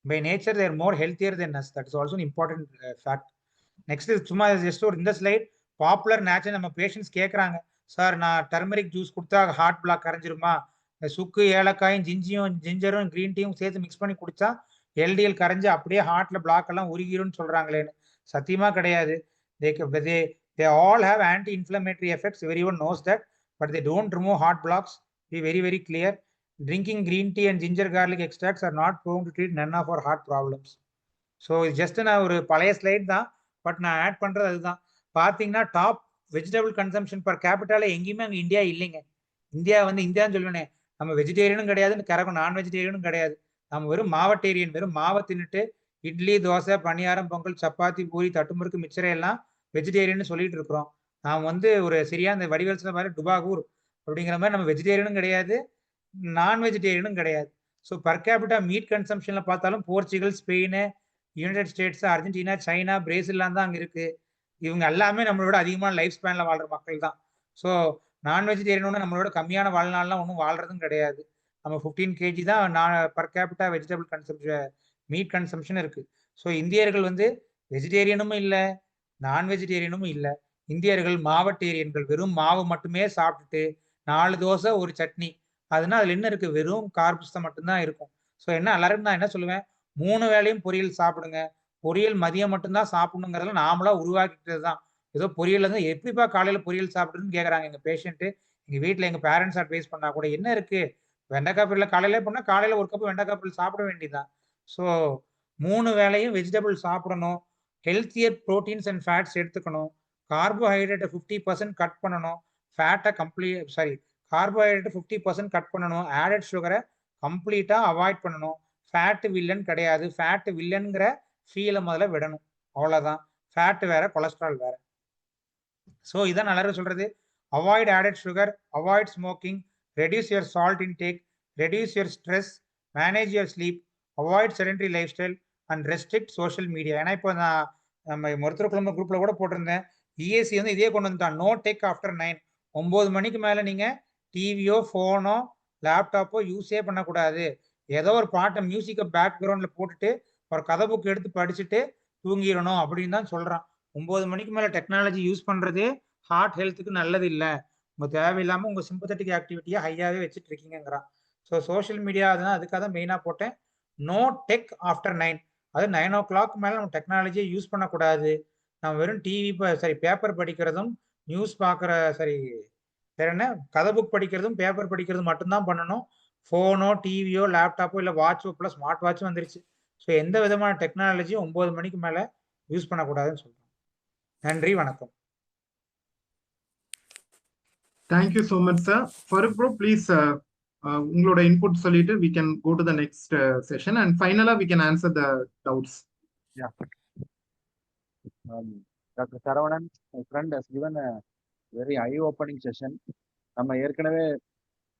by nature they are more healthier than us. That is also an important fact. Next is சும்மா just ஒரு இந்த slide popular natural. நம்ம patients கேட்குறாங்க, sir நான் turmeric juice கொடுத்தா heart block கரைஞ்சிருமா, சுக்கு, ஏலக்காயும், ஜிஞ்சரும் green டீயும் சேர்த்து மிக்ஸ் பண்ணி குடிச்சா எல்டிஎல் கரைஞ்சி அப்படியே ஹார்ட்ல பிளாக் எல்லாம் உருகிரும்னு சொல்றாங்களேன்னு. சத்தியமா கிடையாது. they all have anti-inflammatory effects, everyone knows that, but they don't remove heart blocks. Be very very clear. Drinking green tea and ginger garlic extracts are not prone to treat none of our heart problems. So it's just நான் ஒரு பழைய slide தான், but நான் add பண்றது அதுதான். பார்த்தீங்கன்னா top vegetable consumption per கேபிட்டால எங்கேயுமே அங்கே இந்தியா இல்லைங்க. இந்தியா வந்து இந்தியான்னு சொல்லுவேன், நம்ம வெஜிடேரியனும் கிடையாது, கரகம் நான் வெஜிடேரியனும் கிடையாது. நம்ம வெறும் மாவட்டேரியன். வெறும் மாவை தின்னுட்டு இட்லி, தோசை, பணியாரம், பொங்கல், சப்பாத்தி, பூரி, தட்டுமுறுக்கு, மிச்சரை எல்லாம் வெஜிடேரியன் சொல்லிட்டு இருக்கிறோம். நாம் வந்து ஒரு சரியா இந்த வடிவேல் சொன்ன மாதிரி டுபாகூர் அப்படிங்கிற மாதிரி நம்ம வெஜிடேரியனும் கிடையாது, நான் வெஜிடேரியனும் கிடையாது. ஸோ பர் கேபிட்டா மீட் கன்சம்ஷன்ல பார்த்தாலும் Portugal, Spain, United States, Argentina, China, பிரேசில்லாம் தான் அங்க இருக்கு. இவங்க எல்லாமே நம்மளோட அதிகமான லைஃப் ஸ்பேன்ல வாழ்ற மக்கள் தான். ஸோ நான் வெஜிடேரியன் நம்மளோட கம்மியான வாழ்நாள்லாம் ஒன்றும் வாழ்றதும் கிடையாது. நம்ம 15 kg தான் நான் per capita vegetable consumption, meet consumption இருக்கு. ஸோ இந்தியர்கள் வந்து வெஜிடேரியனும் இல்லை, நான் வெஜிடேரியனும் இல்லை. இந்தியர்கள் மாவட்டேரியன்கள், வெறும் மாவு மட்டுமே சாப்பிட்டுட்டு 4 தோசை ஒரு சட்னி, அதுனா அதுல என்ன இருக்கு, வெறும் கார்ப்ஸ் மட்டும்தான் இருக்கும். ஸோ என்ன எல்லாரும் நான் என்ன சொல்லுவேன், 3 வேளையும் பொரியல் சாப்பிடுங்க. பொரியல் மதியம் மட்டும்தான் சாப்பிடணுங்கிறதுல நாமளா உருவாக்கிட்டது தான். ஏதோ பொரியல் வந்து எப்படிப்பா காலையில பொரியல் சாப்பிடுறதுன்னு கேட்குறாங்க எங்க பேஷண்ட். எங்க வீட்டில் எங்க பேரண்ட்ஸ் அட்வைஸ் பண்ணா கூட என்ன இருக்கு, வெண்டைக்காய் பொரியல் காலையில பண்ணா காலையில ஒரு கப் வெண்டைக்காய் பொரியல் சாப்பிட வேண்டியதுதான். ஸோ 3 வேளையும் வெஜிடபிள் சாப்பிடணும். ஹெல்த்தியர் ப்ரோட்டீன்ஸ் அண்ட் ஃபேட்ஸ் எடுத்துக்கணும். கார்போஹைட்ரேட்டை 50% கட் பண்ணணும். ஃபேட்டை கார்போஹைட்ரேட்டை 50% கட் பண்ணணும். ஆடட் சுகரை கம்ப்ளீட்டா அவாய்ட் பண்ணணும். ஃபேட் வில்லன் கிடையாது. ஃபேட் வில்லன்கிற ஃபீலை முதல்ல விடணும். அவ்வளவுதான். ஃபேட் வேற, கொலஸ்ட்ரால் வேற. ஸோ இதான் எல்லாரும் சொல்றது. Avoid added sugar, avoid smoking, reduce your salt intake, reduce your stress, manage your sleep, avoid sedentary life style and restrict social media. ஏன்னா இப்போ நான் நம்ம மருத்துவ குழும குரூப்ல கூட போட்டிருந்தேன். இஎஸ்சி வந்து இதே கொண்டு வந்துட்டான், நோ டெக் ஆஃப்டர் 9. 9 மணிக்கு மேல நீங்க டிவியோ, போனோ, லேப்டாப்போ யூஸே பண்ணக்கூடாது. ஏதோ ஒரு பாட்டை மியூசிக்கை பேக்ரவுண்ட்ல போட்டுட்டு ஒரு கதை புக் எடுத்து படிச்சுட்டு தூங்கிடணும் அப்படின்னு தான் சொல்றான். 9 மணிக்கு மேல டெக்னாலஜி யூஸ் பண்றதே ஹார்ட் ஹெல்த்துக்கு நல்லது இல்லை. உங்க தேவையில்லாம உங்க சிம்பத்தட்டிக் ஆக்டிவிட்டியை ஹையாவே வச்சுட்டு இருக்கீங்கிறான். ஸோ சோஷியல் மீடியா அதுதான், அதுக்காக தான் மெயினா போட்டேன். No tech after 9. அது 9 o'clock மேல நம்ம டெக்னாலஜியை யூஸ் பண்ணக்கூடாது. நம்ம வெறும் டிவி பேப்பர் படிக்கிறதும், நியூஸ் பார்க்குற வேற என்ன, கதை புக் படிக்கிறதும் பேப்பர் படிக்கிறதும் மட்டும்தான் பண்ணணும். ஃபோனோ, டிவியோ, லேப்டாப்போ இல்லை வாட்சோ, ப்ளஸ் ஸ்மார்ட் வாட்சும் வந்துருச்சு. ஸோ எந்த விதமான டெக்னாலஜியும் 9 மணிக்கு மேல யூஸ் பண்ணக்கூடாதுன்னு சொல்றேன். நன்றி, வணக்கம். Thank you so much sir. Farooq bro please உங்களோட இன்புட் சொல்லிட்டு we can go to the next session and finally we can answer the doubts. Yeah. Dr. Saravanan, my friend, has given a very eye-opening session. நம்ம ஏற்கனவே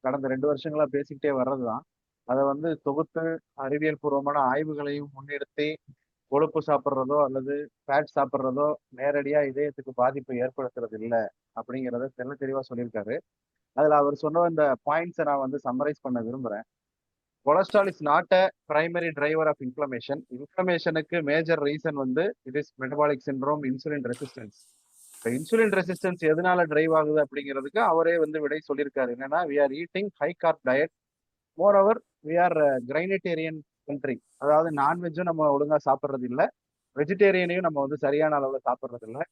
கடந்த 2 வருஷங்களா பேசிக்கிட்டே வர்றதுதான். அதை வந்து தொகுத்து அறிவியல் பூர்வமான ஆய்வுகளையும் முன்னிறுத்தி கொழுப்பு சாப்பிட்றதோ அல்லது ஃபேட் சாப்பிட்றதோ நேரடியா இதயத்துக்கு பாதிப்பை ஏற்படுத்துறது இல்லை அப்படிங்கிறத தெளிவா சொல்லியிருக்காரு. அதுல அவர் சொன்ன இந்த பாயிண்ட்ஸை நான் வந்து சம்மரைஸ் பண்ண விரும்புறேன். Cholesterol is not a primary driver of inflammation. இன்ஃப்ளமேஷனுக்கு மேஜர் ரீசன் வந்து it is metabolic syndrome, insulin resistance. இப்போ இன்சுலின் ரெசிஸ்டன்ஸ் எதனால டிரைவ் ஆகுது அப்படிங்கிறதுக்கு அவரே வந்து விடை சொல்லியிருக்காரு. என்னன்னா, we are eating high carb diet, moreover we are grainatarian country. அதாவது நான்வெஜ்ஜும் நம்ம ஒழுங்கா சாப்பிட்றது இல்லை, வெஜிடேரியனையும் நம்ம வந்து சரியான அளவுல சாப்பிட்றது இல்லை.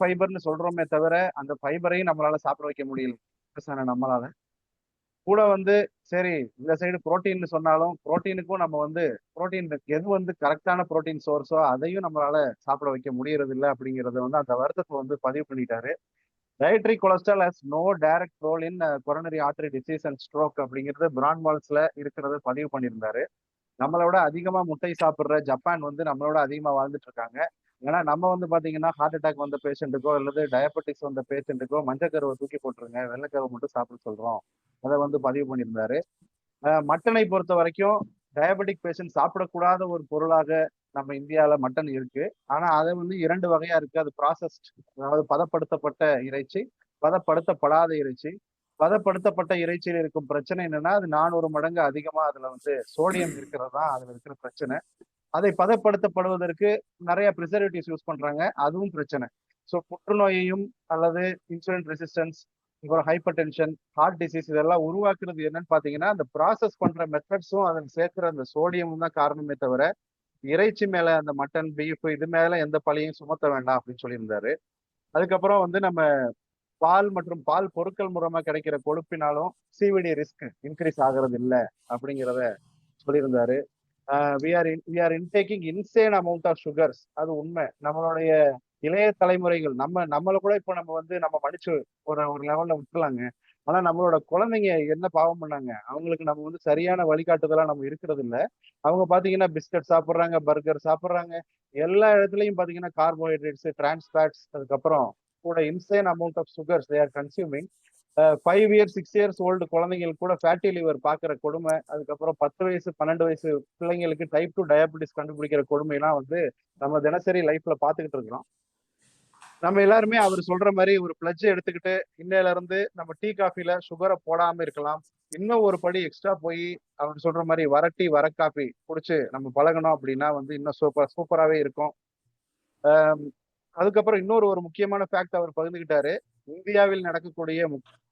ஃபைபர்னு சொல்றோமே தவிர அந்த ஃபைபரையும் நம்மளால சாப்பிட வைக்க முடியல நம்மளால. கூட வந்து சரி இந்த சைடு புரோட்டீன் சொன்னாலும் புரோட்டீனுக்கும் நம்ம வந்து புரோட்டீன் எது வந்து கரெக்டான புரோட்டீன் சோர்ஸோ அதையும் நம்மளால சாப்பிட வைக்க முடியறது இல்லை அப்படிங்கறத வந்து அந்த வருத்தத்தை வந்து பதிவு பண்ணிட்டாரு. Dietary cholesterol has no direct role in coronary artery disease and stroke அப்படிங்கிறது பிரான்வால்ஸ்ல இருக்கிறத பதிவு பண்ணியிருந்தாரு. நம்மளோட அதிகமா முட்டை சாப்பிட்ற ஜப்பான் வந்து நம்மளோட அதிகமா வாழ்ந்துட்டு இருக்காங்க. ஏன்னா நம்ம வந்து பாத்தீங்கன்னா ஹார்ட் அட்டாக் வந்த பேஷண்ட்டுக்கோ அல்லது டயபெட்டிக்ஸ் வந்த பேஷண்ட்டுக்கோ மஞ்சக்கருவை தூக்கி போட்டுருங்க, வெள்ளைக்கருவை மட்டும் சாப்பிட சொல்றோம், அதை வந்து பதிவு பண்ணியிருந்தாரு. மட்டனை பொறுத்த வரைக்கும் டயபெட்டிக் பேஷண்ட் சாப்பிடக்கூடாத ஒரு பொருளாக நம்ம இந்தியாவில் மட்டன் இருக்கு. ஆனா அதை வந்து 2 வகையா இருக்கு. அது ப்ராசஸ்ட், அதாவது பதப்படுத்தப்பட்ட இறைச்சி, பதப்படுத்தப்படாத இறைச்சி. பதப்படுத்தப்பட்ட இறைச்சியில் இருக்கும் பிரச்சனை என்னன்னா, அது 400 மடங்கு அதிகமா அதுல வந்து சோடியம் இருக்கிறது தான் அதுல இருக்கிற பிரச்சனை. அதை பதப்படுத்தப்படுவதற்கு நிறைய ப்ரிசர்வேட்டிவ்ஸ் யூஸ் பண்றாங்க, அதுவும் பிரச்சனை. ஸோ புற்றுநோயையும் அல்லது இன்சுலின் ரெசிஸ்டன்ஸ், அப்புறம் ஹைப்பர் டென்ஷன், ஹார்ட் டிசீஸ் இதெல்லாம் உருவாக்குறது என்னன்னு பாத்தீங்கன்னா, அந்த ப்ராசஸ் பண்ற மெத்தட்ஸும் அதில் சேர்க்கிற அந்த சோடியமும் தான் காரணமே தவிர இறைச்சி மேல அந்த மட்டன், பீஃப் இது மேல எந்த பழியும் சுமத்த வேண்டாம் அப்படின்னு சொல்லியிருந்தாரு. அதுக்கப்புறம் வந்து நம்ம பால் மற்றும் பால் பொருட்கள் மூலமா கிடைக்கிற கொழுப்பினாலும் சிவிடி ரிஸ்க் இன்க்ரீஸ் ஆகிறது இல்லை அப்படிங்கிறத சொல்லியிருந்தாரு. we are intaking insane amount of sugars. அது உண்மை. நம்மளுடைய இளைய தலைமுறைகள் நம்மளை கூட இப்போ நம்ம வந்து நம்ம மடிச்சு ஒரு லெவல்ல விட்டுலாங்க. ஆனா நம்மளோட குழந்தைங்க என்ன பாவம் பண்ணாங்க, அவங்களுக்கு நம்ம வந்து சரியான வழிகாட்டுதலா நம்ம இருக்கிறது இல்ல. அவங்க பாத்தீங்கன்னா பிஸ்கட் சாப்பிடுறாங்க, பர்கர் சாப்பிடுறாங்க, எல்லா இடத்துலயும் பாத்தீங்கன்னா கார்போஹைட்ரேட்ஸ், டிரான்ஸ் ஃபேட்ஸ், அதுக்கப்புறம் கூட insane amount of sugars they are consuming. 5 years 6 years old குழந்தைங்களுக்கு கூட ஃபேட்டி லிவர் பாக்குற கொடுமை, அதுக்கப்புறம் 10 வயசு 12 வயசு பிள்ளைங்களுக்கு டைப் 2 டயபிட்டிஸ் கண்டுபிடிக்கிற கொடுமையெல்லாம் வந்து நம்ம தினசரி லைஃப்ல பாத்துக்கிட்டு இருக்கிறோம். நம்ம எல்லாருமே அவர் சொல்ற மாதிரி ஒரு பிளட்ஜ் எடுத்துக்கிட்டு இன்னையில இருந்து நம்ம டீ காஃபில சுகரை போடாம இருக்கலாம். இன்னும் ஒரு படி எக்ஸ்ட்ரா போய் அவர் சொல்ற மாதிரி வர டீ வர காஃபி குடிச்சு நம்ம பழகணும் அப்படின்னா வந்து இன்னும் சூப்பராகவே இருக்கும். அதுக்கப்புறம் இன்னொரு ஒரு முக்கியமான ஃபேக்ட் அவர் பகிர்ந்துகிட்டாரு. இந்தியாவில் நடக்கக்கூடிய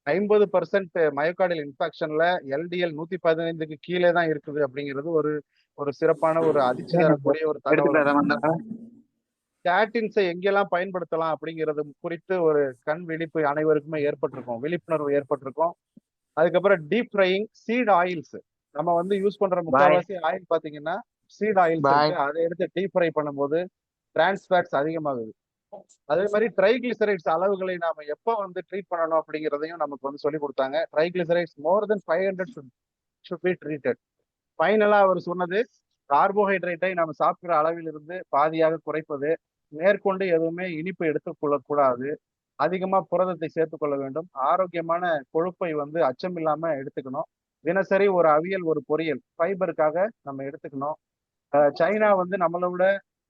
50% மயோகார்டியல் இன்ஃபெக்ஷன்ல எல்டிஎல் 115க்கு கீழே தான் இருக்குது அப்படிங்கிறது ஒரு சிறப்பான ஒரு அதிர்ச்சி தரக்கூடிய ஒரு தகவல். ஸ்டாட்டின்ஸை எங்கெல்லாம் பயன்படுத்தலாம் அப்படிங்கிறது குறித்து ஒரு கண் விழிப்பு அனைவருக்குமே ஏற்பட்டிருக்கும், விழிப்புணர்வு ஏற்பட்டிருக்கும். அதுக்கப்புறம் டீப் ஃப்ரையிங் சீட் ஆயில்ஸ், நம்ம வந்து யூஸ் பண்ற முக்கால்வாசி ஆயில் பாத்தீங்கன்னா சீட் ஆயில்ஸ் இருக்கு. அதை எடுத்து டீப் ஃப்ரை பண்ணும்போது டிரான்ஸ் ஃபேட்ஸ் அதிகமாகுது. அதே மாதிரி ட்ரைகிளிசரைட்ஸ் அளவுகளை நாம எப்போ வந்து ட்ரீட் பண்ணணும் அப்படிங்கிறதையும் நமக்கு வந்து சொல்லி கொடுத்தாங்க. Triglycerides more then 500 should be treated. ஃபைனலா அவர் சொன்னது கார்போஹைட்ரேட்டை நம்ம சாப்பிடுற அளவில் இருந்து பாதியாக குறைப்பது, மேற்கொண்டு எதுவுமே இனிப்பு எடுத்துக்கொள்ளக்கூடாது, அதிகமா புரதத்தை சேர்த்துக்கொள்ள வேண்டும், ஆரோக்கியமான கொழுப்பை வந்து அச்சம் இல்லாம எடுத்துக்கணும், தினசரி ஒரு அவியல் ஒரு பொரியல் ஃபைபருக்காக நம்ம எடுத்துக்கணும். சைனா வந்து நம்மளோட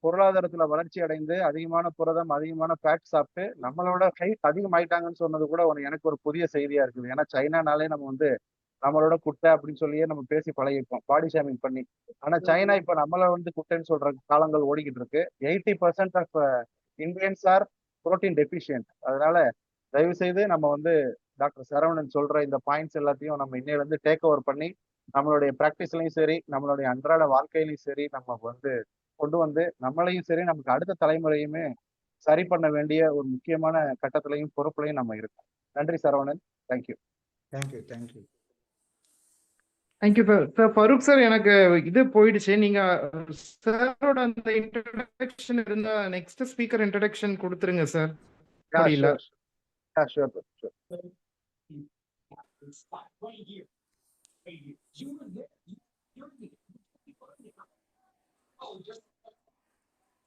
பொருளாதாரத்துல வளர்ச்சி அடைந்து அதிகமான புரதம் அதிகமான ஃபேட் சாப்பிட்டு நம்மளோட ஹைட் அதிகமாயிட்டாங்கன்னு சொன்னது கூட எனக்கு ஒரு புதிய செய்தியா இருக்குது. ஏன்னா சைனானாலே நம்ம வந்து நம்மளோட குட்டை அப்படின்னு சொல்லியே நம்ம பேசி பழகிருக்கோம், பாடி ஷேமிங் பண்ணி. ஆனா சைனா இப்ப நம்மள வந்து குட்டைன்னு சொல்ற காலங்கள் ஓடிக்கிட்டு இருக்கு. 80% ஆஃப் இந்தியன்ஸ் ஆர் புரோட்டீன் டெபிஷியன்ட். அதனால தயவு செய்து நம்ம வந்து டாக்டர் சரவணன் சொல்ற இந்த பாயிண்ட்ஸ் எல்லாத்தையும் நம்ம இன்னையில இருந்து டேக் ஓவர் பண்ணி நம்மளுடைய பிராக்டிஸ்லயும் சரி நம்மளுடைய அன்றாட வாழ்க்கையிலையும் சரி நம்ம வந்து கொண்டு வந்து நம்மளையும் சரி நமக்கு அடுத்த தலைமுறையுமே சரி பண்ண வேண்டிய ஒரு முக்கியமான கட்டத்திலையும் பொறுப்புலையும் நம்ம இருக்கோம். நன்றி Saravanan. Thank you. Thank you thank you thank you sir. Farooq sir, எனக்கு இது போயிடுச்சு. நீங்க சாரோட அந்த இன்ட்ரோடக்ஷன் இருந்தா நெக்ஸ்ட் ஸ்பீக்கர் இன்ட்ரோடக்ஷன் கொடுத்துருங்க சார். முடியல.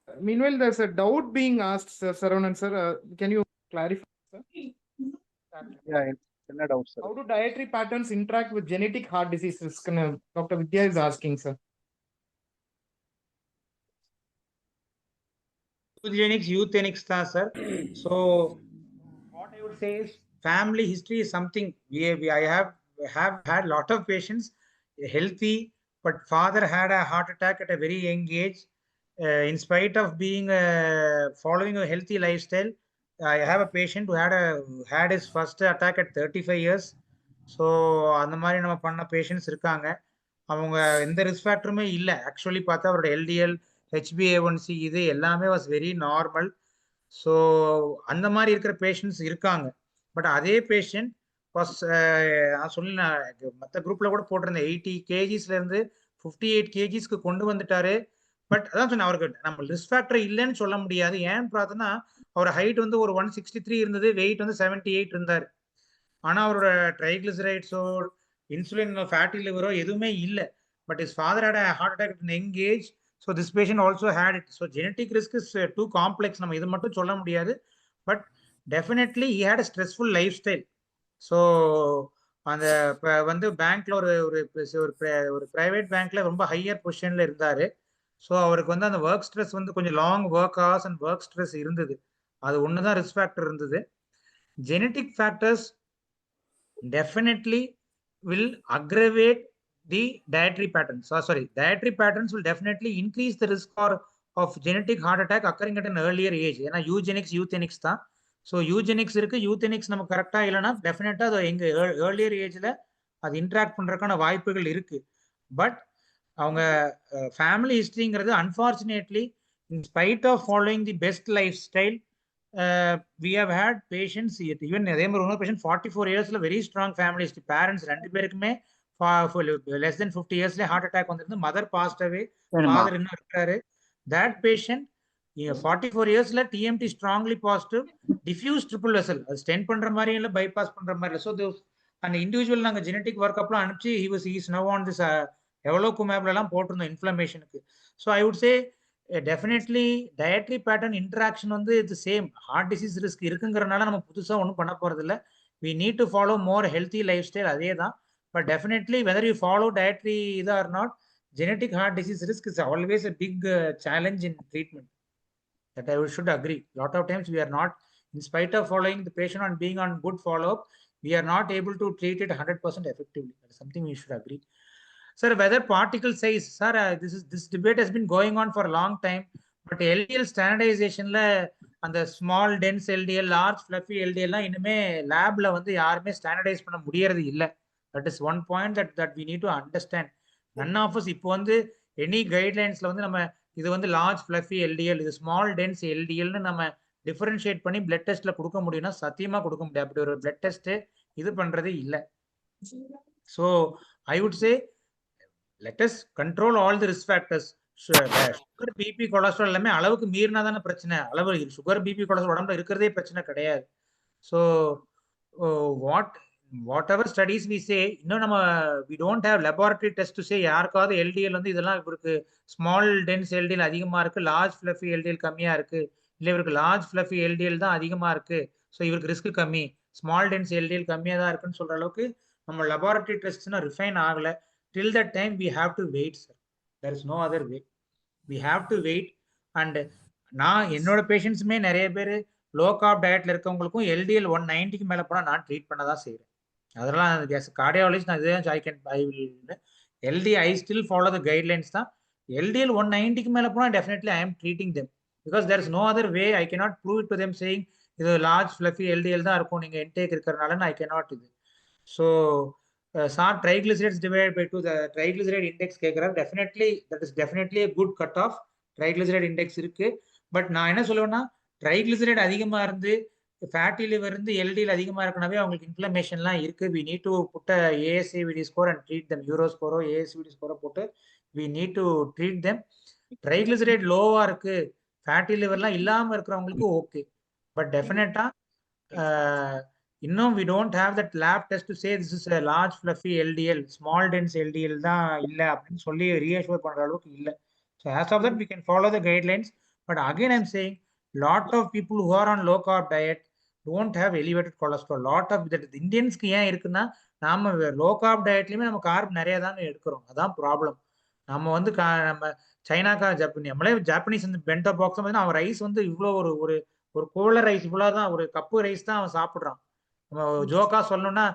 Meanwhile, there's a doubt being asked, sir. Saravanan sir, can you clarify, sir? Yeah, என்ன doubt sir? How do dietary patterns interact with genetic heart disease risk? Dr. Vidya is asking, sir. Euthenics, sir. So what I would say is family history is something I have had a lot of patients healthy, but father had a heart attack at a very young age. In spite of being following a healthy lifestyle, I have a patient who had his first attack at 35 years. So அந்த மாதிரி நம்ம பண்ண patients இருக்காங்க. அவங்க எந்த risk ஃபேக்டருமே இல்லை. Actually பார்த்தா அவரோட எல்டிஎல் HbA1c இது எல்லாமே வாஸ் வெரி நார்மல். ஸோ அந்த மாதிரி இருக்கிற பேஷண்ட்ஸ் இருக்காங்க. பட் அதே பேஷண்ட் நான் சொல்லி மற்ற குரூப்ல கூட போட்டிருந்தேன், 80 kgsல இருந்து 58 kgsக்கு கொண்டு வந்துட்டாரு. பட் அதான் சொன்னேன், அவருக்கு நம்ம ரிஸ்க் ஃபேக்டர் இல்லைன்னு சொல்ல முடியாது. ஏன்னு பார்த்தோன்னா அவர் ஹைட் வந்து ஒரு 163 இருந்தது, வெயிட் வந்து 78 இருந்தார். ஆனா அவரோட ட்ரைகிளிசரைட்ஸோ இன்சுலின் ஃபேட்டி லிவரோ எதுவுமே இல்லை. But his father had a heart attack at an young age. So this patient also had it. So genetic risk is too complex. நம்ம இது மட்டும் சொல்ல முடியாது. But definitely he had a stressful lifestyle. So அந்த வந்து பேங்க்ல ஒரு private பேங்க்ல ரொம்ப ஹையர் பொசிஷன்ல இருந்தாரு. ஸோ அவருக்கு வந்து அந்த ஒர்க் ஸ்ட்ரெஸ் வந்து கொஞ்சம் long work hours and work stress இருந்தது. அது ஒண்ணுதான் ரிஸ்க் ஃபேக்டர் இருந்தது. Genetic factors definitely will aggravate the dietary patterns. Dietary patterns will definitely increase the risk of genetic heart attack occurring at an earlier age. ஏன்னா euthenics தான். So eugenics இருக்கு, யூத்தெனிக்ஸ் நம்ம கரெக்டா இல்லைன்னா டெஃபினட்டா அது எங்க ஏர்லியர் ஏஜ்ல அது இன்ட்ராக்ட் பண்றதுக்கான வாய்ப்புகள் இருக்கு. பட் அவங்க ஃபேமிலி ஹிஸ்டரிங்கிறது unfortunately in spite of following the best lifestyle we have had patients, even அதே மாதிரி இன்னொரு பேஷண்ட் 44 இயர்ஸ்ல very strong family history, parents 2 பேருக்குமே less than 50 இயர்ஸ்ல ஹார்ட் அட்டாக் வந்திருந்து, மதர் பாஸ்ட் அவே, ஃபாதர் இன்னும் இருக்காரு. தட் பேஷண்ட் 44 இயர்ஸ்ல TMT strongly positive, diffuse triple vessel, அது ஸ்டென்ட் பண்ற மாதிரி இல்லை, பைபாஸ் பண்ற மாதிரி இல்லை. ஸோ அந்த இண்டிவிஜுவல் நாங்கள் ஜெனட்டிக் ஒர்க் அப்லாம் அனுப்பிச்சு இஸ் நவ் ஆன் திஸ் எவலோகுமேப்லாம் போட்டிருந்தோம் இன்ஃப்ளமேஷனுக்கு. So I would say definitely dietary pattern interaction வந்து இது சேம். ஹார்ட் டிசீஸ் ரிஸ்க் இருக்குங்கிறனால நம்ம புதுசாக ஒன்றும் பண்ண போகிறது இல்லை. We need to follow more healthy lifestyle, அதே தான். But definitely whether you follow dietary இது or not, genetic heart disease risk is always a big challenge in treatment. That I should agree. Lot of times we are not, in spite of following the patient on being on good follow-up, we are not able to treat it 100% effectively. That is something we should agree. Sir, whether particle size, sir, this debate has been going on for a long time, but LDL standardization la and the small dense LDL, large fluffy LDL la inume lab la vandu yarume standardize panna mudiyaradhu illa. That is one point that we need to understand. None of us இப்போ வந்து any கைட்லைன்ஸ்ல வந்து நம்ம இது வந்து large ஃபிளஃபி LDL, இது small tense எல்டிஎல்னு நம்ம differentiate பண்ணி blood டெஸ்ட்ல கொடுக்க முடியும்னா சத்தியமா கொடுக்க முடியாது. அப்படி ஒரு பிளட் டெஸ்ட் இது பண்றதே இல்லை. So I would say let us control all the risk factors. Sugar, BP, cholesterol எல்லாமே அளவுக்கு மீறினா தானே பிரச்சனை. அளவு சுகர், பிபி, கொலஸ்ட்ரால் உடம்புல இருக்கிறதே பிரச்சனை கிடையாது. So whatever studies we say, இன்னும் நம்ம we don't have laboratory test to say யாருக்காவது LDL வந்து இதெல்லாம் இவருக்கு ஸ்மால் டென்ஸ் LDL அதிகமா இருக்கு, லார்ஜ் ஃபிளஃபி LDL கம்மியா இருக்கு, இல்லை இவருக்கு லார்ஜ் ஃபிளஃபி LDL தான் அதிகமா இருக்கு, ஸோ இவருக்கு ரிஸ்க் கம்மி, ஸ்மால் டென்ஸ் LDL கம்மியாக தான் இருக்குன்னு சொல்ற அளவுக்கு நம்ம laboratory டெஸ்ட்னா ரிஃபைன் ஆகலை. Till that time we have to wait, sir. There is no other way. We have to wait. And நான் என்னோட பேஷண்ட்ஸுமே நிறைய பேர் லோ கார்ப் டயட்ல இருக்கவங்களுக்கும் LDL 190க்கு மேலே போனால் நான் ட்ரீட் பண்ண தான் செய்கிறேன். அதெல்லாம் கார்டியாலஜிஸ்ட் நான் இதுதான் I still follow the guidelines தான். LDL 190க்கு மேலே போனால் definitely I am treating them, because there is no other way. I cannot prove it to them saying இது லார்ஜ் ஃபிளஃபி LDL தான் இருக்கும் நீங்கள் இன்டேக் இருக்கிறனால ஐ கேனாட் இது. So sir triglycerides divide by 2 triglyceride index கேட்குறாரு. Definitely that is definitely a good cutoff. Triglyceride index இருக்கு. But நான் என்ன சொல்லுவேன்னா ட்ரைக்ளிசரைட் அதிகமாக இருந்து ஃபேட்டி லிவர் இருந்து LDL அதிகமாக இருக்கனாவே அவங்களுக்கு இன்ஃப்ளமேஷன்லாம் இருக்கு. We need to put ASCVD score and treat them. Euro ஸ்கோரோ ASCVD ஸ்கோரோ போட்டு we need to treat them. Triglyceride லோவா இருக்கு, ஃபேட்டி லிவர்லாம் இல்லாமல் இருக்கிறவங்களுக்கு ஓகே. பட் டெஃபினட்டா இன்னும் we don't have that lab test to say this is a large fluffy LDL, small dense LDL தான் இல்லை அப்படின்னு சொல்லி ரீஅஷ்யூர் பண்ற அளவுக்கு இல்லை. So as of that we can follow the guidelines. But again I'm saying lot of people who are on low carb diet don't have elevated cholesterol. Lot of that இந்தியன்ஸ்க்கு ஏன் இருக்குன்னா நாம லோ கார்ப் டயட்லயுமே நம்ம corp நிறைய தாங்க எடுக்கிறோம். அதான் problem. நம்ம வந்து நம்ம சைனாக்கா நம்மளே ஜாப்பனீஸ் வந்து பென்டோ பாக்ஸ் வந்து அவன் ரைஸ் வந்து இவ்வளோ ஒரு ஒரு கோல ரைஸ் இவ்வளோ தான், ஒரு கப்பு ரைஸ் தான் அவன் சாப்பிட்றான். நம்ம ஜோக்கா சொல்லணும்னா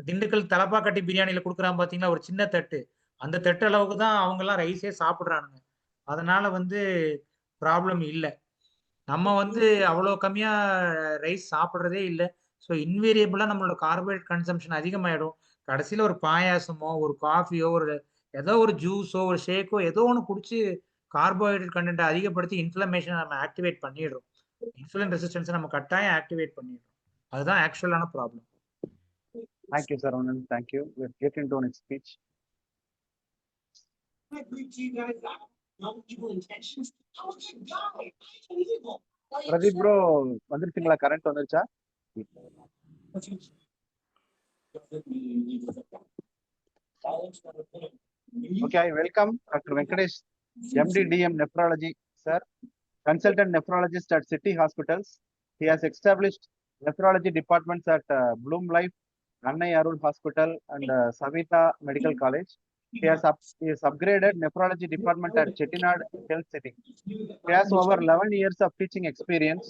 திண்டுக்கல் தலப்பா கட்டி பிரியாணியில கொடுக்குறான் பார்த்தீங்களா ஒரு சின்ன தட்டு, அந்த தட்டு அளவுக்கு தான் அவங்கெல்லாம் ரைஸே சாப்பிட்றானுங்க. அதனால வந்து ப்ராப்ளம் இல்லை. நம்ம வந்து அவ்வளோ கம்மியா ரைஸ் சாப்பிட்றதே இல்லை. ஸோ இன்வேரியபிளா நம்மளோட கார்போஹைட்ரேட் கன்சம்ஷன் அதிகமாயிடும். கடைசியில் ஒரு பாயாசமோ ஒரு காஃபியோ ஒரு ஏதோ ஒரு ஜூஸோ ஒரு ஷேக்கோ ஏதோ ஒன்று குடிச்சு கார்போஹைட்ரேட் கண்டென்ட் அதிகப்படுத்தி இன்ஃப்ளமேஷனை நம்ம ஆக்டிவேட் பண்ணிடுறோம். இன்சுலின் ரெசிஸ்டன்ஸை நம்ம கட்டாயம் ஆக்டிவேட் பண்ணிடுறோம். அதுதான் ஆக்சுவலான problem. Thank you sir. Thank you. Get into next speech. Pradeep bro வந்துருச்சுங்களா? கரண்ட் வந்துருச்சா? Okay, I welcome Dr. Venkatesh, MD DM Nephrology, sir, consultant nephrologist at City Hospitals. He has established nephrology departments at Bloom Life, Annai Arul Hospital, and Savita Medical College. He has upgraded nephrology department at Chettinad Health City. He has over 11 years of teaching experience,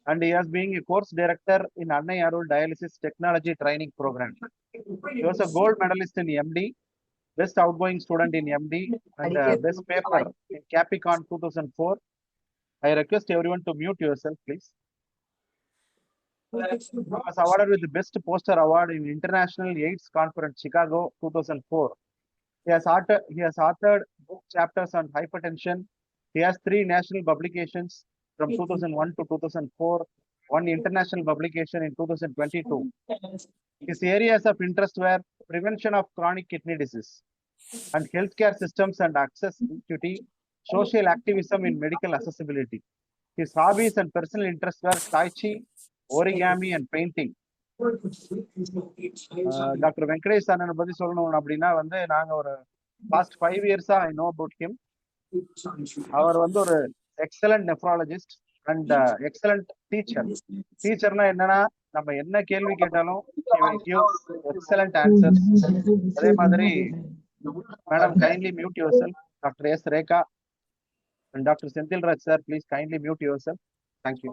and he has been a course director in Annai Arul Dialysis Technology Training Program. He was a gold medalist in MD, best outgoing student in MD, and best paper in Capicon 2004. I request everyone to mute yourself, please. He was awarded with the best poster award in International AIDS Conference Chicago 2004. He has authored book chapters on hypertension. He has 3 national publications from 2001 to 2004, 1 international publication in 2022. His areas of interest were prevention of chronic kidney disease and healthcare systems and accessibility, social activism in medical accessibility. His hobbies and personal interests were Tai Chi, origami, and painting. Doctor Venkatesh அண்ணனை பத்தி சொல்லணும் அப்படின்னா வந்து நாங்க ஒரு past 5 இயர்ஸா I know about him. அவர் வந்து ஒரு excellent nephrologist and excellent teacher. டீச்சர்னா என்னன்னா நம்ம என்ன கேள்வி கேட்டாலும் எக்ஸலண்ட் ஆன்சர்ஸ். அதே மாதிரி madam kindly mute yourself. Doctor S Rekha and Dr. Senthilraj sir, please kindly mute yourself. Thank you.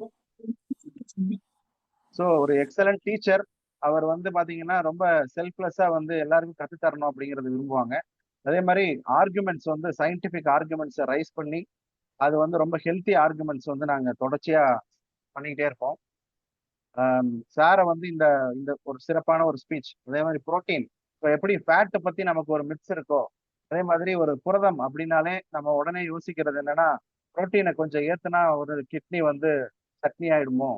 So ஒரு எக்ஸலண்ட் டீச்சர். அவர் வந்து பாத்தீங்கன்னா ரொம்ப செல்ஃப்லெஸ்ஸா வந்து எல்லாருக்கும் கத்து தரணும் அப்படிங்கறது விரும்புவாங்க. அதே மாதிரி ஆர்குமெண்ட்ஸ் வந்து சயின்டிபிக் ஆர்குமெண்ட்ஸை ரைஸ் பண்ணி அது வந்து ரொம்ப ஹெல்த்தி ஆர்குமெண்ட்ஸ் வந்து நாங்க தொடர்ச்சியா பண்ணிக்கிட்டே இருப்போம். சாரை வந்து இந்த இந்த ஒரு சிறப்பான ஒரு ஸ்பீச். அதே மாதிரி புரோட்டீன், இப்போ எப்படி ஃபேட்டை பத்தி நமக்கு ஒரு மித்ஸ் இருக்கோ அதே மாதிரி ஒரு புரதம் அப்படின்னாலே நம்ம உடனே யோசிக்கிறது என்னன்னா புரோட்டீனை கொஞ்சம் ஏத்துனா ஒரு கிட்னி வந்து சட்னி ஆயிடுமோ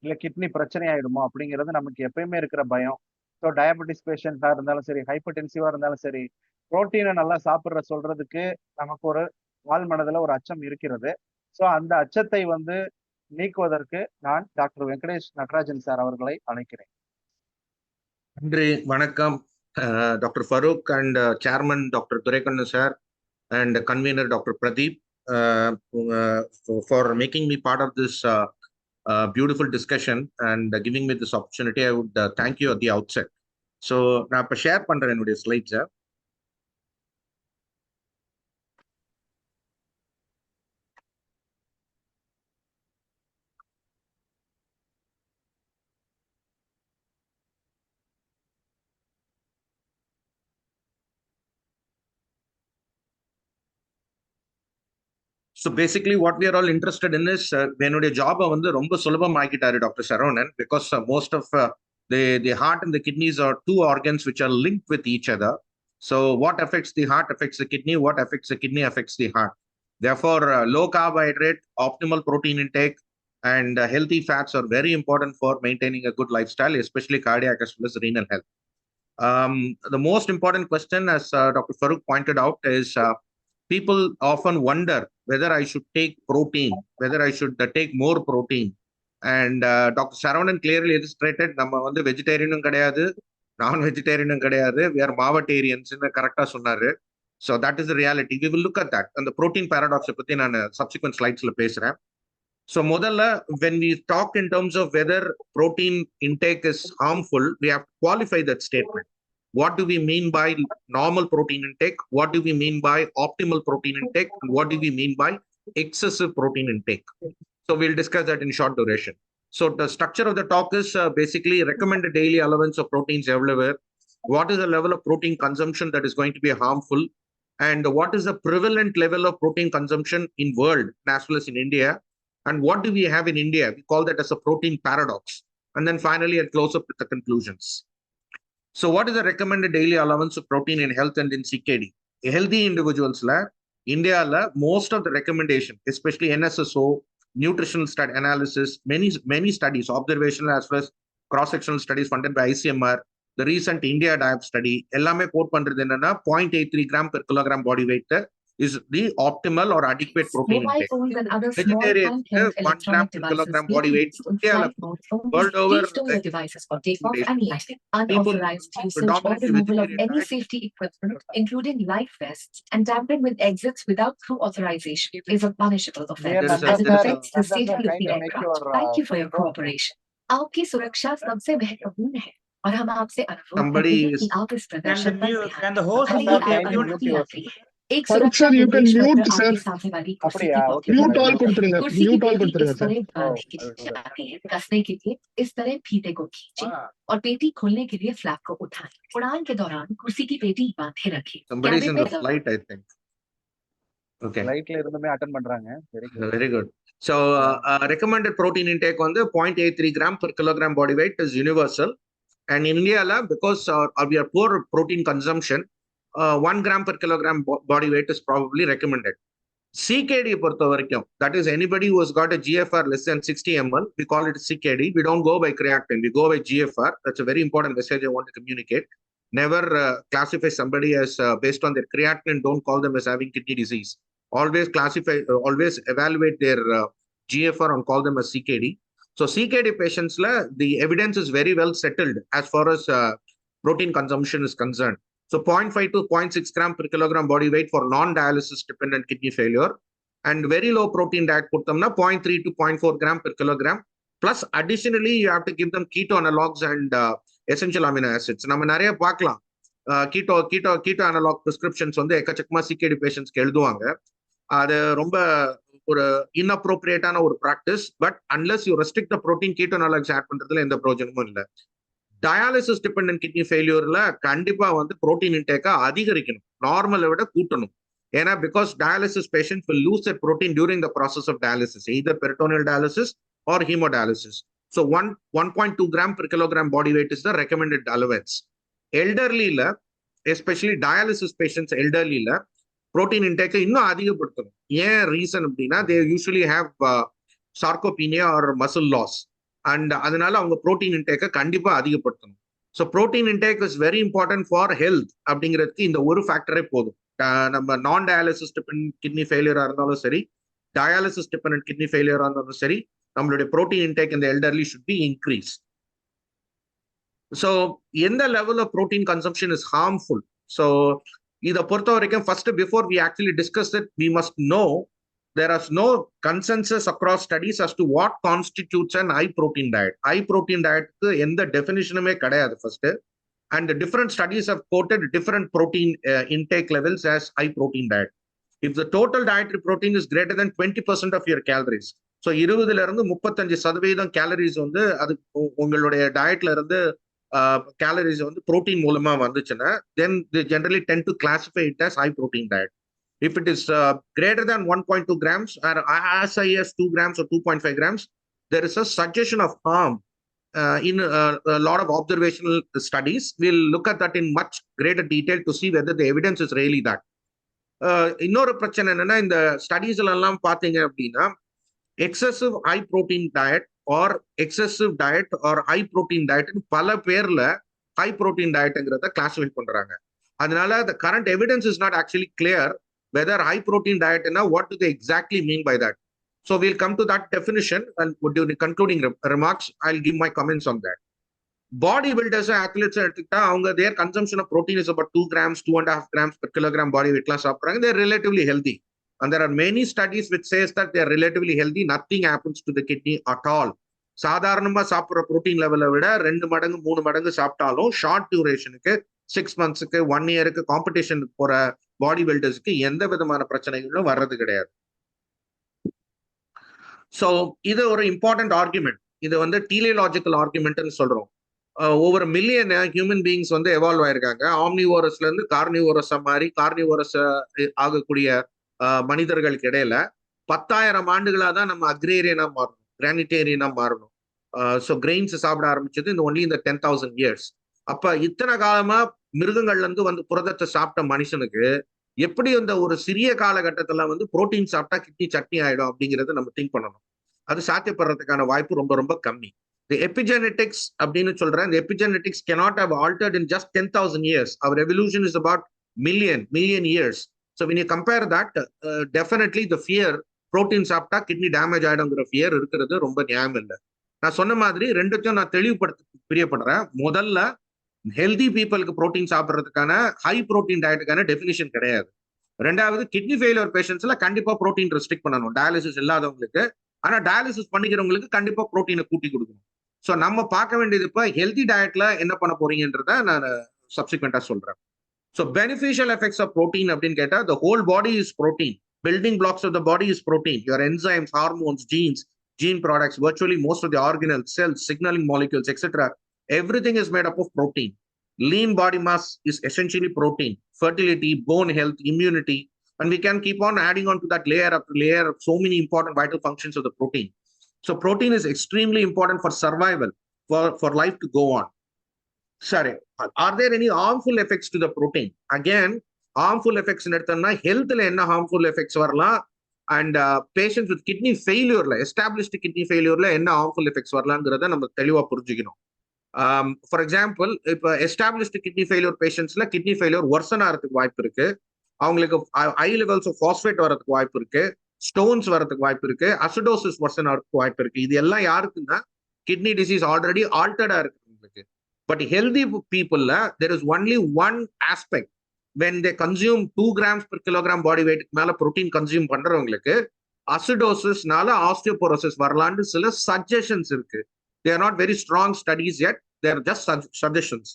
இல்ல கிட்னி பிரச்சனை ஆயிடுமோ அப்படிங்கிறது நமக்கு எப்பயுமே இருக்கிற பயம். ஸோ டயபெட்டிஸ் பேஷண்டா இருந்தாலும் சரி, ஹைப்பர் டென்சிவா இருந்தாலும் சரி, புரோட்டீனை நல்லா சாப்பிட்ற சொல்றதுக்கு நமக்கு ஒரு ஆள் மனதில் ஒரு அச்சம் இருக்கிறது. ஸோ அந்த அச்சத்தை வந்து நீக்குவதற்கு நான் டாக்டர் வெங்கடேஷ் நடராஜன் சார் அவர்களை அழைக்கிறேன். நன்றி, வணக்கம். Dr. Farooq and Chairman Dr. Durekannu sir and Convener Dr. Pradeep for making me part of this beautiful discussion and giving me this opportunity. I would thank you at the outset. So, நான் இப்போ share பண்றேன் என்னுடைய ஸ்லைட்ஸை. So basically what we are all interested in is என்னுடைய ஜாபை வந்து ரொம்ப சுலபமாக்கிட்டாரு doctor Saravanan. Because most of the heart and the kidneys are two organs which are linked with each other. So what affects the heart affects the kidney, what affects the kidney affects the heart. Therefore low carbohydrate, optimal protein intake and healthy fats are very important for maintaining a good lifestyle, especially cardiac as well as renal health. The most important question, as Dr. Farooq pointed out, is people often wonder whether I should take protein, whether I should take more protein. And Dr. Saravanan clearly illustrated, நம்ம வந்து வெஜிடேரியனும் கிடையாது, நான் வெஜிடேரியனும் கிடையாது, we are Mavatarians ன்னு கரெக்டா சொன்னாரு. So that is the reality. We will look at that. And the protein paradox பத்தி நான் subsequent slides-ல பேசுறேன். So முதல்ல, when we talk in terms of whether protein intake is harmful, we have to qualify that statement. What do we mean by normal protein intake? What do we mean by optimal protein intake? And what do we mean by excessive protein intake? So we'll discuss that in short duration. So the structure of the talk is basically recommended daily allowance of proteins everywhere. What is the level of protein consumption that is going to be harmful? And what is the prevalent level of protein consumption in world as well as in India? And what do we have in India? We call that as a protein paradox. And then finally, I'll close up with the conclusions. So what is the recommended daily allowance of protein in health and in CKD? Healthy individuals, India, most of the recommendation, especially NSSO, nutritional study analysis, many studies, observational as well as cross-sectional studies funded by ICMR, the recent India diet study, எல்லாமே code பண்றது என்னன்னா 0.83 gram per kilogram body weight is the optimal or adequate protein intake. Vegetarian 1 gram per kilogram body weight. World over, devices for takeoff and landing. Unauthorized usage or removal of any safety equipment, including life vests, and tampering with exits without crew authorization is a punishable offense as it affects the safety of the aircraft. Thank you for your cooperation. आपकी सुरक्षा सबसे महत्वपूर्ण है और हम आपसे अनुरोध करते हैं कि आप इस प्रदर्शन पर Can the host ध्यान mute दें। everyone? एक Farooq सुरक्षा sir, you can निर्देश mute, पत्र sir. आपके सामने वाली कुर्सी की அப்படியா? पॉकेट Mute में all रखें। கொடுத்துருங்க. कुर्सी की Mute all पेटी கொடுத்துருங்க इस sir. तरह बांधने की जाती है। कसने के लिए इस तरह फीते को खींचें और पेटी खोलने के लिए फ्लैप को उठाएं। उड़ान के दौरान कुर्सी की पेटी बांधे रखें। somebody is in the cabin में flight, I think. Okay. லைட்ல இருந்துமே அட்டன் பண்றாங்க. Very good. Very good. So recommended protein intake on the 0.83 gram per kilogram body weight is universal. And in India, because we are poor protein consumption, 1 gram per kilogram body weight is probably recommended. CKD பொறுத்த வரைக்கும், that is anybody who has got a GFR less than 60 ml, we call it CKD. We don't go by creatinine, we go by GFR. That's a very important message I want to communicate. Never classify somebody as based on their creatinine. Don't call them as having kidney disease. Always classify, always evaluate their GFR and call them as CKD. So CKD patients, the evidence is very well settled as far as protein consumption is concerned. So 0.5 to 0.6 gram per kilogram body weight for non-dialysis dependent kidney failure, and very low protein diet put them 0.3 to 0.4 gram per kilogram. Plus additionally, you have to give them keto analogs and essential amino acids. நம்ம நிறைய பார்க்கலாம் keto analog prescriptions வந்து எக்கச்சக்கமா CKD patients எழுதுவாங்க. அது ரொம்ப ஒரு inappropriate-ஆன ஒரு practice. But unless you restrict the protein, keto analogs add பண்றதுல எந்த பிரயோஜனமும் இல்லை. டயாலிசிஸ் டிபெண்டன்ட் கிட்னி ஃபெயிலியர்ல கண்டிப்பா வந்து புரோட்டீன் இன்டேக்கை அதிகரிக்கணும், நார்மலை விட கூட்டணும். ஏன்னா because dialysis patient will lose their protein during the process of dialysis, either peritoneal dialysis or hemodialysis. So 1.2 gram per kilogram body weight is the recommended allowance. Elderly-ல, especially dialysis patients elderly-ல protein intake இன்னும் அதிகப்படுத்தணும். ஏன் reason அப்படின்னா they usually have sarcopenia or muscle loss. And அதனால அவங்க protein intake கண்டிப்பா அதிகப்படுத்தணும். So protein intake is very important for health அப்படிங்கிறதுக்கு இந்த ஒரு ஃபேக்டரே போதும். நம்ம நான் டயாலிசிஸ் டிபெண்டன்ட் கிட்னி ஃபெயிலியரா இருந்தாலும் சரி, டயாலிசிஸ் டிபெண்டன்ட் கிட்னி ஃபெயிலியரா இருந்தாலும் சரி, நம்மளுடைய protein intake in the elderly should be increased. So எந்த level of protein consumption is harmful? So இதை பொறுத்த வரைக்கும் first before we actually discuss it, we must know there is no consensus across studies as to what constitutes an high protein diet. High protein diet எந்த definitionமே கிடையாது first. And the different studies have quoted different protein intake levels as high protein diet. If the total dietary protein is greater than 20% of your calories, so 20ல இருந்து 35% calories வந்து அது உங்களுடைய டயட்ல இருந்து calories வந்து protein மூலமா வந்துச்சுன்னா, then they generally tend to classify it as high protein diet. If it is greater than 1.2 grams or as high as 2 grams or 2.5 grams, there is a suggestion of harm. In a lot of observational studies, we'll look at that in much greater detail to see whether the evidence is really that. இன்னொரு பிரச்சனை என்னன்னா, இந்த ஸ்டடீஸ்ல எல்லாம் பாத்தீங்க அப்படின்னா excessive high protein diet or excessive diet or high protein டயட்னு பல பேர்ல ஹை ப்ரோட்டீன் டயட்ங்கிறத கிளாஸிஃபை பண்றாங்க. அதனால the current evidence is not actually clear whether high protein diet and what do they exactly mean by that. So we'll come to that definition, and during concluding remarks, I'll give my comments on that. Bodybuilders and athletes, their consumption of protein is about 2 grams, 2.5 grams per kilogram body weight class. They're relatively healthy. And there are many studies which says that they're relatively healthy. Nothing happens to the kidney at all. சாதாரணமா சாப்பிட்ற protein லெவலை விட 2 மடங்கு 3 மடங்கு சாப்பிட்டாலும் short டியூரேஷனுக்கு 6 monthsக்கு 1 yearக்கு காம்படிஷனுக்கு போற பாடி பில்டர்ஸ்க்கு எந்த விதமான பிரச்சனைகளும் வர்றது கிடையாது. ஸோ இது ஒரு இம்பார்ட்டன்ட் ஆர்குமெண்ட். இது வந்து டீலியலாஜிக்கல் ஆர்குமெண்ட்னு சொல்றோம். ஓவர் மில்லியன் ஹியூமன் பீயிங்ஸ் வந்து எவால்வ் ஆயிருக்காங்க. ஆம்னிவோரஸ்ல இருந்து கார்னிவோரஸ் மாதிரி கார்னிவோரஸ் ஆகக்கூடிய மனிதர்களுக்கு இடையில 10,000 ஆண்டுகளா தான் நம்ம அக்ரேரியனா மாறணும், கிரானிடேரியனா மாறணும். ஸோ கிரெயின்ஸ் சாப்பிட ஆரம்பிச்சது இந்த ஒன்லி இந்த 10,000 years. அப்ப இத்தனை காலமா மிருகங்கள்ல இருந்து வந்து புரதத்தை சாப்பிட்ட மனுஷனுக்கு எப்படி இந்த ஒரு சிறிய காலகட்டத்துல வந்து புரோட்டீன் சாப்பிட்டா கிட்னி சட்னி ஆயிடும் அப்படிங்கறத நம்ம திங்க் பண்ணணும். அது சாத்தியப்படுறதுக்கான வாய்ப்பு ரொம்ப ரொம்ப கம்மி. The epigenetics அப்படின்னு சொல்றேன். The epigenetics cannot have altered in just 10,000 years. Our evolution is about million years. So when you compare that, definitely the fear protein சாப்பிட்டா கிட்னி டேமேஜ் ஆயிடுங்கிற ஃபியர் இருக்கிறது ரொம்ப நியாயம் இல்லை. நான் சொன்ன மாதிரி ரெண்டுத்தையும் நான் தெளிவுபடுத்த பிரியப்படுறேன். முதல்ல ஹெல்தி பீப்புளுக்கு புரோட்டீன் சாப்பிட்றதுக்கான ஹை புரோட்டீன் டயட்டுக்கான டெஃபினிஷன் கிடையாது. ரெண்டாவது, கிட்னி ஃபெயிலியர் பேஷண்ட்ஸ்ல கண்டிப்பா புரோட்டீன் ரெஸ்ட்ரிக்ட் பண்ணணும், டயாலிசிஸ் இல்லாதவங்களுக்கு. ஆனா டயாலிசிஸ் பண்ணிக்கிறவங்களுக்கு கண்டிப்பா புரோட்டீனை கூட்டி கொடுக்கணும். ஸோ நம்ம பார்க்க வேண்டியது இப்ப ஹெல்தி டயட்ல என்ன பண்ண போறீங்கன்றத நான் சப்சிக்வெண்டா சொல்றேன். So beneficial effects of protein அப்படின்னு கேட்டா, the whole body is protein. Building blocks of the body is protein. Your enzymes, hormones, genes, gene products, virtually most of the organelles, cells, signaling molecules, etc. Everything is made up of protein. Lean body mass is essentially protein. Fertility, bone health, immunity, and we can keep on adding on to that layer after layer of so many important vital functions of the protein. So protein is extremely important for survival, for life to go on. Sorry, are there any harmful effects to the protein? Again, harmful effects in எடுத்தோம்னா ஹெல்த்ல என்ன harmful effects வரலாம், and patients with kidney failure, established kidney failure என்ன harmful effects வரலாம்ங்கறத நம்ம தெளிவா புரிஞ்சுக்கணும். For example, இப்போ established kidney failure பேஷண்ட்ஸ்ல kidney failure worsen ஆகிறதுக்கு வாய்ப்பு இருக்கு. அவங்களுக்கு ஹை லெவல்ஸ் ஆஃப் பாஸ்பேட் வரதுக்கு வாய்ப்பு இருக்கு. ஸ்டோன்ஸ் வரதுக்கு வாய்ப்பு இருக்கு, அசிடோசிஸ் worsen ஆகிறதுக்கு வாய்ப்பு இருக்கு. இது எல்லாம் யாருக்குன்னா கிட்னி டிசீஸ் ஆல்ரெடி ஆல்டர்டா இருக்கு. பட் ஹெல்தி பீப்புள்ல there is only one aspect. when they consume 2 grams per kilogram body weight மேல புரோட்டீன் கன்சியூம் பண்றவங்களுக்கு அசிடோசிஸ்னால ஆஸ்டியோபோரோசிஸ் வரலான்னு சில சஜஷன்ஸ் இருக்கு. they are not very strong studies yet, they are just suggestions.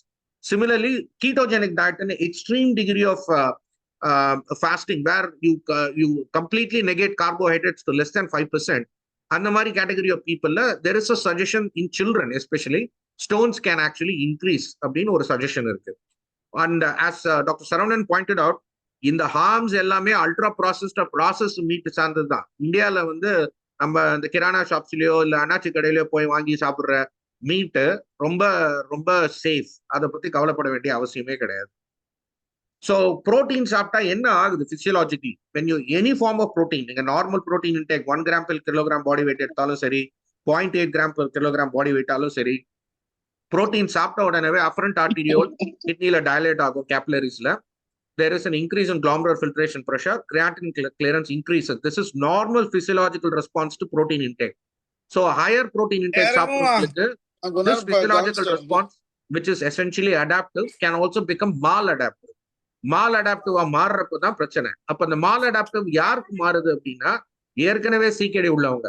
Similarly, ketogenic diet in an extreme degree of fasting where you completely negate carbohydrates to less than 5%, அந்த மாதிரி category of people there is a suggestion in children especially stones can actually increase அப்படின்னு ஒரு suggestion இருக்கு. And as Dr. Saravanan pointed out, இந்த harms எல்லாமே ultra processed meat சார்ந்தது தான். இந்தியால வந்து நம்ம இந்த கிரானா ஷாப்ஸ்லயோ இல்ல அண்ணாச்சி கடையிலயோ போய் வாங்கி சாப்பிடுற மீட்டு ரொம்ப ரொம்ப சேஃப், அதை பத்தி கவலைப்பட வேண்டிய அவசியமே கிடையாது. ஸோ புரோட்டீன் சாப்பிட்டா என்ன ஆகுது பிசியலாஜிக்கலி? when you any form of protein, நீங்க normal protein intake 1 gram per kilogram body weight எடுத்தாலும் சரி, 0.8 gram per kilogram body weight ஆலும் சரி, புரோட்டீன் சாப்பிட்ட உடனே afferent arteriole கிட்னில டைலேட் ஆகும், கேபிலரிஸ்ல. there is an increase in glomerular filtration pressure, creatinine clearance increases. This is normal physiological response to protein intake. So higher protein intake சாப்பிடுறதுக்கு this physiological response, which is essentially adaptive, can also become maladaptive. maladaptive மாறுறப்ப தான் பிரச்சனை. அப்ப இந்த maladaptive யாருக்கு மாறுது அப்படின்னா ஏற்கனவே CKD உள்ளவங்க.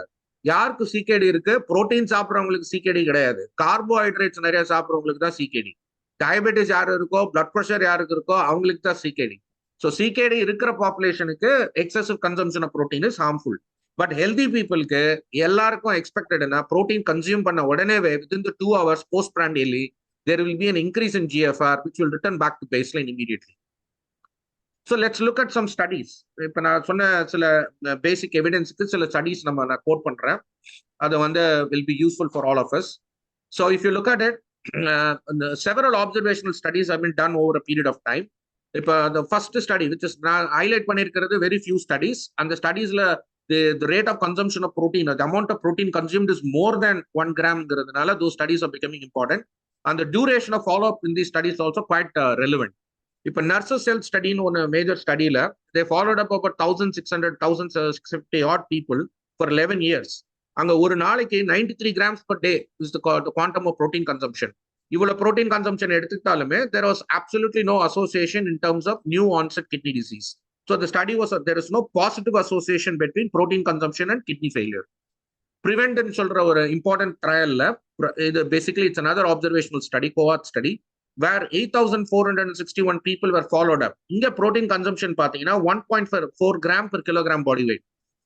யாருக்கு சிகேடி இருக்கு? புரோட்டீன் சாப்பிட்றவங்களுக்கு சிகேடி கிடையாது, கார்போஹைட்ரேட்ஸ் நிறைய சாப்பிட்றவங்களுக்கு தான் சிகேடி. டயபெட்டிஸ் யாரு இருக்கோ, பிளட் ப்ரெஷர் யாருக்கு இருக்கோ அவங்களுக்கு தான் சிகேடி. ஸோ சிகேடி இருக்கிற பாப்புலேஷனுக்கு excessive consumption of protein is harmful. But healthy பீப்புளுக்கு எல்லாருக்கும் எக்ஸ்பெக்டட்னா ப்ரோட்டீன் கன்சியூம் பண்ண உடனேவே within the 2 hours postprandially there will be an increase in GFR which will return back to baseline immediately. So let's look at some studies. இப்போ நான் சொன்ன சில பேசிக் எவிடன்ஸுக்கு சில studies நான் கோட் பண்றேன். அது வந்து will be useful for all of us. So if you look at it, several observational studies have been done over a period of time. இப்போ the first study which is நான் highlight பண்ணியிருக்கிறது very few studies. அந்த ஸ்டடீஸ்ல the rate of consumption of protein, the amount of protein consumed is more than 1 gram-ங்கிறதுனால those studies are becoming important. And the duration of follow-up in these studies is also quite relevant. இப்போ nurses health studyன்னு ஒன்று major ஸ்டடியில they followed up about 1650 odd people for 11 years. அங்க ஒரு நாளைக்கு 93 grams per day is the quantum of protein consumption. இவ்வளவு protein consumption எடுத்துக்கிட்டாலுமே there was absolutely no association in terms of new onset kidney disease. So the study was there is no positive association between protein consumption and kidney failure. Prevent ன்னு சொல்ற ஒரு important trialல இது basically it's another observational study, cohort study, where 8,461 people were followed up. இங்க protein consumption பாத்தீங்கன்னா 1.4 gram per kilogram body weight.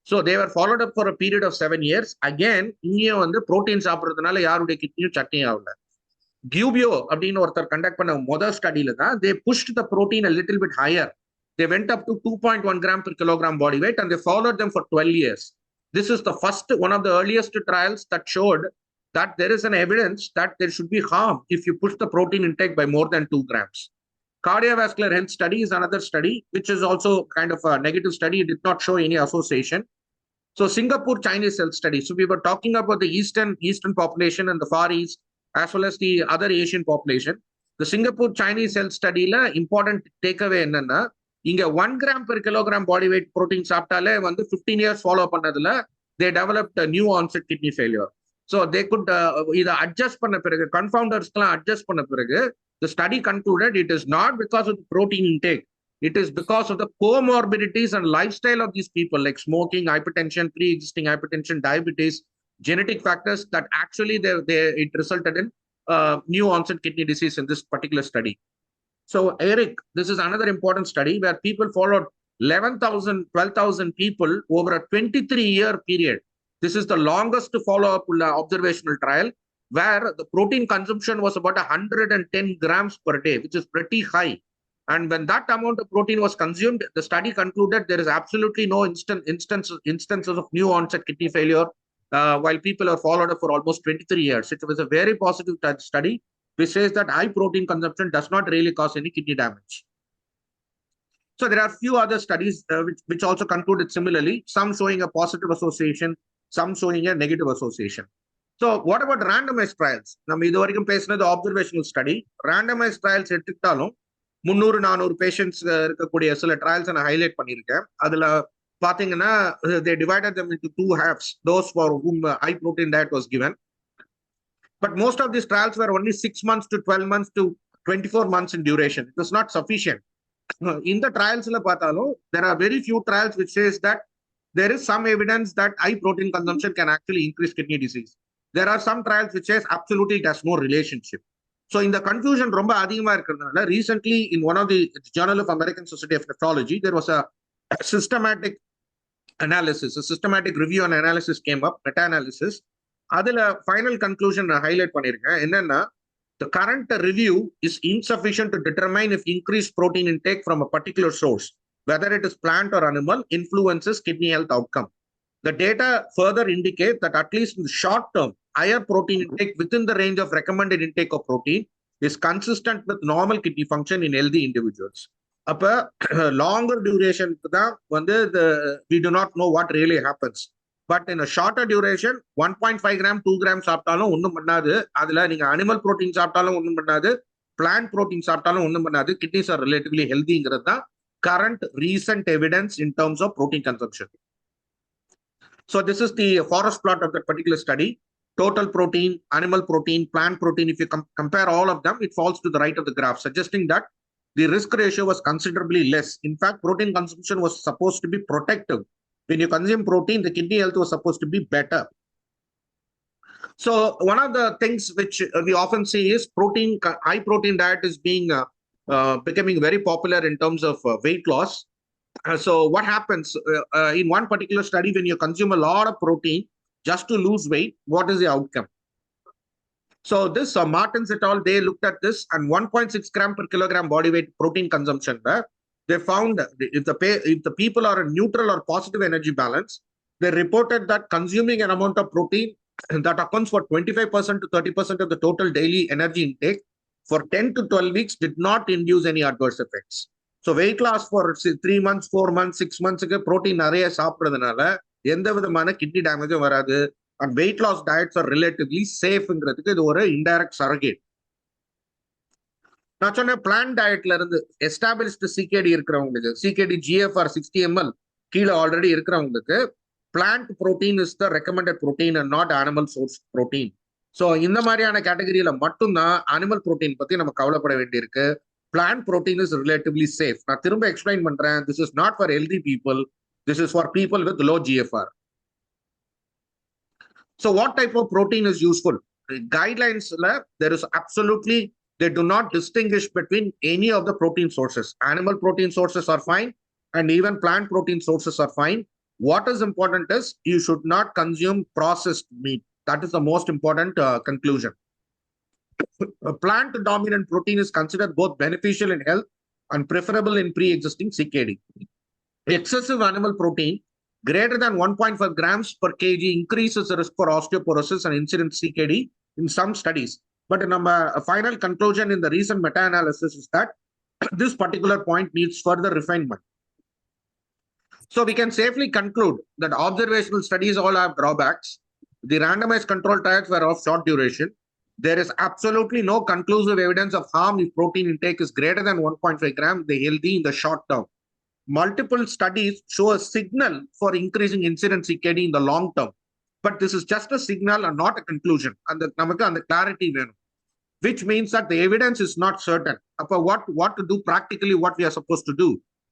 So they were followed up for a period of 7 years. Again, இங்கேயும் வந்து protein சாப்பிட்றதுனால யாருடைய கிட்னியும் சட்னி ஆகல. கியூபியோ அப்படின்னு ஒருத்தர் conduct பண்ண முதல் ஸ்டடியில தான் they pushed the protein a little bit higher. They went up to 2.1 gram per kilogram body weight and they followed them for 12 years. This is the first, one of the earliest trials that showed that there is an evidence that there should be harm if you push the protein intake by more than 2 grams. Cardiovascular health study is another study, which is also kind of a negative study. It did not show any association. So Singapore Chinese health study. So we were talking about the Eastern population and the Far East, as well as the other Asian population. The Singapore Chinese health study la important takeaway என்னன்னா, இங்க 1 gram per kilogram body weight protein சாப்பிட்டாலே வந்து 15 years follow பண்ணதுல they developed a new onset kidney failure. So they could இதை adjust பண்ண பிறகு, confoundersலாம் adjust பண்ண பிறகு, the study concluded it is not because of the protein intake. It is because of the comorbidities and lifestyle of these people, like smoking, hypertension, pre-existing hypertension, diabetes, genetic factors that actually it resulted in new onset kidney disease in this particular study. So Eric, this is another important study where people followed 11,000, 12,000 people over a 23-year period. This is the longest follow-up observational trial where the protein consumption was about 110 grams per day, which is pretty high. And when that amount of protein was consumed, the study concluded there is absolutely no instances of new onset kidney failure while people are followed up for almost 23 years. It was a very positive study which says that high protein consumption does not really cause any kidney damage. So there are few other studies which also concluded similarly, some showing a positive association, some showing a negative association. So what about randomized trials? நம்ம இது வரைக்கும் பேசினது observational study. Randomized trials எடுத்துக்கிட்டாலும் 300-400 patients இருக்கக்கூடிய சில trials நான் highlight பண்ணியிருக்கேன். அதுல பாத்தீங்கன்னா they divided them into two halves, those for whom high protein diet was given. But most of these trials were only 6 months to 12 months to 24 months in duration. It was not sufficient. In the trials, there are very few trials which says that there is some evidence that high protein consumption can actually increase kidney disease. There are some trials which says absolutely it has no relationship. So in the confusion, recently in one of the Journal of American Society of Nephrology, there was a systematic analysis, a systematic review and analysis came up, meta-analysis. Adula final conclusion highlight பண்ணிருக்கேன் என்னன்னா the current review is insufficient to determine if increased protein intake from a particular source, whether it is plant or animal, influences kidney health outcome. The data further indicate that at least in the short term, higher protein intake within the range of recommended intake of protein is consistent with normal kidney function in healthy individuals. அப்ப longer duration we do not know what really happens. But in a shorter duration, 1.5 gram, 2 grams சாப்பிட்டாலும் ஒண்ணும் பண்ணாது. அதுல நீங்க animal protein சாப்பிட்டாலும் ஒண்ணும் பண்ணாது, plant protein சாப்பிட்டாலும் ஒண்ணும் பண்ணாது. Kidneys are relatively healthyங்கிறது தான் current recent evidence in terms of protein consumption. So this is the forest plot of that particular study. Total protein, animal protein, plant protein, if you compare all of them, it falls to the right of the graph, suggesting that the risk ratio was considerably less. In fact, protein consumption was supposed to be protective. When you consume protein, the kidney health was supposed to be better. So one of the things which we often see is high protein diet is becoming very popular in terms of weight loss. So what happens in one particular study, when you consume a lot of protein just to lose weight, what is the outcome? So this Martins et al., they looked at this, and 1.6 gram per kilogram body weight protein consumption, they found if the people are in neutral or positive energy balance, they reported that consuming an amount of protein that accounts for 25% to 30% of the total daily energy intake for 10 to 12 weeks did not induce any adverse effects. So weight loss for 3 months, 4 months, 6 months, protein நிறைய சாப்பிடுறதுனால எந்த விதமான kidney டேமேஜும் வராது. And weight loss diets are relatively safe. இது ஒரு indirect surrogate. நான் சொன்ன plant dietல இருந்து established CKD இருக்கிறவங்களுக்கு, CKD GFR 60 ml கீழே ஆல்ரெடி இருக்கிறவங்களுக்கு plant protein is the recommended protein and not animal source protein. So இந்த மாதிரியான கேட்டகரியில மட்டும்தான் animal protein பத்தி நம்ம கவலைப்பட வேண்டியிருக்கு. Plant protein is relatively safe. நான் திரும்ப எக்ஸ்பிளைன் பண்றேன். This is not for healthy people. This is for people with low GFR. So what type of protein is useful? Guidelines, there is absolutely, they do not distinguish between any of the protein sources. Animal protein sources are fine, and even plant protein sources are fine. What is important is you should not consume processed meat. That is the most important conclusion. Plant dominant protein is considered both beneficial in health and preferable in pre-existing CKD. Excessive animal protein greater than 1.5 grams per kg increases the risk for osteoporosis and incident CKD in some studies. But a final conclusion in the recent meta-analysis is that this particular point needs further refinement. So we can safely conclude that observational studies all have drawbacks. The randomized control trials were of short duration. There is absolutely no conclusive evidence of harm if protein intake is greater than 1.5 grams, they healthy in the short term. Multiple studies show a signal for increasing incidence CKD in the long term. But this is just a signal and not a conclusion. And the clarity, which means that the evidence is not certain. What to do practically, what we are supposed to do.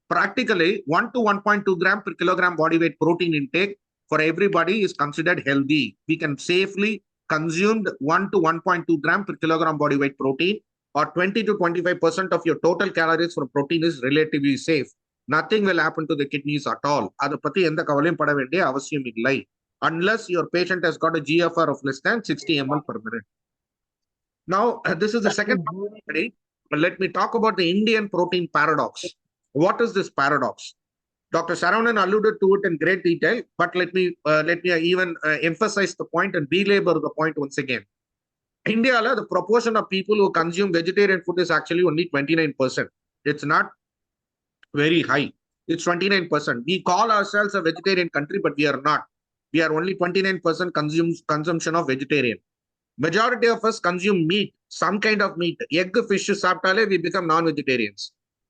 Practically, 1 to 1.2 gram per kilogram body weight protein intake for everybody is considered healthy. We can safely consume 1 to 1.2 gram per kilogram body weight protein, or 20 to 25% of your total calories from protein is relatively safe. Nothing will happen to the kidneys at all. அதை பத்தி எந்த கவலையும் பட வேண்டிய அவசியம் இல்லை, unless your patient has got a GFR of less than 60 ml per minute. Now, this is the second study. Let me talk about the Indian protein paradox. What is this paradox? Dr. Saravanan alluded to it in great detail, but let me even emphasize the point and belabor the point once again. India, the proportion of people who consume vegetarian food is actually only 29%. It's not very high. It's 29%. We call ourselves a vegetarian country, but we are not. We are only 29% consumption of vegetarian. Majority of us consume meat, some kind of meat. Egg, fish, saptale, we become non-vegetarians.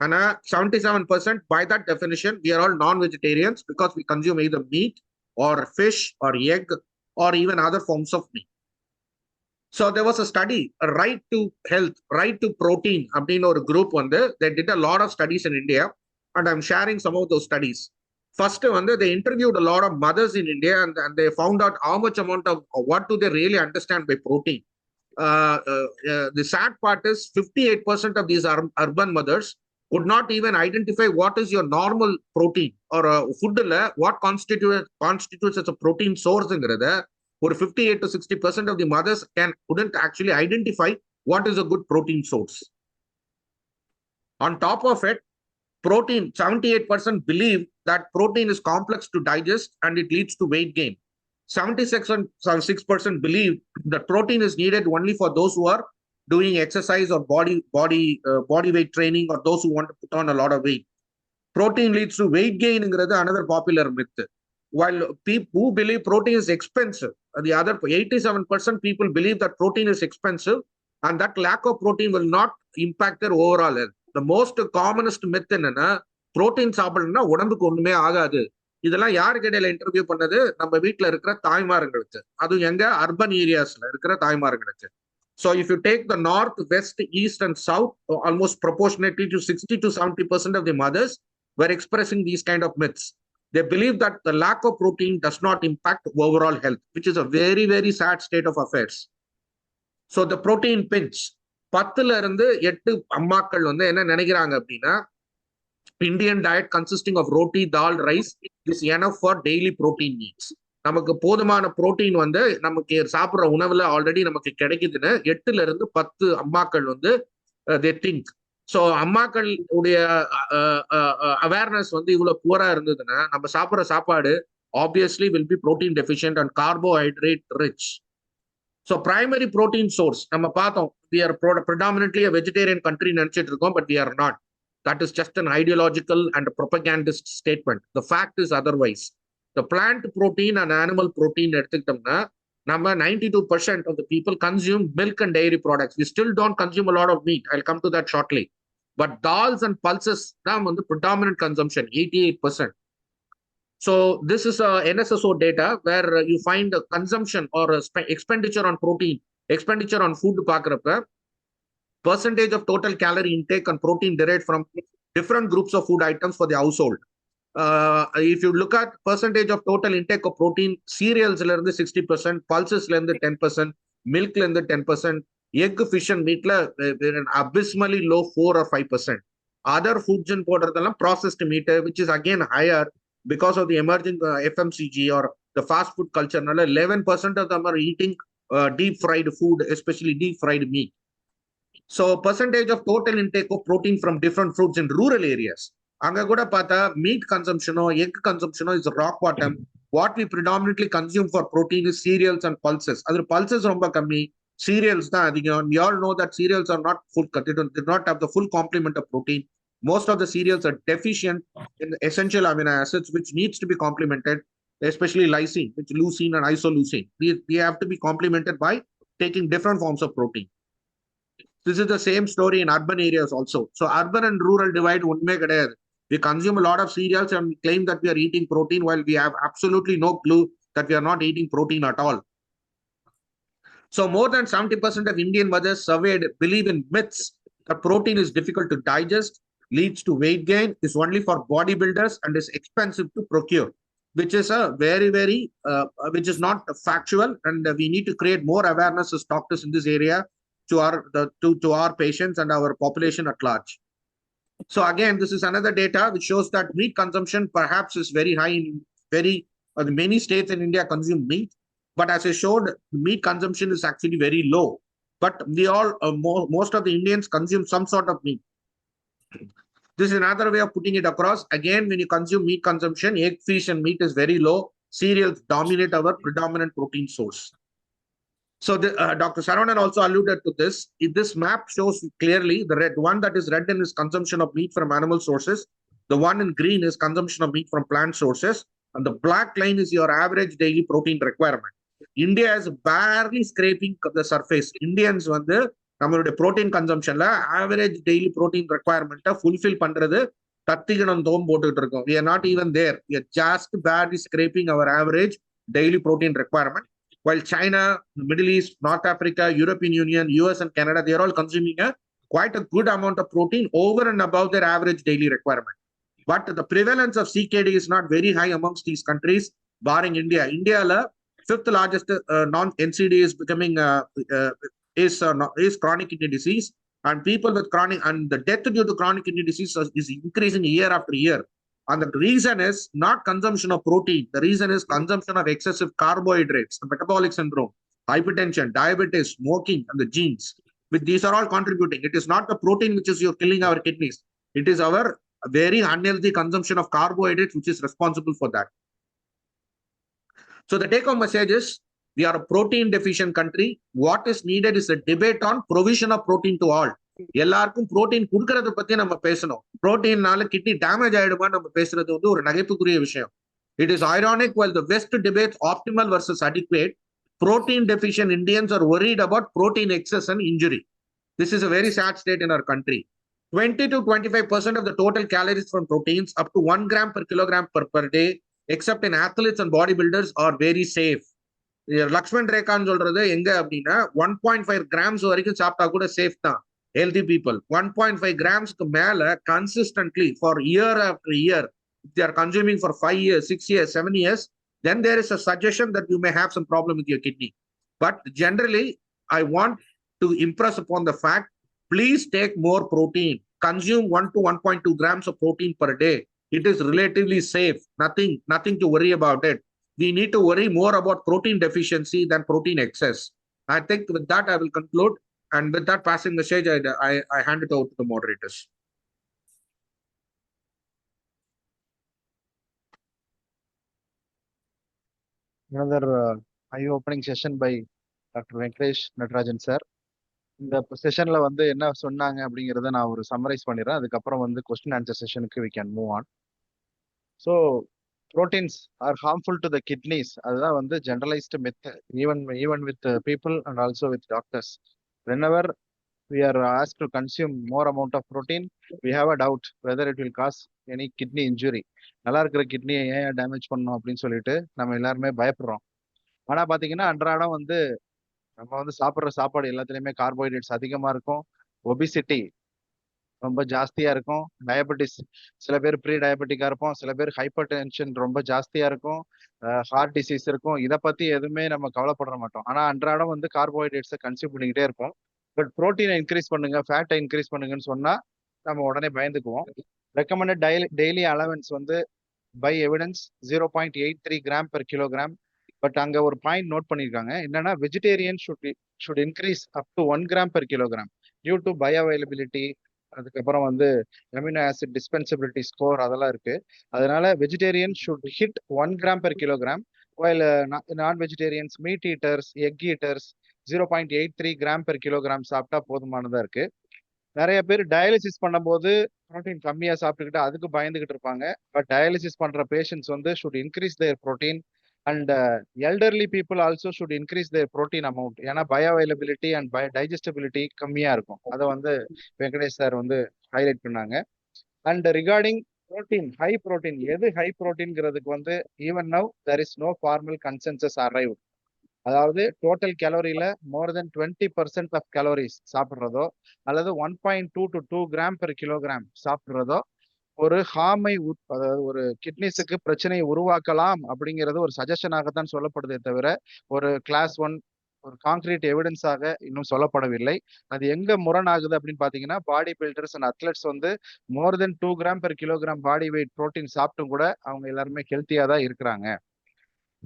And 77%, by that definition, we are all non-vegetarians because we consume either meat or fish or egg or even other forms of meat. So there was a study, a right to health, right to protein, or a group they did a lot of studies in India, and I'm sharing some of those studies. First, they interviewed a lot of mothers in India, and they found out how much amount of what do they really understand by protein. The sad part is 58% of these urban mothers could not even identify what is your normal protein or food, what constitutes as a protein source. Or 58 to 60% of the mothers couldn't actually identify what is a good protein source. On top of it, protein, 78% believe that protein is complex to digest and it leads to weight gain. 76% believe that protein is needed only for those who are doing exercise or body weight training, or those who want to put on a lot of weight. Protein leads to weight gain, another popular myth. While people who believe protein is expensive, the other 87% people believe that protein is expensive and that lack of protein will not impact their overall health. The most commonest myth என்னன்னா protein சாப்பிடணும்னா உடம்புக்கு ஒண்ணுமே ஆகாது. இதெல்லாம் யாருக்கு இடையில interview பண்ணது? நம்ம வீட்டுல இருக்கிற தாய்மார்களுக்கு, அதுவும் எங்க அர்பன் ஏரியாஸ்ல இருக்கிற தாய்மார்களுக்கு. So if you take the north, west, east and south, almost proportionately to 60 to 70% of the mothers were expressing these kind of myths. They believe that the lack of protein does not impact overall health, which is a very, very sad state of affairs. So the protein pinch, 10ல இருந்து 8 அம்மாக்கள் என்ன நினைக்கிறாங்க அப்படின்னா, Indian diet consisting of roti, dal, rice is enough for daily protein needs. நமக்கு போதுமான protein நமக்கு சாப்பிடுற உணவுல ஆல்ரெடி நமக்கு கிடைக்குதுன்னு 8ல இருந்து 10 அம்மாக்கள் they think. ஸோ அம்மாக்கள் உடைய அவேர்னஸ் இவ்வளவு புவரா இருந்ததுன்னா நம்ம சாப்பிட்ற சாப்பாடு obviously will be protein deficient and carbohydrate rich. So primary protein source நம்ம பார்த்தோம், we are predominantly a vegetarian country நினைச்சிட்டு இருக்கோம், but we are not. That is just an ideological and propagandist statement. The fact is otherwise. The plant protein and animal protein எடுத்துக்கிட்டோம்னா நம்ம 92% of the people consume milk and dairy products. We still don't consume a lot of meat. I'll come to that shortly. But dals and pulses தான் predominant consumption, 88%. So this is a NSSO data where you find a consumption or a expenditure on protein, expenditure on food பார்க்கறப்ப percentage of total calorie intake and protein derived from different groups of food items for the household. If you look at percentage of total intake of protein, cereals 60%, pulses 10%, milk 10%, egg, fish and meat abysmally low 4 or 5%. Other foods and processed meat, which is again higher because of the emerging FMCG or the fast food culture. 11% of them are eating deep fried food, especially deep fried meat. So percentage of total intake of protein from different fruits in rural areas. அங்க கூட பார்த்தா meat consumption, egg consumption is rock bottom. What we predominantly consume for protein is cereals and pulses. அது pulses ரொம்ப கம்மி, cereals தான் அதிகம். We all know that cereals are not full, they do not have the full complement of protein. Most of the cereals are deficient in the essential amino acids which needs to be complemented, especially lysine, which leucine and isoleucine. We have to be complemented by taking different forms of protein. This is the same story in urban areas also. So urban and rural divide unme kedaiyadhu. We consume a lot of cereals and claim that we are eating protein while we have absolutely no clue that we are not eating protein at all. So more than 70% of Indian mothers surveyed believe in myths that protein is difficult to digest, leads to weight gain, is only for bodybuilders and is expensive to procure, which is a very, very, which is not factual, and we need to create more awareness as doctors in this area to our patients and our population at large. So again, this is another data which shows that meat consumption perhaps is very high in many states in India consume meat, but as I showed, meat consumption is actually very low. But we all, most of the Indians consume some sort of meat. This is another way of putting it across. Again, when you consume meat consumption, egg, fish and meat is very low. Cereals dominate our predominant protein source. So Dr. Saravanan also alluded to this. This map shows clearly the one that is red in is consumption of meat from animal sources. The one in green is consumption of meat from plant sources. And the black line is your average daily protein requirement. India is barely scraping the surface. Indians நம்மளுடைய protein கன்சம்ஷன்ல average daily protein ரெக்குவயர்மெண்ட்டை fulfil பண்றது தத்திகணம் தோம் போட்டுட்டு இருக்கோம். we are not even there. we are just barely scraping our average daily protein requirement, while China, Middle East, North Africa, European Union, US and Canada, they are all consuming a quite a good amount of protein over and above their average daily requirement. But the prevalence of CKD is not very high amongst these countries, barring India. India la fifth largest non-NCD is becoming is chronic kidney disease, and people with chronic, and the death due to chronic kidney disease is increasing year after year. And the reason is not consumption of protein. The reason is consumption of excessive carbohydrates, the metabolic syndrome, hypertension, diabetes, smoking, and the genes. With these are all contributing. It is not the protein which is killing our kidneys. It is our very unhealthy consumption of carbohydrates which is responsible for that. So the take-home message is, we are a protein deficient country. What is needed is a debate on provision of protein to all. எல்லாருக்கும் protein கொடுக்கறத பத்தி நம்ம பேசணும். புரோட்டீன்னால kidney damage ஆயிடுமா நம்ம பேசுறது வந்து ஒரு நகைப்புக்குரிய விஷயம். It is ironic, while the West debates optimal versus adequate, protein deficient Indians are worried about protein excess and injury. This is a very sad state in our country. 20 to 25% of the total calories from proteins, up to 1 gram per kilogram per day, except in athletes and bodybuilders, are very safe. Lakshman ரேகான்னு சொல்றது எங்க அப்படின்னா 1.5 grams வரைக்கும் சாப்பிட்டா கூட safe தான். Healthy people 1.5 gramsக்கு மேல consistently for year after year, if they are consuming for 5 years, 6 years, 7 years, then there is a suggestion that you may have some problem with your kidney. But generally, I want to impress upon the fact, please take more protein. Consume 1 to 1.2 grams of protein per day. It is relatively safe. Nothing to worry about it. We need to worry more about protein deficiency than protein excess. I think with that, I will conclude. And with that passing message, I hand it over to the moderators. Another eye-opening session by Dr. Venkatesh Natarajan sir. இந்த செஷன்ல வந்து என்ன சொன்னாங்க அப்படிங்கிறத நான் ஒரு summarise பண்ணிடுறேன். அதுக்கப்புறம் வந்து கொஸ்டின் ஆன்சர் செஷனுக்கு we can move on. So proteins are harmful to the kidneys. அதுதான் வந்து generalized myth, even with people and also with doctors. Whenever we are asked to consume more amount of protein, we have a doubt whether it will cause any kidney injury. நல்லா இருக்கிற கிட்னியை ஏன் damage பண்ணணும் அப்படின்னு சொல்லிட்டு நம்ம எல்லாருமே பயப்படுறோம். ஆனா பாத்தீங்கன்னா அன்றாடம் வந்து நம்ம வந்து சாப்பிட்ற சாப்பாடு எல்லாத்துலயுமே கார்போஹைட்ரேட்ஸ் அதிகமா இருக்கும், ஒபிசிட்டி ரொம்ப ஜாஸ்தியா இருக்கும், டயபெட்டிஸ், சில பேர் ப்ரீ டயபெட்டிக்கா இருப்போம், சில பேர் ஹைப்பர் டென்ஷன் ரொம்ப ஜாஸ்தியா இருக்கும், ஹார்ட் டிசீஸ் இருக்கும். இதை பத்தி எதுவுமே நம்ம கவலைப்பட மாட்டோம். ஆனா அன்றாடம் வந்து கார்போஹைட்ரேட்ஸை கன்சியூம் பண்ணிக்கிட்டே இருப்போம். பட் ப்ரோட்டீனை இன்க்ரீஸ் பண்ணுங்க, ஃபேட்டை இன்க்ரீஸ் பண்ணுங்கன்னு சொன்னா நம்ம உடனே பயந்துக்குவோம். ரெக்கமெண்டட் டெய்லி அலவன்ஸ் வந்து by evidence 0.83 gram per kilogram. But அங்க ஒரு பாயிண்ட் நோட் பண்ணிருக்காங்க, என்னன்னா vegetarian should increase up to 1 gram per kilogram due to bioavailability, அதுக்கப்புறம் வந்து அமினோ ஆசிட் டிஸ்பென்சபிலிட்டி ஸ்கோர் அதெல்லாம் இருக்கு. அதனால vegetarian should hit 1 gram per kilogram, while non vegetarians, meat eaters, egg eaters 0.83 gram per kilogram சாப்பிட்டா போதுமானதா இருக்கு. நிறைய பேர் டயாலிசிஸ் பண்ணும்போது ப்ரோட்டீன் கம்மியா சாப்பிட்டுக்கிட்டு அதுக்கு பயந்துகிட்டு இருப்பாங்க. பட் டயாலிசிஸ் பண்ற பேஷண்ட்ஸ் வந்து should increase their protein, and elderly people also should increase their protein amount. ஏன்னா பயோ அவைலபிலிட்டி அண்ட் டைஜஸ்டபிலிட்டி கம்மியா இருக்கும். அதை வந்து வெங்கடேஷ் சார் வந்து ஹைலைட் பண்ணாங்க. And regarding protein, high protein, எது ஹை ப்ரோட்டீன்ங்கிறதுக்கு வந்து even now there is no formal consensus arrive. அதாவது டோட்டல் கேலோரியில மோர் தென் 20% ஆஃப் கேலோரிஸ் சாப்பிட்றதோ அல்லது 1.2 to 2 gram per kilogram சாப்பிட்றதோ ஒரு ஹார்மை, அதாவது ஒரு கிட்னிஸுக்கு பிரச்சனையை உருவாக்கலாம் அப்படிங்கிறது ஒரு சஜஷனாகத்தான் சொல்லப்படுதே தவிர ஒரு கிளாஸ் 1 ஒரு கான்கிரீட் எவிடன்ஸாக இன்னும் சொல்லப்படவில்லை. அது எங்க முரணாகுது அப்படின்னு பாத்தீங்கன்னா, பாடி பில்டர்ஸ் அண்ட் அத்லெட்ஸ் வந்து more than 2 gram per kilogram body weight protein சாப்பிட்டும் கூட அவங்க எல்லாருமே ஹெல்த்தியா தான் இருக்கிறாங்க.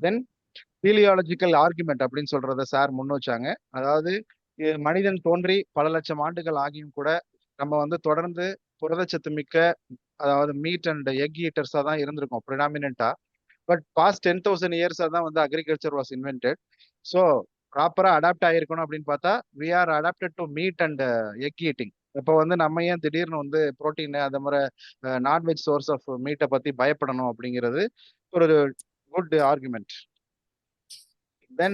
தென் டீலியாலஜிக்கல் ஆர்குமெண்ட் அப்படின்னு சொல்றத சார் முன் வச்சாங்க. அதாவது மனிதன் தோன்றி பல லட்சம் ஆண்டுகள் ஆகியும் கூட நம்ம வந்து தொடர்ந்து புரதச்சத்து மிக்க, அதாவது மீட் அண்ட் எக் ஈட்டர்ஸா தான் இருந்திருக்கோம் ப்ரிடாமினண்டா. பட் பாஸ்ட் 10,000 இயர்ஸா தான் வந்து அக்ரிகல்ச்சர் வாஸ் இன்வென்டட். ஸோ ப்ராப்பரா அடாப்ட் ஆயிருக்கணும் அப்படின்னு பார்த்தா we are adapted to meat and egg eating. இப்போ வந்து நம்ம ஏன் திடீர்னு வந்து ப்ரோட்டீன் அந்த மாதிரி நான்வெஜ் சோர்ஸ் ஆஃப் மீட்டை பத்தி பயப்படணும் அப்படிங்கிறது ஒரு good argument. Then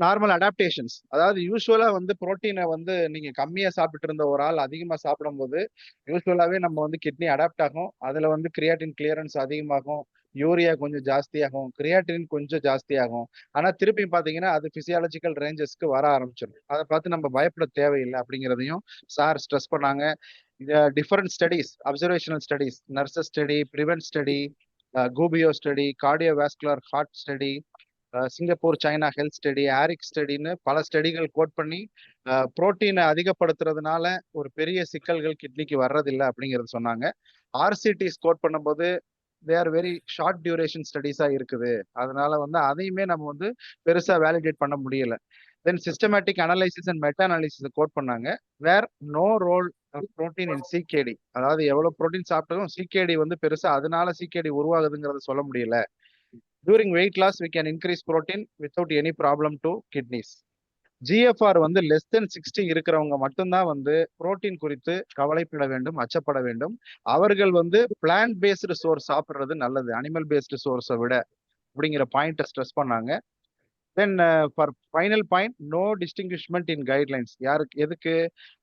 normal adaptations. அதாவது யூஸ்வலா வந்து புரோட்டீனை வந்து நீங்க கம்மியா சாப்பிட்டு இருந்த ஒரு ஆள் அதிகமா சாப்பிடும்போது யூஸ்வலாவே நம்ம வந்து கிட்னி அடாப்ட் ஆகும். அதுல வந்து கிரியாட்டின் கிளியரன்ஸ் அதிகமாகும், யூரியா கொஞ்சம் ஜாஸ்தியாகும், கிரியாட்டின் கொஞ்சம் ஜாஸ்தியாகும். ஆனா திருப்பி பாத்தீங்கன்னா அது பிசியாலஜிக்கல் ரேஞ்சஸ்க்கு வர ஆரம்பிச்சிடும். அதை பார்த்து நம்ம பயப்பட தேவையில்லை அப்படிங்கிறதையும் சார் ஸ்ட்ரெஸ் பண்ணாங்க. Different studies, observational studies, nurses study, prevent study, கூபியோ study, cardiovascular heart study, Singapore China health study, ARIC ஸ்டடின்னு பல ஸ்டடிகள் கோட் பண்ணி புரோட்டீனை அதிகப்படுத்துறதுனால ஒரு பெரிய சிக்கல்கள் கிட்னிக்கு வர்றதில்லை அப்படிங்கிறது சொன்னாங்க. ஆர்சிடிஸ் கோட் பண்ணும்போது they are very short duration ஸ்டடிஸா இருக்குது. அதனால வந்து அதையுமே நம்ம வந்து பெருசா வேலிடேட் பண்ண முடியல. Then systematic analysis and meta analysis quote பண்ணாங்க. Where no role of protein in CKD, அதாவது எவ்வளவு புரோட்டீன் சாப்பிட்டாலும் சிகேடி வந்து பெருசா அதனால சிகேடி உருவாகுதுங்கிறத சொல்ல முடியல. During weight loss, we can increase protein without any problem to kidneys. GFR வந்து less than 60 இருக்கிறவங்க மட்டும்தான் வந்து புரோட்டீன் குறித்து கவலைப்பட வேண்டும், அச்சப்பட வேண்டும். அவர்கள் வந்து பிளான்ட் பேஸ்டு சோர்ஸ் சாப்பிடுறது நல்லது, அனிமல் பேஸ்டு சோர்ஸை விட அப்படிங்கிற பாயிண்ட்டை ஸ்ட்ரெஸ் பண்ணாங்க. Then for final point, no distinguishment in guidelines. யாருக்கு எதுக்கு,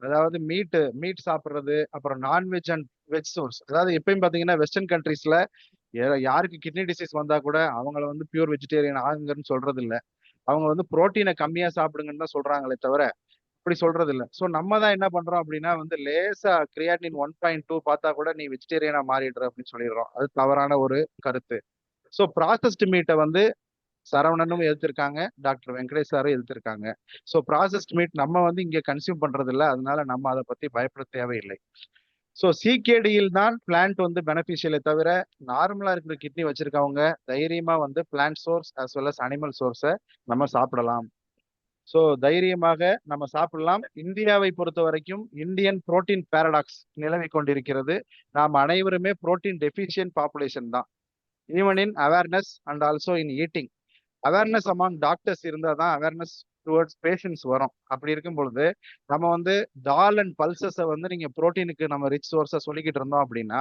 அதாவது மீட் சாப்பிட்றது, அப்புறம் நான்வெஜ் அண்ட் வெஜ் சோர்ஸ். அதாவது எப்பயும் பார்த்தீங்கன்னா வெஸ்டர்ன் கண்ட்ரீஸ்ல யாருக்கு கிட்னி டிசீஸ் வந்தா கூட அவங்கள வந்து பியூர் வெஜிடேரியன் ஆகுங்கன்னு சொல்றது இல்லை. அவங்க வந்து புரோட்டீனை கம்மியா சாப்பிடுங்கன்னு தான் சொல்றாங்களே தவிர அப்படி சொல்றது இல்லை. ஸோ நம்ம தான் என்ன பண்றோம் அப்படின்னா வந்து லேசா கிரியாட்டின் 1.2 பார்த்தா கூட நீ வெஜிடேரியனா மாறிடுற அப்படின்னு சொல்லிடுறோம். அது தவறான ஒரு கருத்து. ஸோ ப்ராசஸ்டு மீட்டை வந்து சரவணனும் எதிர்த்திருக்காங்க, டாக்டர் வெங்கடேஷ் சாரும் எதிர்த்திருக்காங்க. ஸோ ப்ராசஸ்ட் மீட் நம்ம வந்து இங்க கன்சியூம் பண்றது இல்லை, அதனால நம்ம அதை பத்தி பயப்பட தேவையில்லை. ஸோ சிகேடியில் தான் பிளான்ட் வந்து பெனிஃபிஷியலை தவிர நார்மலா இருக்கிற கிட்னி வச்சிருக்கவங்க தைரியமா வந்து plant source as well as animal சோர்ஸை நம்ம சாப்பிடலாம். ஸோ தைரியமாக நம்ம சாப்பிடலாம். இந்தியாவை பொறுத்த வரைக்கும் இந்தியன் புரோட்டீன் பேரடாக்ஸ் நிலவி கொண்டிருக்கிறது. நாம் அனைவருமே புரோட்டீன் டெஃபிஷியன்ட் பாப்புலேஷன் தான், even in awareness and also in eating. Awareness among doctors இருந்தால் தான் அவேர்னஸ் டுவர்ட்ஸ் பேஷண்ட்ஸ் வரும். அப்படி இருக்கும் பொழுது நம்ம வந்து டால் அண்ட் பல்சஸை வந்து நீங்க புரோட்டீனுக்கு நம்ம ரிச் சோர்ஸை சொல்லிக்கிட்டு இருந்தோம் அப்படின்னா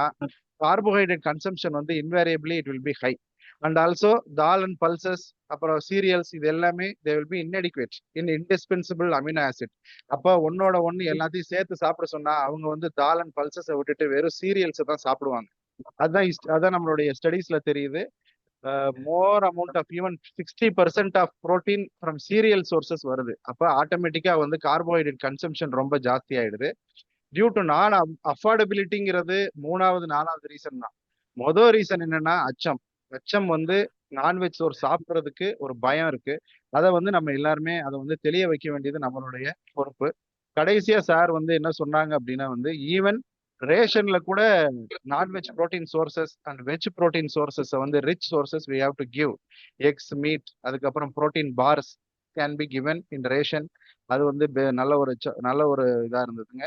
கார்போஹைட்ரேட் கன்சம்ஷன் வந்து invariably it will be high. And also dal and pulses, அப்புறம் சீரியல்ஸ், இது எல்லாமே they will be inadequate in indispensable amino acid. அப்போ ஒன்னோட ஒன்று எல்லாத்தையும் சேர்த்து சாப்பிட சொன்னா அவங்க வந்து தால் அண்ட் பல்சஸை விட்டுட்டு வெறும் சீரியல்ஸை தான் சாப்பிடுவாங்க. அதான் நம்மளுடைய ஸ்டடீஸ்ல தெரியுது. More amount of even 60% of protein from cereal sources வருது. அப்போ ஆட்டோமேட்டிக்கா வந்து கார்போஹைட்ரேட் கன்சம்ஷன் ரொம்ப ஜாஸ்தி ஆயிடுது. டியூ டு நான் அஃபோர்டபிலிட்டிங்கிறது 3வது 4வது ரீசன் தான். மொதல் ரீசன் என்னன்னா அச்சம் வந்து நான்வெஜ் சோர்ஸ் சாப்பிட்றதுக்கு ஒரு பயம் இருக்கு. அதை வந்து நம்ம எல்லாருமே அதை வந்து தெளிய வைக்க வேண்டியது நம்மளுடைய பொறுப்பு. கடைசியா சார் வந்து என்ன சொன்னாங்க அப்படின்னா வந்து ஈவன் ரேஷன்ல கூட non veg protein sources and veg protein sources வந்து rich sources we have to give. Eggs, meat, அதுக்கப்புறம் protein bars can be given in ration. அது வந்து நல்ல ஒரு இதா இருந்ததுங்க.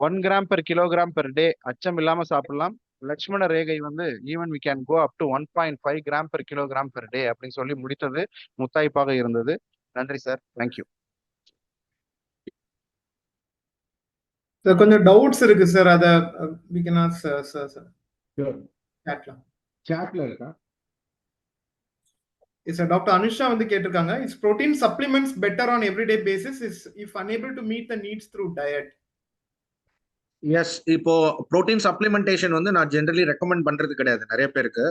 1 gram per kilogram per day அச்சம் இல்லாம சாப்பிடலாம். லட்சுமண ரேகை வந்து even we can go up to 1.5 gram per kilogram per day அப்படின்னு சொல்லி முடித்தது முத்தாய்ப்பாக இருந்தது. நன்றி சார், தேங்க்யூ. சார் கொஞ்சம் டவுட்ஸ் இருக்கு சார், அத we can ask sir. சாட்ல இருக்கா? Yes sir, டாக்டர் அனுஷா வந்து கேட்டிருக்காங்க, is protein supplements better on everyday basis if unable to meet the needs through diet? Yes, இப்போ புரோட்டீன் சப்ளிமெண்டேஷன் வந்து நான் ஜென்ரலி ரெக்கமெண்ட் பண்றது கிடையாது நிறைய பேருக்கு.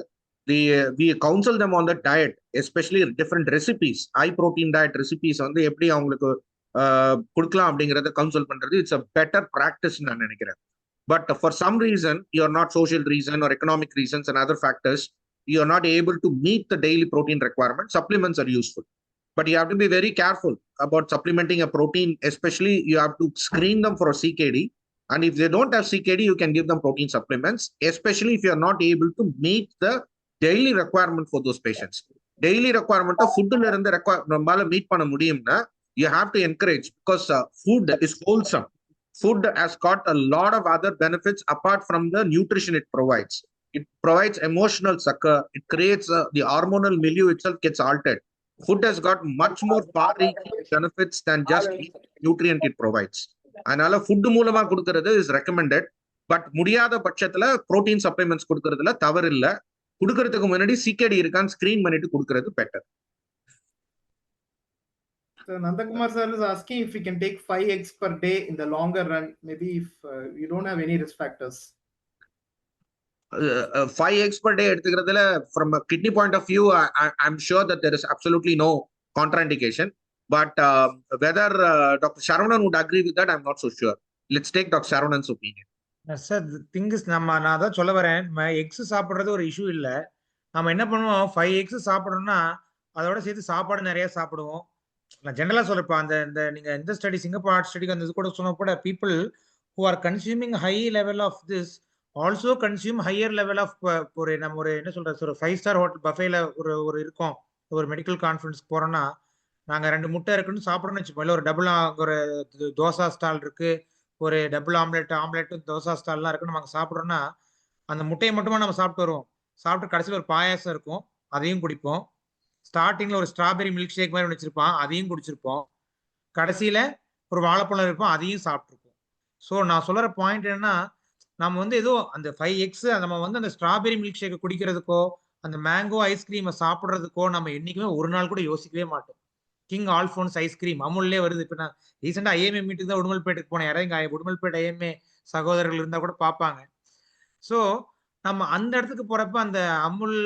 we counsel them on the diet, especially different recipes, high protein diet recipes வந்து எப்படி அவங்களுக்கு கொடுக்கலாம் அப்படிங்கறத கவுன்சில் பண்றது இட்ஸ் அ பெட்டர் பிராக்டிஸ் நான் நினைக்கிறேன். But for some reason, you are not social reason or economic reasons and other factors, you are not able to meet the daily protein requirement, supplements are useful. But you have to be very careful about supplementing a protein, especially you have to screen them for a CKD. And if they don't have CKD, you can give them protein supplements, especially if you are not able to meet the daily requirement for those patients. Daily requirement of food நம்மால meet பண்ண முடியும்னா you have to encourage, because food is wholesome. Food has got a lot of other benefits apart from the nutrition it provides. It provides emotional succor. It creates the hormonal milieu itself gets altered. Food has got much more far-reaching benefits than just nutrient it provides. அதனால food மூலமா கொடுக்கறது is recommended. But முடியாத பட்சத்துல protein supplements கொடுக்கறதுல தவறு இல்ல. கொடுக்கறதுக்கு முன்னாடி சிகேடி இருக்கான்னு ஸ்கிரீன் பண்ணிட்டு கொடுக்கறது better. So Nandakumar sir is asking if we can take 5 eggs per day in the longer run, maybe if you don't have any risk factors. 5 eggs per day எடுத்துக்கிறதுல from a kidney point of view, I'm sure that there is absolutely no contraindication. But whether Dr. Sharavanan would agree with that, I'm not so sure. Let's take Dr. Saravanan's opinion. Sir things நான் அதான் சொல்ல வரேன். X சாப்பிட்றது ஒரு issue இல்லை. நம்ம என்ன பண்ணுவோம், 5 எக்ஸ் சாப்பிட்றோம்னா அதோட சேர்த்து சாப்பாடு நிறைய சாப்பிடுவோம். நான் ஜென்ரலாக சொல்லிருப்பேன். அந்த நீங்கள் எந்த ஸ்டடி, சிங்கப்பூர் ஆர்ட் ஸ்டடிக்கு அந்த இது கூட சொன்ன கூட people who are consuming high level of this also consume higher level of நம்ம ஒரு என்ன சொல்றது, ஒரு 5 ஸ்டார் ஹோட்டல் பஃபேல ஒரு இருக்கோம், ஒரு மெடிக்கல் கான்ஃபரன்ஸ்க்கு போறோம்னா நாங்கள் 2 முட்டை இருக்குன்னு சாப்பிட்றோம்னு வச்சுப்போம். இல்லை ஒரு டபுள் ஒரு தோசா ஸ்டால் இருக்கு, ஒரு டபுள் ஆம்லெட் தோசா ஸ்டால்லாம் இருக்குன்னு நாங்கள் சாப்பிட்றோம்னா அந்த முட்டையை மட்டுமா நம்ம சாப்பிட்டு வருவோம். சாப்பிட்டு கடைசியில் ஒரு பாயாசம் இருக்கும், அதையும் குடிப்போம். ஸ்டார்டிங்ல ஒரு ஸ்ட்ராபெரி மில்க் ஷேக் மாதிரி வச்சிருப்பான், அதையும் குடிச்சிருப்போம். கடைசியில ஒரு வாழைப்பழம் இருப்போம், அதையும் சாப்பிட்டுருப்போம். ஸோ நான் சொல்ற பாயிண்ட் என்னன்னா, நம்ம வந்து ஏதோ அந்த 5 எக்ஸ் நம்ம வந்து அந்த ஸ்ட்ராபெரி மில்க் ஷேக்கை குடிக்கிறதுக்கோ அந்த மேங்கோ ஐஸ்கிரீமை சாப்பிட்றதுக்கோ நம்ம என்னைக்குமே ஒரு நாள் கூட யோசிக்கவே மாட்டோம். கிங் ஆல்ஃபோன்ஸ் ஐஸ்கிரீம் அமுல்லே வருது. இப்போ நான் ரீசெண்டாக ஐஎம்ஏ மீட்டுக்கு தான் உடுமல்பேட்டுக்கு போனேன். யாராவது இங்கே உடுமல்பேட் ஐஎம்ஏ சகோதரர்கள் இருந்தால் கூட பார்ப்பாங்க. ஸோ நம்ம அந்த இடத்துக்கு போறப்ப அந்த அமுல்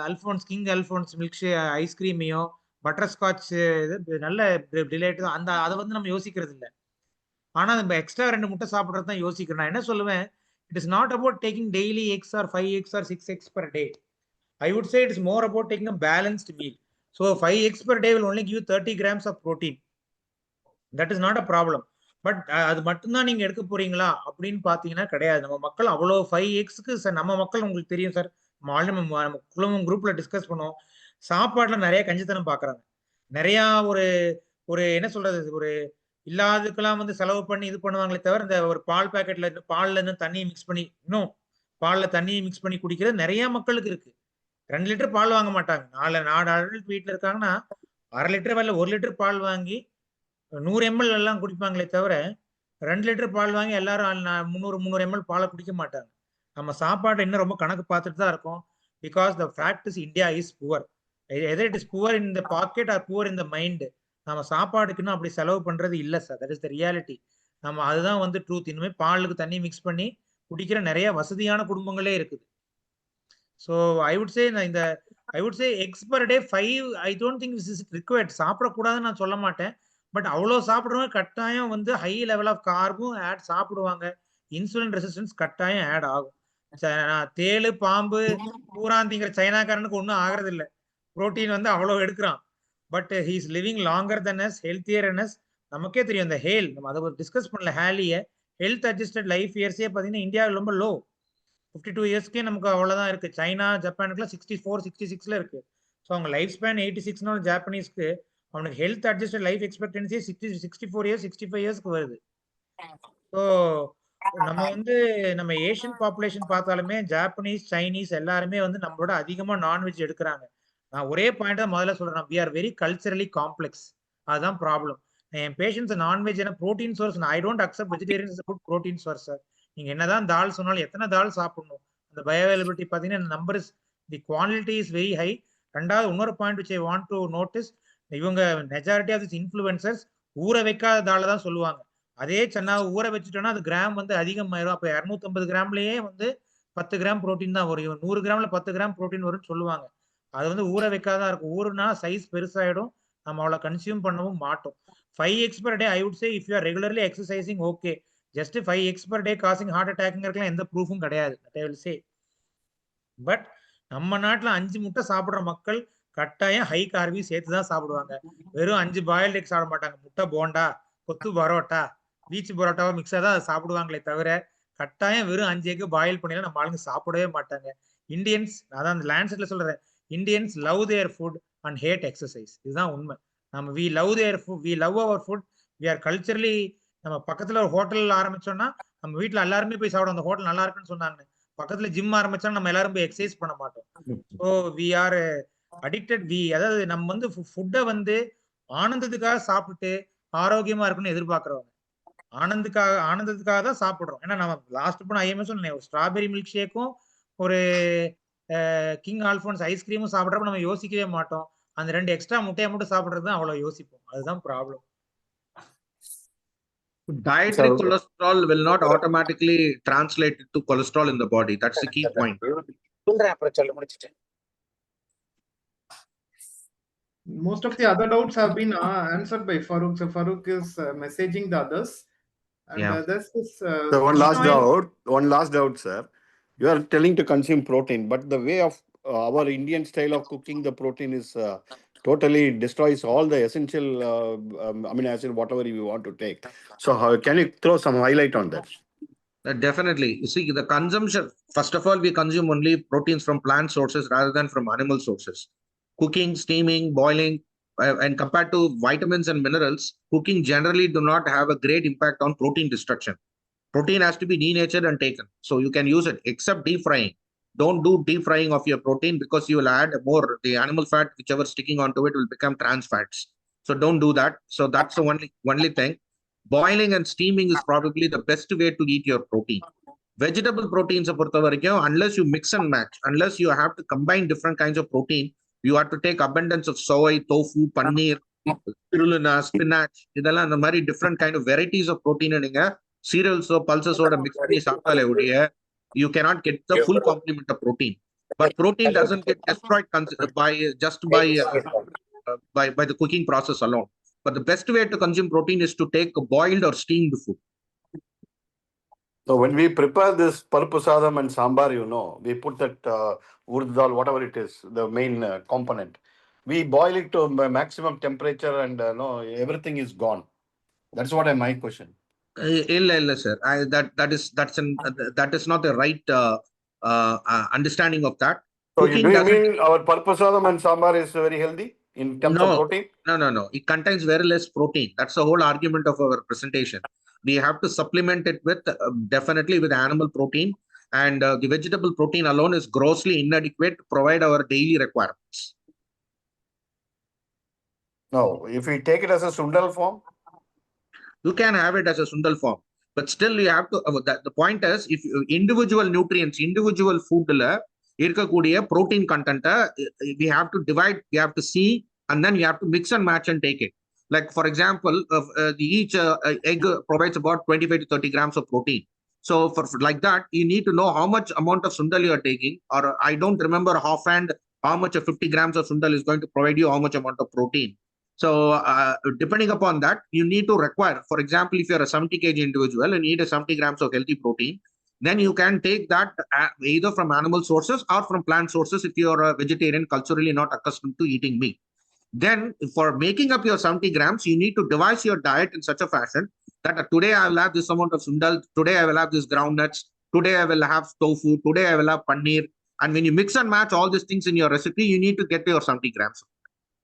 அல்ஃபோன்ஸ், கிங் அல்ஃபோன்ஸ் மில்க் ஷே ஐஸ்கிரீமையோ பட்டர் ஸ்காட்ச் நல்ல டிலேட் தான், அந்த அதை வந்து நம்ம யோசிக்கிறது இல்லை. ஆனால் நம்ம எக்ஸ்ட்ரா 2 முட்டை சாப்பிட்றது தான் யோசிக்கிறேன். நான் என்ன சொல்லுவேன், it is not about taking daily eggs or 5 eggs or 6 eggs per day. I would say it is more about taking a balanced meal. So 5 eggs per day will only give you 30 grams of protein. That is not a problem. But அது மட்டும்தான் நீங்க எடுக்க போறீங்களா அப்படின்னு பாத்தீங்கன்னா கிடையாது. நம்ம மக்கள் அவ்வளோ 5 எக்ஸ்க்கு சார், நம்ம மக்கள் உங்களுக்கு தெரியும் சார், நம்ம குழுமம் குரூப்ல டிஸ்கஸ் பண்ணுவோம். சாப்பாடுல நிறைய கஞ்சித்தனம் பாக்குறாங்க. நிறைய ஒரு என்ன சொல்றது, ஒரு இல்லாததுக்கெல்லாம் வந்து செலவு பண்ணி இது பண்ணுவாங்களே தவிர, இந்த ஒரு பால் பேக்கெட்ல பால்ல இருந்து தண்ணியை மிக்ஸ் பண்ணி, இன்னும் பால்ல தண்ணியை மிக்ஸ் பண்ணி குடிக்கிறது நிறைய மக்களுக்கு இருக்கு. 2 லிட்டர் பால் வாங்க மாட்டாங்க. 4 அடல்ட் வீட்டுல இருக்காங்கன்னா 1/2 லிட்டர் வரல 1 லிட்டர் பால் வாங்கி 100 ml எல்லாம் குடிப்பாங்களே தவிர 2 லிட்டர் பால் வாங்கி எல்லாரும் 300 ml பாலை குடிக்க மாட்டாங்க. நம்ம சாப்பாடு இன்னும் ரொம்ப கணக்கு பார்த்துட்டு தான் இருக்கோம். Because the fact is India is poor. Either it is poor in the pocket or poor in the mind. நம்ம சாப்பாடுக்குன்னு அப்படி செலவு பண்றது இல்லை sir. That is the reality. நம்ம அதுதான் வந்து ட்ரூத். இனிமேல் பாலுக்கு தண்ணி மிக்ஸ் பண்ணி குடிக்கிற நிறைய வசதியான குடும்பங்களே இருக்குது. So I would say X per day 5. I don't think this is required. சாப்பிடக்கூடாதுன்னு நான் சொல்ல மாட்டேன். பட் அவ்வளோ சாப்பிட்றவங்க கட்டாயம் வந்து ஹை லெவல் ஆஃப் கார்பும் சாப்பிடுவாங்க. இன்சுலின் ரெசிஸ்டன்ஸ் கட்டாயம் ஆட் ஆகும். தேளு பாம்பு பூராந்திங்கிற சைனாக்காரனுக்கு ஒன்றும் ஆகிறது இல்லை. புரோட்டீன் வந்து அவ்வளோ எடுக்கிறான். But he is living longer than us, healthier than us. நமக்கே தெரியும் அந்த ஹேல், நம்ம அதை டிஸ்கஸ் பண்ணல. ஹேலியை ஹெல்த் அட்ஜஸ்டட் லைஃப் இயர்ஸே பார்த்தீங்கன்னா இந்தியாவில் ரொம்ப லோ. 52 இயர்ஸ்க்கே நமக்கு அவ்வளோதான் இருக்கு. சைனா ஜப்பானுக்குலாம் 64 66ல இருக்கு. ஸோ அவங்க லைஃப் ஸ்பேன் 86 ஜாப்பனீஸ்க்கு, அவனுக்கு health adjusted life expectancy 64 years 65 இயர்ஸ்க்கு வருது. ஸோ நம்ம வந்து நம்ம ஏஷியன் பாப்புலேஷன் பார்த்தாலுமே ஜாப்பனீஸ் சைனீஸ் எல்லாருமே வந்து நம்மளோட அதிகமாக நான்வெஜ் எடுக்கிறாங்க. நான் ஒரே பாயிண்ட் தான் முதல்ல சொல்றேன், we are very culturally complex. அதுதான் ப்ராப்ளம். என் பேஷன்ஸ் நான்வெஜ் ஏன்னா protein source, I don't accept vegetarians good protein source sir. நீங்க என்னதான் தால் சொன்னாலும் எத்தனை தால் சாப்பிடணும், அந்த பயோஅவைலபிலிட்டி பார்த்தீங்கன்னா number is, the quantity is very high. ரெண்டாவது இன்னொரு point which I want to notice, இவங்க மெஜாரிட்டி ஆஃப் திஸ் இன்ஃப்ளூயன்சர்ஸ் ஊற வைக்காத தாலை தான் சொல்லுவாங்க. அதே சென்னாவை ஊற வச்சுட்டோம்னா அது கிராம் வந்து அதிகமாயிரும். அப்போ 250 கிராம்லயே வந்து 10 கிராம் ப்ரோட்டீன் தான் வரும். 100 கிராம்ல 10 கிராம் ப்ரோட்டீன் வரும்னு சொல்லுவாங்க. அது வந்து ஊற வைக்காதான் இருக்கும். ஊறுனா சைஸ் பெருசாயிடும், நம்ம அவ்வளோ கன்சியூம் பண்ணவும் மாட்டோம். 5 eggs per day, I would say if you are regularly exercising, okay. Just 5 eggs per day causing heart attackங்கிறதுலாம் எந்த ப்ரூஃபும் கிடையாது. I will say. பட் நம்ம நாட்டில் 5 முட்டை சாப்பிட்ற மக்கள் கட்டாயம் ஹை கார்பி சேர்த்து தான் சாப்பிடுவாங்க. வெறும் 5 பாயில்டு எக் சாப்பிட மாட்டாங்க. முட்டை போண்டா, கொத்து பரோட்டா, பீச் பரோட்டாவோ மிக்ஸாக தான் சாப்பிடுவாங்களே தவிர கட்டாயம் வெறும் 5 எக் பாயில் பண்ணிலாம் நம்ம ஆளுங்க சாப்பிடவே மாட்டாங்க. இந்தியன்ஸ், அதான் அந்த லேண்ட்செட்ல சொல்றேன், Indians love their food and hate exercise. இதுதான் உண்மை. நம்ம we love their food, we love our food, we are culturally. நம்ம பக்கத்துல ஒரு ஹோட்டல் ஆரம்பிச்சோம்னா நம்ம வீட்டுல எல்லாருமே போய் சாப்பிடும், அந்த ஹோட்டல் நல்லா இருக்குன்னு சொன்னாங்க. பக்கத்துல ஜிம் ஆரம்பிச்சோம்னா நம்ம எல்லாரும் போய் எக்ஸசைஸ் பண்ண மாட்டோம். So we are addicted. அதாவது நம்ம வந்து ஃபுட்டை வந்து ஆனந்தத்துக்காக சாப்பிட்டு ஆரோக்கியமா இருக்குன்னு எதிர்பார்க்கிறவங்க. ஆனந்தத்துக்காக தான் சாப்பிடுறோம். ஏன்னா நம்ம லாஸ்ட் போன ஐஎம்ஏ சொன்னேன், ஸ்ட்ராபெரி மில்க் ஷேக்கும் ஒரு கிங் ஆல்ஃபோன்ஸ் ஐஸ்கிரீமும் சாப்பிட்றப்ப நம்ம யோசிக்கவே மாட்டோம். அந்த 2 எக்ஸ்ட்ரா முட்டையை மட்டும் சாப்பிடுறது தான் அவ்வளவு யோசிப்போம். அதுதான் problem. Dietary cholesterol will not automatically translate to cholesterol in the body. That's the key point. சொல்றேன் அப்புறம் சொல்ல முடிச்சிட்டேன். Most of the other doubts have been answered by Farooq. So Farooq is messaging the others. And Yeah. this is So one last doubt, sir. You are telling to consume protein, but the way of our Indian style of cooking the protein is totally destroys all the essential amino acid, whatever you want to take. So how can you throw some highlight on that? Definitely. You see, the consumption, first of all, we consume only proteins from plant sources rather than from animal sources. Cooking, steaming, boiling, and compared to vitamins and minerals, cooking generally do not have a great impact on protein destruction. Protein has to be denatured and taken. So you can use it, except deep frying. Don't do deep frying of your protein because you will add more, the animal fat, whichever sticking onto it will become trans fats. So don't do that. So that's the only thing. Boiling and steaming is probably the best way to eat your protein. Vegetable proteins, unless you mix and match, unless you have to combine different kinds of protein, you have to take abundance of soy, tofu, paneer, spirulina, spinach, different kind of varieties of protein. Cereals or pulses or mix you cannot get the full complement of protein. But protein doesn't get destroyed by the cooking process alone. But the best way to consume protein is to take boiled or steamed food. So when we prepare this paruppu sadam and sambar, we put that urd dal, whatever it is, the main component. We boil it to maximum temperature and everything is gone. That's what my question. Illa, sir. That is not the right understanding of that. So do you mean our paruppu sadam and sambar is very healthy in terms of protein? No. It contains very less protein. That's the whole argument of our presentation. We have to supplement it with definitely with animal protein, and the vegetable protein alone is grossly inadequate to provide our daily requirements. No, if we take it as a sundal form, you can have it as a sundal form, but still you have to. The point is, if individual nutrients, individual food protein content, we have to divide, we have to see, and then you have to mix and match and take it. Like for example, each egg provides about 25 to 30 grams of protein. So for like that, you need to know how much amount of sundal you are taking, or I don't remember offhand how much of 50 grams of sundal is going to provide you how much amount of protein. So depending upon that, you need to require, for example, if you're a 70 kg individual and you need a 70 grams of healthy protein, then you can take that either from animal sources or from plant sources if you're a vegetarian, culturally not accustomed to eating meat. Then for making up your 70 grams, you need to devise your diet in such a fashion that today I will have this amount of sundal, today I will have this groundnuts, today I will have tofu, today I will have paneer. And when you mix and match all these things in your recipe, you need to get your 70 grams.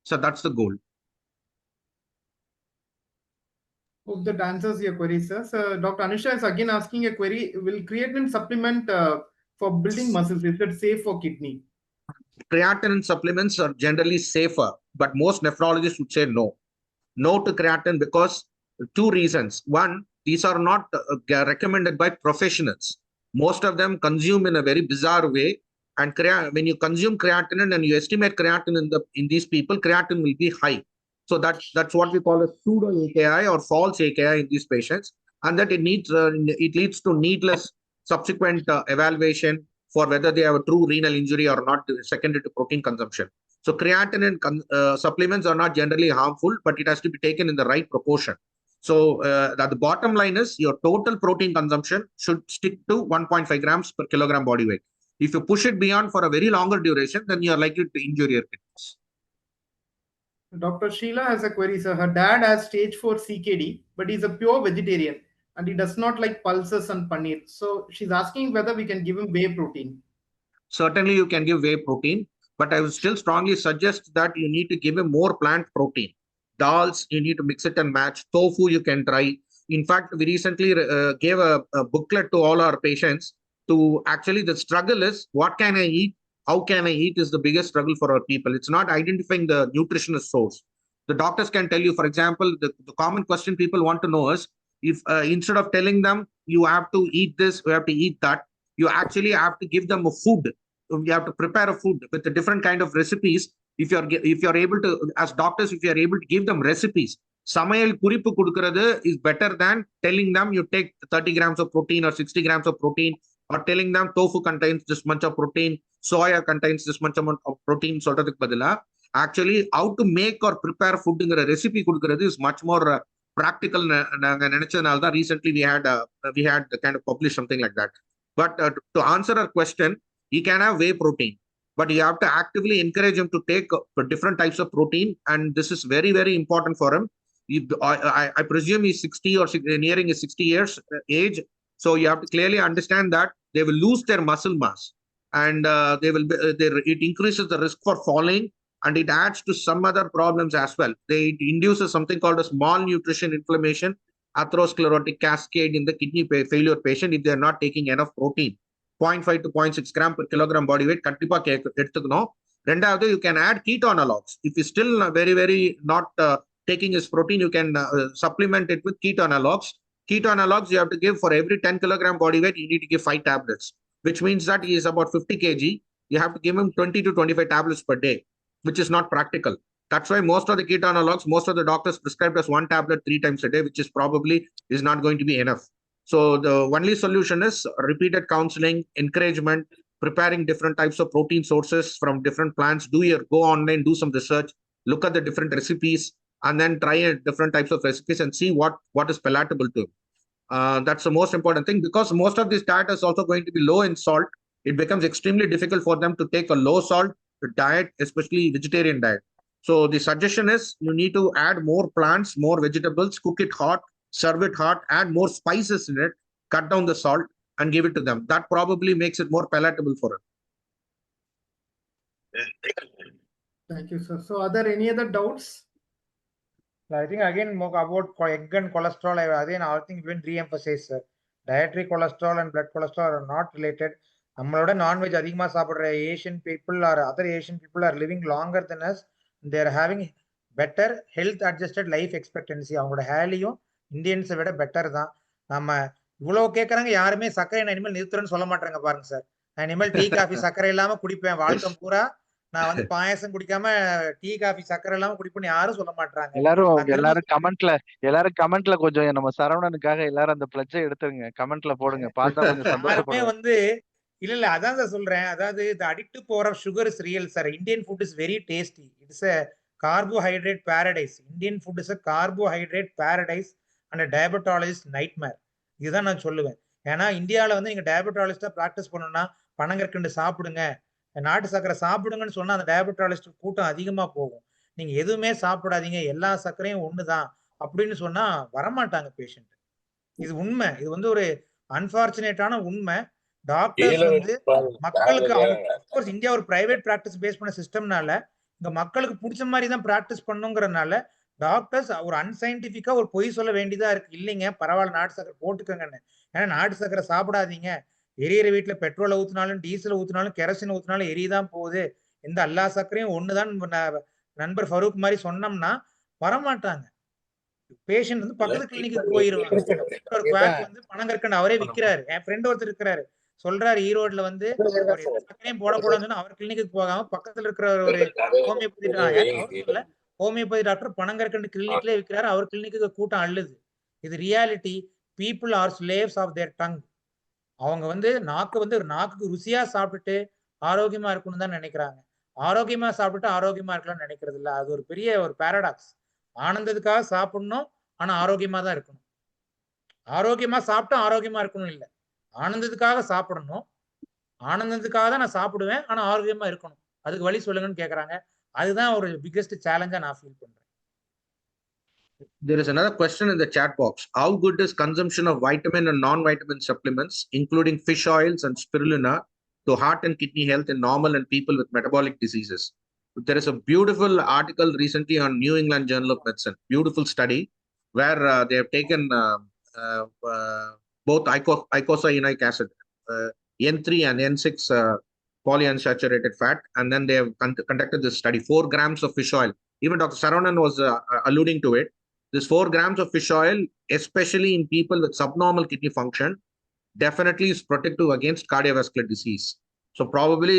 So that's the goal. Hope that answers your query, sir. So Dr. Anusha is again asking a query. Will creatine supplement for building muscles, is it safe for kidney? Creatine supplements are generally safer, but most nephrologists would say no. No to creatine because two reasons. One, these are not recommended by professionals. Most of them consume in a very bizarre way. And when you consume creatinine and you estimate creatinine in these people, creatinine will be high. So that's what we call a pseudo AKI or false AKI in these patients, and that it leads to needless subsequent evaluation for whether they have a true renal injury or not, secondary to protein consumption. So creatinine supplements are not generally harmful, but it has to be taken in the right proportion. So the bottom line is your total protein consumption should stick to 1.5 grams per kilogram body weight. If you push it beyond for a very longer duration, then you are likely to injure your kidneys. Dr. Sheila has a query, sir. Her dad has stage 4 CKD, but he's a pure vegetarian and he does not like pulses and paneer. So she's asking whether we can give him whey protein. Certainly you can give whey protein, but I would still strongly suggest that you need to give him more plant protein. Dals, you need to mix it and match. Tofu, you can try. In fact, we recently gave a booklet to all our patients to actually, the struggle is, what can I eat? How can I eat is the biggest struggle for our people. It's not identifying the nutritionist source. The doctors can tell you, for example, the common question people want to know is, if instead of telling them, you have to eat this, you have to eat that, you actually have to give them a food. You have to prepare a food with a different kind of recipes if you're able to, as doctors, if you're able to give them recipes, சமையல் குறிப்பு கொடுக்கிறது is better than telling them you take 30 grams of protein or 60 grams of protein, or telling them tofu contains this much of protein, soya contains this much amount of protein சொல்றதுக்கு பதிலா actually how to make or prepare foodங்கிற recipe கொடுக்கிறது is much more practical. நாங்க நினைச்சதுனால தான் recently we had kind of published something like that. But to answer our question, he can have whey protein, but you have to actively encourage him to take different types of protein, and this is very, very important for him. I presume he's 60 or nearing his 60 years age, so you have to clearly understand that they will lose their muscle mass, and it increases the risk for falling, and it adds to some other problems as well. It induces something called as malnutrition, inflammation, atherosclerotic cascade in the kidney failure patient if they are not taking enough protein. 0.5 to 0.6 gram per kilogram body weight கண்டிப்பா எடுத்துக்கணும். ரெண்டாவது, you can add keto analogs. If you still very, very not taking his protein, you can supplement it with keto analogs. Keto analogs you have to give for every 10 kilogram body weight, you need to give 5 tablets, which means that he is about 50 kg. You have to give him 20 to 25 tablets per day, which is not practical. That's why most of the keto analogs, most of the doctors prescribe us 1 tablet 3 times a day, which is probably is not going to be enough. So the only solution is repeated counseling, encouragement, preparing different types of protein sources from different plants. Go online, do some research, look at the different recipes, and then try different types of recipes and see what is palatable to him. That's the most important thing, because most of this diet is also going to be low in salt. It becomes extremely difficult for them to take a low salt diet, especially vegetarian diet. So the suggestion is you need to add more plants, more vegetables, cook it hot, serve it hot, add more spices in it, cut down the salt, and give it to them. That probably makes it more palatable for them. Thank you, sir. So are there any other doubts? I think again about egg and cholesterol, I think we will re-emphasize, sir. Dietary cholesterol and blood cholesterol are not related. நம்மளோட nonveg அதிகமா சாப்பிடுற Asian people or other Asian people are living longer than us. They are having better health adjusted life expectancy. அவங்களோட ஹேலியும் இந்தியன்ஸை விட better தான். நம்ம இவ்வளவு கேட்கறாங்க, யாருமே சர்க்கரை நான் இனிமேல் நிறுத்துறேன்னு சொல்ல மாட்டாங்க பாருங்க சார். நான் இனிமேல் டீ காஃபி சர்க்கரை இல்லாம குடிப்பேன் வாழ்க்கை பூரா. நான் வந்து பாயசம் குடிக்காம டீ காஃபி சர்க்கரை இல்லாம குடிப்பேன்னு யாரும் சொல்ல மாட்டாங்க. எல்லாரும் கமெண்ட்ல கொஞ்சம் நம்ம சரவணனுக்காக எல்லாரும் அந்த பிளட்ஜை எடுத்துருங்க, கமெண்ட்ல போடுங்க, பார்த்தா கொஞ்சம் சந்தோஷப்படுங்க. வந்து இல்ல அதான் சார் சொல்றேன். அதாவது the addictive power of sugar is real, sir. Indian food is very tasty. It's a carbohydrate paradise. Indian food is a carbohydrate paradise and a diabetologist nightmare. இதுதான் நான் சொல்லுவேன். ஏன்னா இந்தியாவில வந்து நீங்க டயபெட்டாலஜிஸ்டா பிராக்டிஸ் பண்ணணும்னா பனங்கற்கண்டு சாப்பிடுங்க, நாட்டு சர்க்கரை சாப்பிடுங்கன்னு சொன்னா அந்த டயபெட்டாலஜிஸ்ட் கூட்டம் அதிகமா போகும். நீங்க எதுவுமே சாப்பிடாதீங்க, எல்லா சர்க்கரையும் ஒண்ணுதான் அப்படின்னு சொன்னா வரமாட்டாங்க பேஷண்ட். இது உண்மை. இது வந்து ஒரு அன்பார்ச்சுனேட்டான உண்மை. டாக்டர்ஸ் வந்து மக்களுக்கு இந்தியா ஒரு பிரைவேட் பிராக்டிஸ் பேஸ் பண்ண சிஸ்டம்னால இங்க மக்களுக்கு பிடிச்ச மாதிரி தான் பிராக்டிஸ் பண்ணுங்கிறதுனால டாக்டர்ஸ் ஒரு அன்சைன்டிபிக்கா ஒரு பொய் சொல்ல வேண்டியதா இருக்கு. இல்லைங்க பரவாயில்ல நாட்டு சர்க்கரை போட்டுக்கங்கன்னு. ஏன்னா நாட்டு சர்க்கரை சாப்பிடாதீங்க, எரியிற வீட்டுல பெட்ரோலை ஊத்தினாலும் டீசல் ஊத்தினாலும் கெரசின் ஊத்தினாலும் எரியதான் போகுது, இந்த எல்லா சர்க்கரையும் ஒண்ணுதான் நண்பர் ஃபரூக் மாதிரி சொன்னோம்னா வரமாட்டாங்க. பேஷண்ட் வந்து பக்கத்து கிளினிக்கு போயிருவாங்க. வந்து பனங்கற்கண்டு அவரே விற்கிறாரு. என் ஃப்ரெண்ட் ஒருத்தர் இருக்கிறாரு, சொல்றாரு ஈரோட்ல வந்து சர்க்கரையும் போடக்கூடாதுன்னு அவர் கிளினிக்கு போகாம பக்கத்துல இருக்கிற ஒரு ஹோமியோபதி டாக்டர் பனங்கற்கண்டு கிளினிக்லயே விற்கிறாரு. அவர் கிளினிக்கு கூட்டம் அள்ளுது. இது reality. People are slaves of their tongue. அவங்க வந்து நாக்குக்கு ருசியா சாப்பிட்டுட்டு ஆரோக்கியமா இருக்கணும்னு தான் நினைக்கிறாங்க. ஆரோக்கியமா சாப்பிட்டுட்டு ஆரோக்கியமா இருக்கலாம்னு நினைக்கிறது இல்ல. அது ஒரு பெரிய ஒரு பாராடாக்ஸ். ஆனந்தத்துக்காக சாப்பிடணும், ஆனா ஆரோக்கியமா தான் இருக்கணும். ஆரோக்கியமா சாப்பிட்டா ஆரோக்கியமா இருக்கணும் இல்ல, ஆனந்தத்துக்காக சாப்பிடணும். ஆனந்தத்துக்காக தான் நான் சாப்பிடுவேன், ஆனா ஆரோக்கியமா இருக்கணும். அதுக்கு வழி சொல்லுங்கன்னு கேக்குறாங்க. அதுதான் ஒரு பிக்கெஸ்ட் சேலஞ்சா நான் ஃபீல் பண்றேன். There is another question in the chat box. How good is consumption of vitamin and non-vitamin supplements, including fish oils and spirulina, to heart and kidney health in normal and people with metabolic diseases? There is a beautiful article recently on New England Journal of Medicine, beautiful study, where they have taken both eicosanoic acid, N3 and N6 polyunsaturated fat, and then they have conducted this study, 4 grams of fish oil. Even Dr. Saravanan was alluding to it. This 4 grams of fish oil, especially in people with subnormal kidney function, definitely is protective against cardiovascular disease. So probably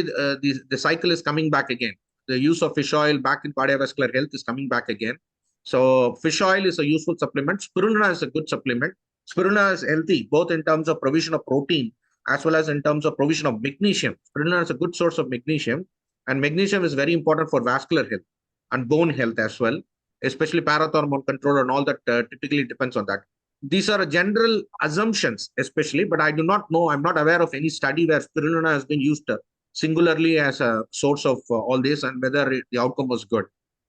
the cycle is coming back again. the use of fish oil back in cardiovascular health is coming back again. So fish oil is a useful supplement. Spirulina is a good supplement. Spirulina is healthy, both in terms of provision of protein as well as in terms of provision of magnesium. Spirulina is a good source of magnesium, and magnesium is very important for vascular health and bone health as well, especially parathormone control and all that typically depends on that. These are general assumptions, especially, but I do not know, I'm not aware of any study where spirulina has been used singularly as a source of all this and whether the outcome was good.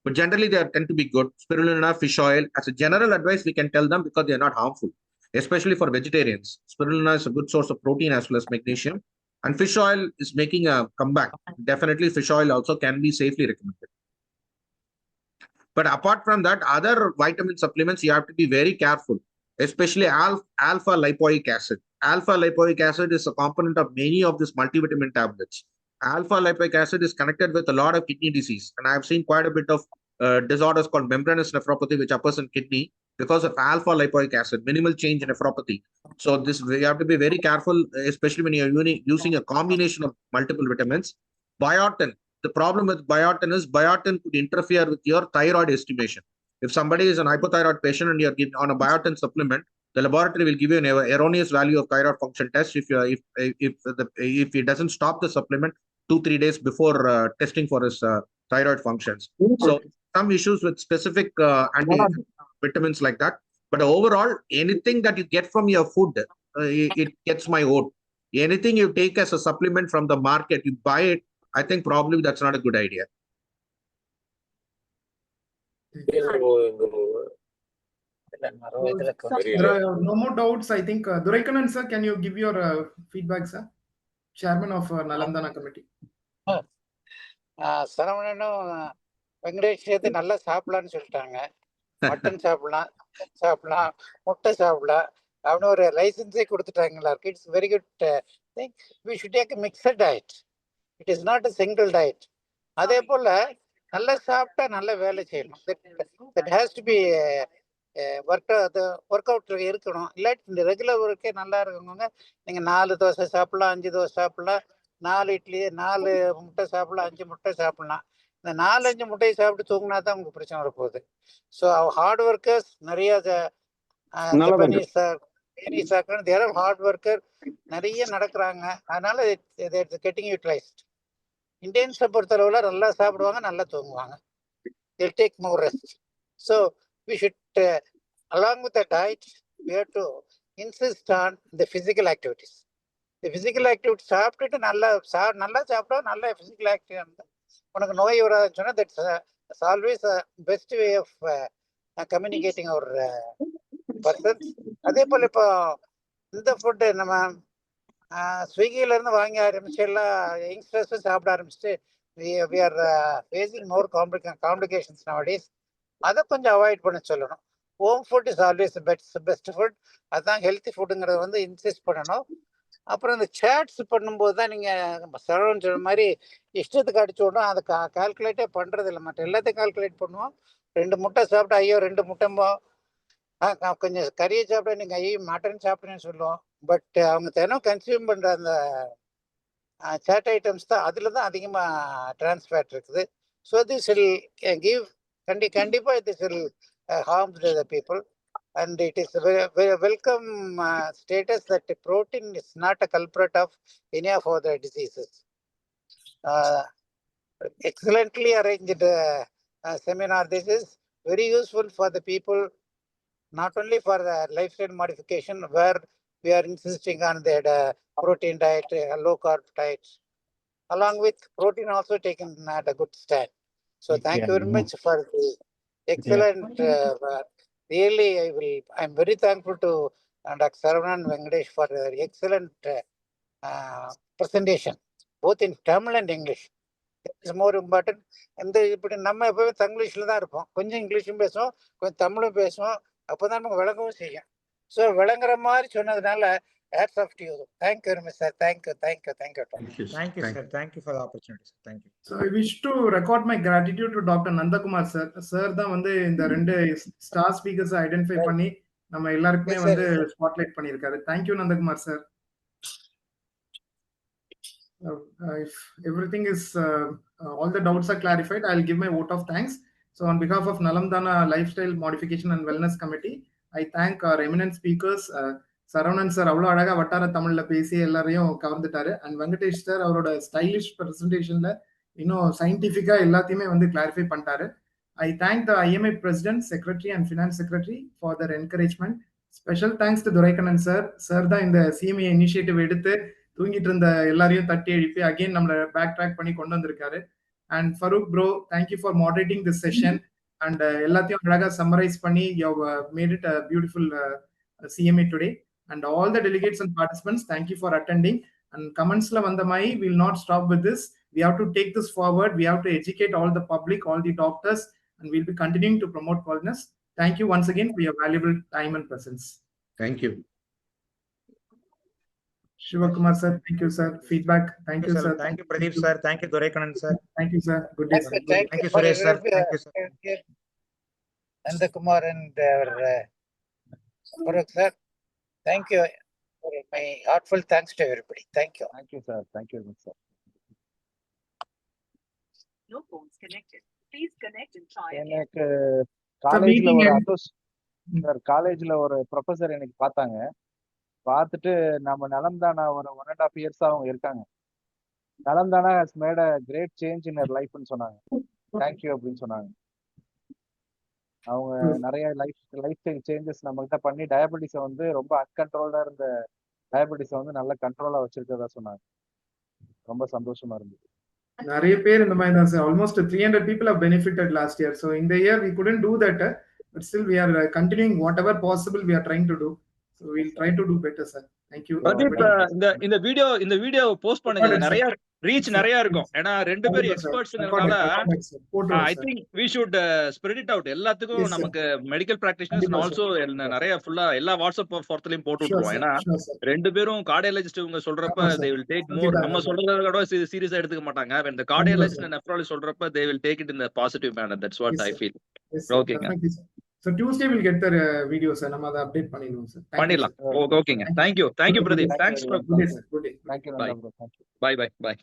But generally, they tend to be good. Spirulina, fish oil, as a general advice, we can tell them because they are not harmful, especially for vegetarians. Spirulina is a good source of protein as well as magnesium. And fish oil is making a comeback. Definitely, fish oil also can be safely recommended. But apart from that, other vitamin supplements, you have to be very careful, especially alpha lipoic acid. Alpha lipoic acid is a component of many of these multivitamin tablets. Alpha lipoic acid is connected with a lot of kidney disease. And I have seen quite a bit of disorders called membranous nephropathy, which occurs in kidney because of alpha lipoic acid, minimal change in nephropathy. So this, you have to be very careful, especially when you're using a combination of multiple vitamins. Biotin. The problem with biotin is biotin could interfere with your thyroid estimation. If somebody is an hypothyroid patient and you're on a biotin supplement, the laboratory will give you an erroneous value of thyroid function test if he doesn't stop the supplement 2-3 days before testing for his thyroid functions. So some issues with specific vitamins like that. But overall, anything that you get from your food, it gets my vote. Anything you take as a supplement from the market, you buy it, I think probably that's not a good idea. There are no more doubts. I think Duraikanan sir, can you give your feedback, sir? Chairman of Nalandana committee. சரவணனும் Venkatesh சேர்த்து நல்லா சாப்பிடலான்னு சொல்லிட்டாங்க. Mutton சாப்பிடலாம், சாப்பிடலாம், முட்டை சாப்பிடலாம் அப்படின்னு ஒரு லைசன்ஸே கொடுத்துட்டாங்களா இருக்கு. It's very good thing. We should take mixed diet. It is not a single diet. அதே போல நல்லா சாப்பிட்டா நல்ல வேலை செய்யணும். That has to be work out இருக்கணும். இல்லாட்டி இந்த ரெகுலர் ஒர்க்கே நல்லா இருக்கவங்க நீங்கள் 4 தோசை சாப்பிடலாம், 5 தோசை சாப்பிடலாம், 4 இட்லி, 4 முட்டை சாப்பிடலாம், 5 முட்டை சாப்பிடலாம். இந்த 4-5 முட்டையை சாப்பிட்டு தூங்கினா தான் உங்களுக்கு பிரச்சனை வரப்போகுது. ஸோ ஹார்ட் ஒர்க்கர்ஸ் நிறைய ஜப்பனீஸ் ஹார்ட் ஒர்க்கர் நிறைய நடக்கிறாங்க. அதனால கெட்டிங் யூட்டிலைஸ்ட். இந்தியன்ஸை பொறுத்தளவில் நல்லா சாப்பிடுவாங்க, நல்லா தூங்குவாங்க. they'll take more rest. So we should, along with the diet, we have to insist on the physical activities. The physical activities சாப்பிட்டுட்டு நல்லா சாப்பிட்டா நல்ல physical activity. உனக்கு நோய் வராதுன்னு சொன்னால் that's always a best way of communicating our persons. அதே போல் இப்போ இந்த ஃபுட்டு நம்ம ஸ்விக்கியிலேருந்து வாங்கி ஆரம்பிச்சு எல்லாம் யங்ஸ்டர்ஸும் சாப்பிட ஆரம்பிச்சுட்டு we are facing more complications nowadays. அதை கொஞ்சம் அவாய்ட் பண்ண சொல்லணும். Home food is always best food. அதுதான் ஹெல்த்தி ஃபுட்டுங்கிறத வந்து இன்சிஸ்ட் பண்ணணும். அப்புறம் இந்த சேட்ஸ் பண்ணும்போது தான் நீங்கள் சரவணன் சொல்ற மாதிரி இஷ்டத்துக்கு அடிச்சு விடணும். அதை கால்குலேட்டே பண்ணுறது இல்லை. மற்ற எல்லாத்தையும் கால்குலேட் பண்ணுவோம். 2 முட்டை சாப்பிட்டா ஐயோ 2 முட்டைம்போ, கொஞ்சம் கறியை சாப்பிட்டா நீங்கள் ஐயோ மட்டன் சாப்பிட்றேன்னு சொல்லுவோம். பட் அவங்க தினம் கன்சியூம் பண்ணுற அந்த சேட் ஐட்டம்ஸ் தான், அதில் தான் அதிகமாக டிரான்ஸ்ஃபேட் இருக்குது. ஸோ திஸ் வில் கிவ் கண்டிப்பாக this will harm to the people. And it is a very welcome status that protein is not a culprit of any of other diseases. Excellently arranged seminar. This is very useful for the people, not only for the lifestyle modification, where we are insisting on the protein diet, low carb diet, along with protein also taken at a good stand. So thank you very much for the excellent. Really, I'm very thankful to Dr. Saravanan Venkatesh for their excellent presentation, both in Tamil and English. It's more important. And இப்படி நம்ம எப்பவுமே தங்கிலீஷில் தான் இருப்போம். கொஞ்சம் இங்கிலீஷும் பேசுவோம், கொஞ்சம் தமிழும் பேசுவோம். அப்போ தான் நமக்கு விளங்கவும் செய்யும். ஸோ விளங்குற மாதிரி சொன்னதுனால hats off to you. Thank you very much, sir. Thank you. Thank you, sir. Thank you for the opportunity, sir. Thank you. So I wish to record my gratitude to Dr. Nandakumar sir. Sir தான் வந்து இந்த 2 star speakers identify பண்ணி நம்ம எல்லாருக்குமே வந்து spotlight பண்ணியிருக்காரு. Thank you, Nandakumar sir. If everything is all the doubts are clarified. I'll give my vote of thanks. So on behalf of Nalamdana Lifestyle Modification and Wellness Committee, I thank our eminent speakers, Saravanan sir அவ்வளோ அழகா வட்டார தமிழ்ல பேசி எல்லாரையும் கவர்ந்துட்டாரு. And Venkatesh sir அவரோட stylish பிரசன்டேஷன்ல இன்னும் சயின்டிஃபிக்கா எல்லாத்தையுமே வந்து கிளாரிஃபை பண்ணிட்டாரு. I thank the IMA President, Secretary and Finance Secretary for their encouragement. Special thanks to Duraikannan sir. Sir தான் இந்த CMA initiative எடுத்து தூங்கிட்டு இருந்த எல்லாரையும் தட்டி எழுப்பி அகைன் நம்மள பேக் ட்ராக் பண்ணி கொண்டு வந்திருக்காரு. And Farooq bro, thank you for moderating this session. And எல்லாத்தையும் அழகா summarize பண்ணி you have made it a beautiful CMA today. And all the delegates and participants, thank you for attending. And comments la vanda mai, we will not stop with this. We have to take this forward. We have to educate all the public, all the doctors, and we'll be continuing to promote wellness. Thank you once again for your valuable time and presence. Thank you. Shivakumar sir, thank you sir. Feedback, thank you sir. Thank you Pradeep sir. Thank you Duraikannan sir. Thank you sir. Good day sir. Thank you Suresh sir. Thank you sir. Nandakumar and Farooq sir. Thank you. My heartfelt thanks to everybody. Thank you. Thank you, sir. Thank you, sir. No phones connected. Please connect and try again. எனக்கு காலேஜ்ல ஒரு professor எனக்கு பார்த்தாங்க. பார்த்துட்டு நம்ம நலம்தானா ஒரு 1.5 years அவங்க இருக்காங்க. Nalamthana has made a great change in her லைஃப்னு சொன்னாங்க. தேங்க்யூ அப்படின்னு சொன்னாங்க. அவங்க நிறைய லைஃப் ஸ்டைல் சேஞ்சஸ் நம்ம கிட்ட பண்ணி டயபெட்டிஸை வந்து ரொம்ப அன்கண்ட்ரோல்டா இருந்த டயபெட்டிஸை வந்து நல்ல கண்ட்ரோலா வச்சிருக்கதா சொன்னாங்க. ரொம்ப சந்தோஷமா இருந்தது. நிறைய பேர் இந்த மாதிரி தான் sir. Almost 300 people have benefited last year. So in the year we couldn't do that, but still we are continuing whatever possible we are trying to do. So we'll try to do better, sir. Thank you. இந்த video post பண்ணுங்க. நிறைய reach நிறைய இருக்கும். ஏன்னா ரெண்டு பேர் எக்ஸ்பர்ட்ஸ்ங்கறதால I think we should spread it out. எல்லாத்துக்கும் நமக்கு மெடிக்கல் பிராக்டிஷனர்ஸ் and also நிறைய ஃபுல்லா எல்லா வாட்ஸ்அப் ஃபார்த்தலயும் போட்டு விட்டுருவோம். ஏன்னா ரெண்டு பேரும் கார்டியாலஜிஸ்ட் இவங்க சொல்றப்ப they will take more. நம்ம சொல்றத விட சீரியஸா எடுத்துக்க மாட்டாங்க. when the cardiologist and nephrologist சொல்றப்ப they will take it in the positive manner. That's what I feel. Okay. So Tuesday we'll get the video sir. நம்ம அத அப்டேட் பண்ணிடுவோம் சார். பண்ணிடலாம். ஓகேங்க. Thank you Pradeep. Thanks for good day sir. Good day. Thank you Nanda bro. Thank you. Bye.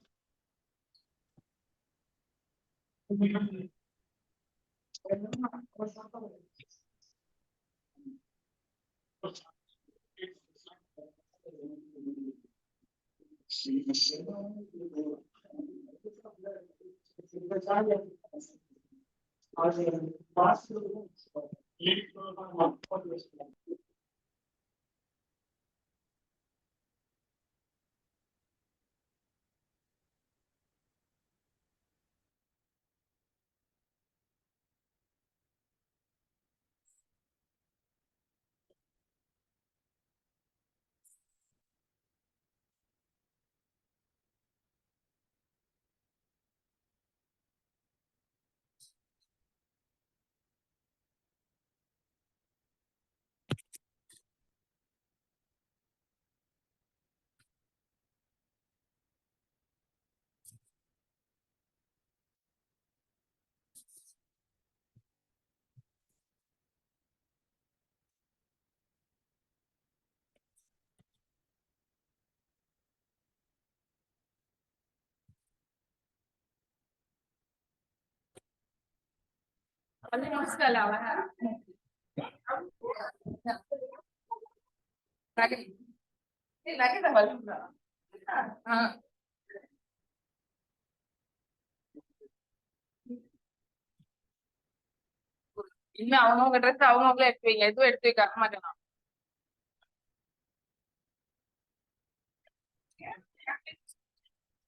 இனிமே அவங்கவுங்க dress அவங்கவுங்களே எடுத்து வைங்க. எதுவும் எடுத்து வைக்க மாட்டேன்.